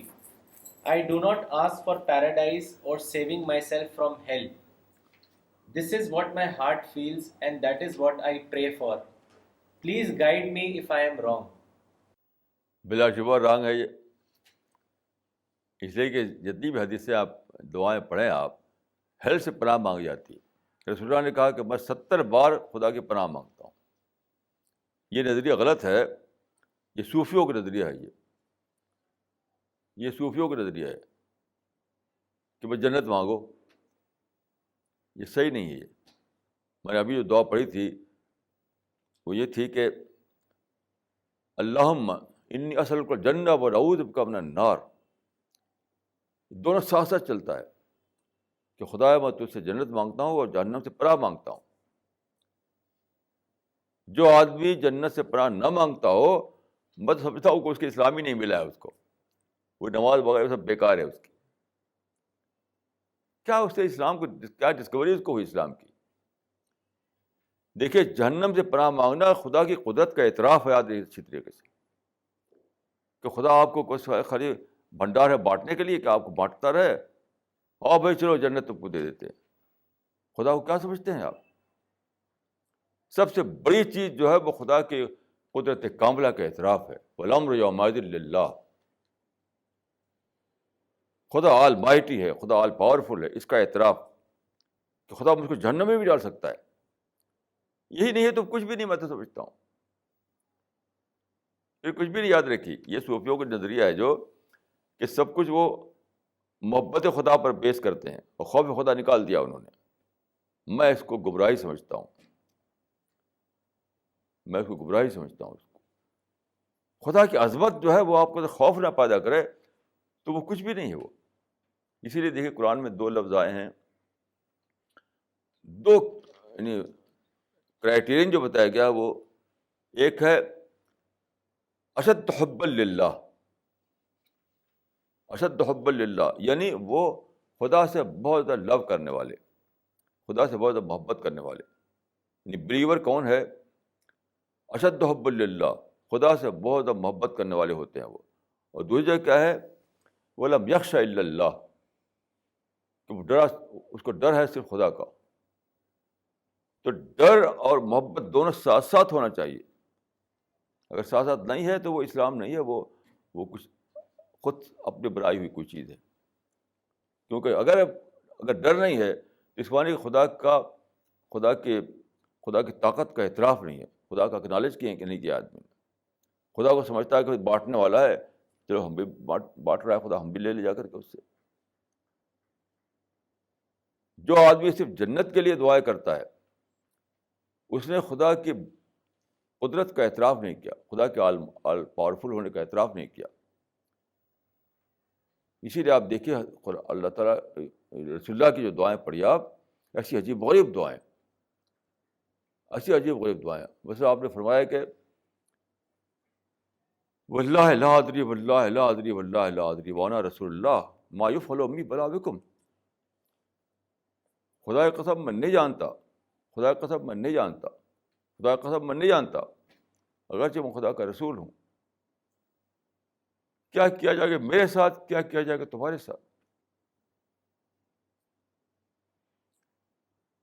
I do not ask for paradise or saving myself from hell. This is what my heart feels, and that is what I pray for. Please guide me if I am wrong. بلا شبہ wrong ہے یہ، اس لیے کہ جتنی بھی حدیثیں آپ دعائیں پڑھیں آپ، ہیل سے پناہ مانگی جاتی ہے. رسول اللہ نے کہا کہ میں 70 بار خدا کی پناہ مانگتا ہوں. یہ نظریہ غلط ہے، یہ صوفیوں کا نظریہ ہے. یہ صوفیوں کا نظریہ ہے کہ بس جنت مانگو. یہ صحیح نہیں ہے. یہ میں نے ابھی جو دعا پڑھی تھی وہ یہ تھی کہ اللہم انی اسألک الجنہ ونعوذ بک من النار. دونوں ساتھ ساتھ چلتا ہے کہ خدا میں تجھ سے جنت مانگتا ہوں اور جہنم سے پناہ مانگتا ہوں. جو آدمی جنت سے پناہ نہ مانگتا ہو، میں تو سمجھتا ہوں کہ اس کے اسلام ہی نہیں ملا ہے. اس کو وہ نماز وغیرہ سب بیکار ہے اس کی. کیا اس سے اسلام کو کیا ڈسکوری اس کو ہوئی اسلام کی؟ دیکھیے جہنم سے پناہ مانگنا خدا کی قدرت کا اعتراف ہے. یاد اچھی طریقے سے کہ خدا آپ کو کوئی خالی بھنڈار ہے بانٹنے کے لیے کہ آپ کو بانٹتا رہے، اور بھائی چلو جنت تم کو دے دیتے ہیں. خدا کو کیا سمجھتے ہیں آپ؟ سب سے بڑی چیز جو ہے وہ خدا کی قدرت کاملہ کا اعتراف ہے. والامر یومئذ للہ. خدا آل مائٹی ہے، خدا آل پاورفل ہے، اس کا اعتراف کہ خدا مجھ کو جہنم میں بھی ڈال سکتا ہے. یہی نہیں ہے تو کچھ بھی نہیں. میں تو سمجھتا ہوں پھر کچھ بھی نہیں. یاد رکھیے یہ صوفیوں کا نظریہ ہے جو کہ سب کچھ وہ محبت خدا پر بیس کرتے ہیں اور خوف خدا نکال دیا انہوں نے. میں اس کو گمراہی سمجھتا ہوں. اس کو. خدا کی عظمت جو ہے وہ آپ کو خوف نہ پیدا کرے تو وہ کچھ بھی نہیں ہے وہ. اسی لیے دیکھیے قرآن میں 2 لفظ آئے ہیں, 2 یعنی کرائٹیرین جو بتایا گیا وہ ایک ہے اشد حبا للہ. اشد حبا للہ یعنی وہ خدا سے بہت زیادہ لو کرنے والے, خدا سے بہت زیادہ محبت کرنے والے. یعنی بلیور کون ہے؟ اشد حبا للہ, خدا سے بہت زیادہ محبت کرنے والے ہوتے ہیں وہ. اور دوسری جگہ کیا ہے؟ وَلَمْ يَخْشَ إِلَّا اللَّهُ, کہ وہ ڈرا, اس کو ڈر ہے صرف خدا کا. تو ڈر اور محبت دونوں ساتھ ساتھ ہونا چاہیے. اگر ساتھ ساتھ نہیں ہے تو وہ اسلام نہیں ہے, وہ کچھ خود اپنی بنائی ہوئی کوئی چیز ہے. کیونکہ اگر ڈر نہیں ہے تو اس معنی خدا کی طاقت کا اعتراف نہیں ہے, خدا کا اکنالج کیا کہ نہیں کیا آدمی نے. خدا کو سمجھتا ہے کہ بانٹنے والا ہے, چلو ہم بھی بانٹ رہا ہے خدا, ہم بھی لے جا کر کے اس سے. جو آدمی صرف جنت کے لیے دعائیں کرتا ہے اس نے خدا کی قدرت کا اعتراف نہیں کیا, خدا کے آل پاورفل ہونے کا اعتراف نہیں کیا. اسی لیے آپ دیکھیے اللہ تعالیٰ رسول اللہ کی جو دعائیں پڑھی آپ, ایسی عجیب غریب دعائیں, ویسے آپ نے فرمایا کہ واللہ لا ادری واللہ لا ادری واللہ لا ادری وانا رسول اللہ ما یفعل بی ولا بکم. خدا کی قسم میں نہیں جانتا, اگرچہ میں خدا کا رسول ہوں. کیا کیا جائے گا میرے ساتھ, کیا کیا جائے گا تمہارے ساتھ.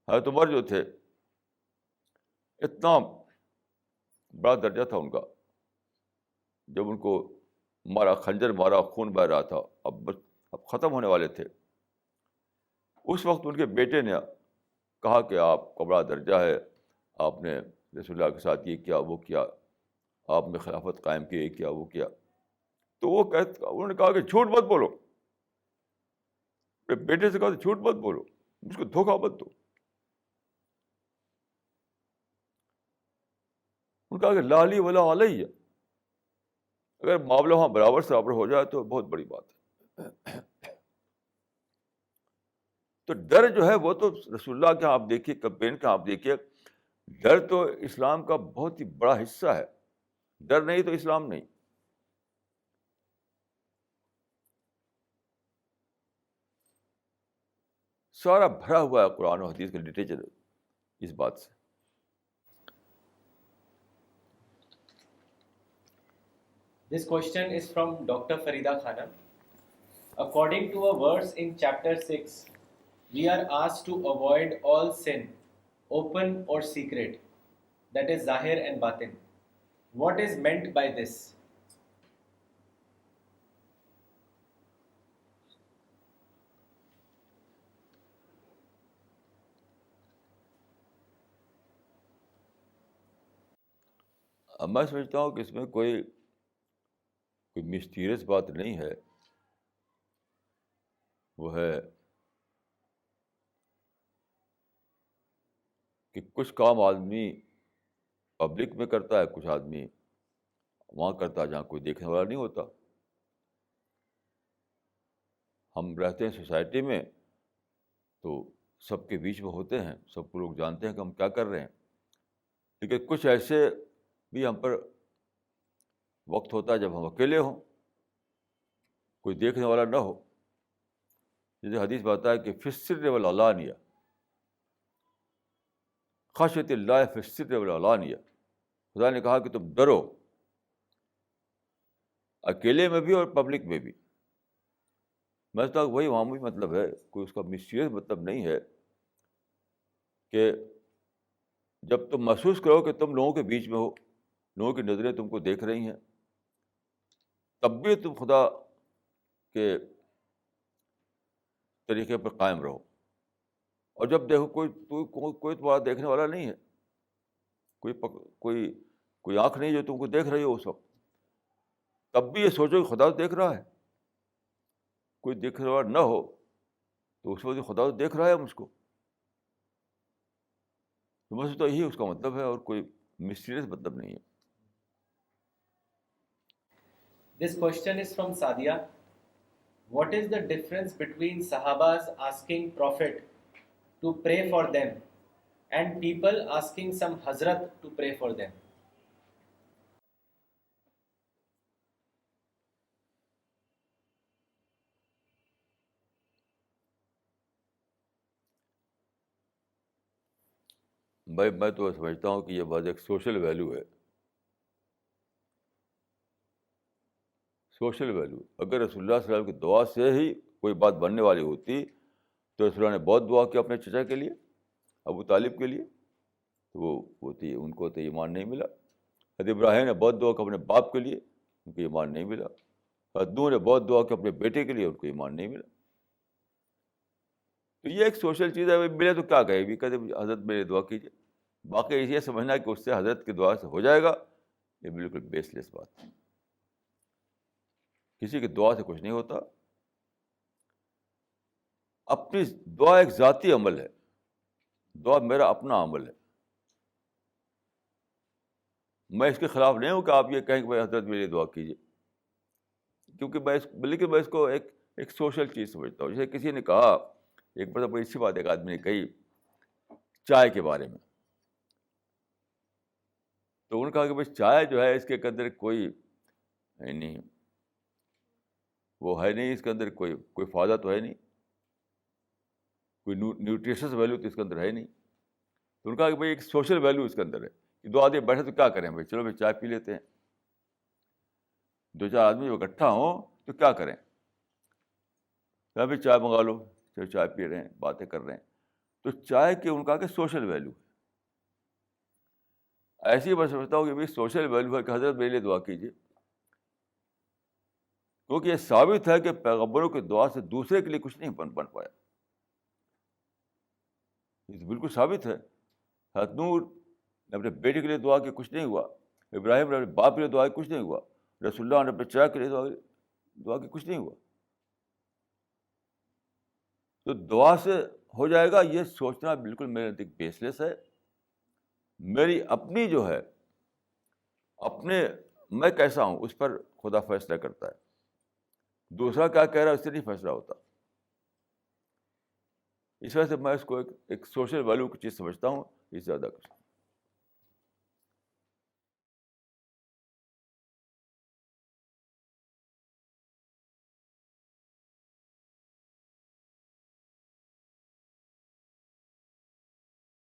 حضرت عمر جو تھے, اتنا بڑا درجہ تھا ان کا, جب ان کو خنجر مارا, خون بہہ رہا تھا, اب ختم ہونے والے تھے, اس وقت ان کے بیٹے نے کہا کہ آپ کا بڑا درجہ ہے, آپ نے رسول اللہ کے ساتھ یہ کیا وہ کیا, آپ نے خلافت قائم کی, یہ کیا وہ کیا. تو انہوں نے کہا کہ جھوٹ مت بولو. بیٹے سے کہا جھوٹ مت بولو, مجھ کو دھوکہ مت دو. انہوں نے کہا کہ لا لی ولا علیہ, اگر معاملہ وہاں برابر ہو جائے تو بہت بڑی بات ہے. تو ڈر جو ہے وہ تو رسول اللہ کے آپ دیکھیے, کمپین کا آپ دیکھیے, ڈر تو اسلام کا بہت ہی بڑا حصہ ہے. ڈر نہیں تو اسلام نہیں. سارا بھرا ہوا ہے قرآن و حدیث کا لٹریچر اس بات سے. This question is from Dr. Farida Khanam. According to a verse in chapter 6, we are asked to avoid all sin, open or secret, that is zahir and batin. What is meant by this? میں سمجھتا ہوں کہ اس میں کوئی مسٹیریس بات نہیں ہے. وہ ہے کہ کچھ کام آدمی پبلک میں کرتا ہے, کچھ آدمی وہاں کرتا ہے جہاں کوئی دیکھنے والا نہیں ہوتا. ہم رہتے ہیں سوسائٹی میں تو سب کے بیچ میں ہوتے ہیں, سب کو لوگ جانتے ہیں کہ ہم کیا کر رہے ہیں. لیکن کچھ ایسے بھی ہم پر وقت ہوتا ہے جب ہم اکیلے ہوں, کوئی دیکھنے والا نہ ہو. جیسے حدیث بتایا کہ فی السر والعلانیہ, خشیۃ اللہ فی السر والعلانیہ. خدا نے کہا کہ تم ڈرو اکیلے میں بھی اور پبلک میں بھی. میں سمجھتا ہوں وہی معمولی مطلب ہے, کوئی اس کا مسٹیریس مطلب نہیں ہے. کہ جب تم محسوس کرو کہ تم لوگوں کے بیچ میں ہو, لوگوں کی نظریں تم کو دیکھ رہی ہیں, تب بھی تم خدا کے طریقے پر قائم رہو. اور جب دیکھو کوئی تمہارا دیکھنے والا نہیں ہے, کوئی آنکھ نہیں جو تم کو دیکھ رہی ہو اس وقت, تب بھی یہ سوچو کہ خدا دیکھ رہا ہے. کوئی دیکھنے والا نہ ہو تو اس وقت خدا تو دیکھ رہا ہے مجھ کو. تو بس تو یہی اس کا مطلب ہے اور کوئی مسٹیریس مطلب نہیں ہے. This question is from Sadia. What is the difference between Sahabas asking Prophet to pray for them and people asking some Hazrat to pray for them? بھائی میں تو سمجھتا ہوں کہ یہ بات ایک سوشل ویلیو ہے. Social value. اگر رسول اللہ صلی اللہ علیہ وسلم کی دعا سے ہی کوئی بات بننے والی ہوتی تو رسول اللہ نے بہت دعا کی اپنے چچا کے لیے, ابو طالب کے لیے, تو وہ ہوتی ان کو تو ایمان نہیں ملا. حضرت ابراہیم نے بہت دعا کی اپنے باپ کے لیے, ان کو ایمان نہیں ملا. حضرت نوح نے بہت دعا کی اپنے بیٹے کے لیے, ان کو ایمان نہیں ملا. تو یہ ایک سوشل چیز ہے. ملے تو کیا کہے, بھی کہتے حضرت میرے دعا کیجیے. باقی یہ سمجھنا کہ اس سے حضرت کی دعا سے ہو جائے گا, یہ بالکل بیس لیس بات ہے. کسی کی دعا سے کچھ نہیں ہوتا. اپنی دعا ایک ذاتی عمل ہے. دعا میرا اپنا عمل ہے. میں اس کے خلاف نہیں ہوں کہ آپ یہ کہیں کہ بھائی حضرت میرے لیے دعا کیجیے, کیونکہ میں اس کو ایک سوشل چیز سمجھتا ہوں. جیسے کسی نے کہا, ایک بڑی اچھی بات ایک آدمی نے کہی چائے کے بارے میں. تو انہوں نے کہا کہ بھائی چائے جو ہے اس کے اندر کوئی نہیں, وہ ہے نہیں, اس کے اندر کوئی فائدہ تو ہے نہیں, کوئی نیوٹریشنس ویلیو تو اس کے اندر ہے نہیں. تو انہوں نے کہا کہ بھائی ایک سوشل ویلیو اس کے اندر ہے. کہ دو آدمی بیٹھے تو کیا کریں بھائی, چلو بھائی چائے پی لیتے ہیں. دو چار آدمی اکٹھا ہوں تو کیا کریں, بھی چائے منگا لو, چلو چائے پی رہے ہیں, باتیں کر رہے ہیں. تو چائے کے ان کا کہ سوشل ویلیو ہے. ایسی میں سمجھتا ہوں کہ بھائی سوشل ویلیو ہے کہ حضرت میرے لیے دعا کیجیے, کیونکہ یہ ثابت ہے کہ پیغمبروں کی دعا سے دوسرے کے لیے کچھ نہیں بن پایا. یہ بالکل ثابت ہے. حضرت نوح نے اپنے بیٹے کے لیے دعا کی, کچھ نہیں ہوا. ابراہیم نے اپنے باپ کے لیے دعا کی, کچھ نہیں ہوا. رسول اللہ نے اپنے چچا کے لیے دعا کی, کچھ نہیں ہوا. تو دعا سے ہو جائے گا یہ سوچنا بالکل میرے نزدیک بیس لیس ہے. میری اپنی جو ہے, اپنے میں کیسا ہوں اس پر خدا فیصلہ کرتا ہے. دوسرا کیا کہہ رہا ہے اس سے نہیں فیصلہ ہوتا. اس وجہ سے میں اس کو ایک سوشل ویلیو کی چیز سمجھتا ہوں, اس سے زیادہ کچھ.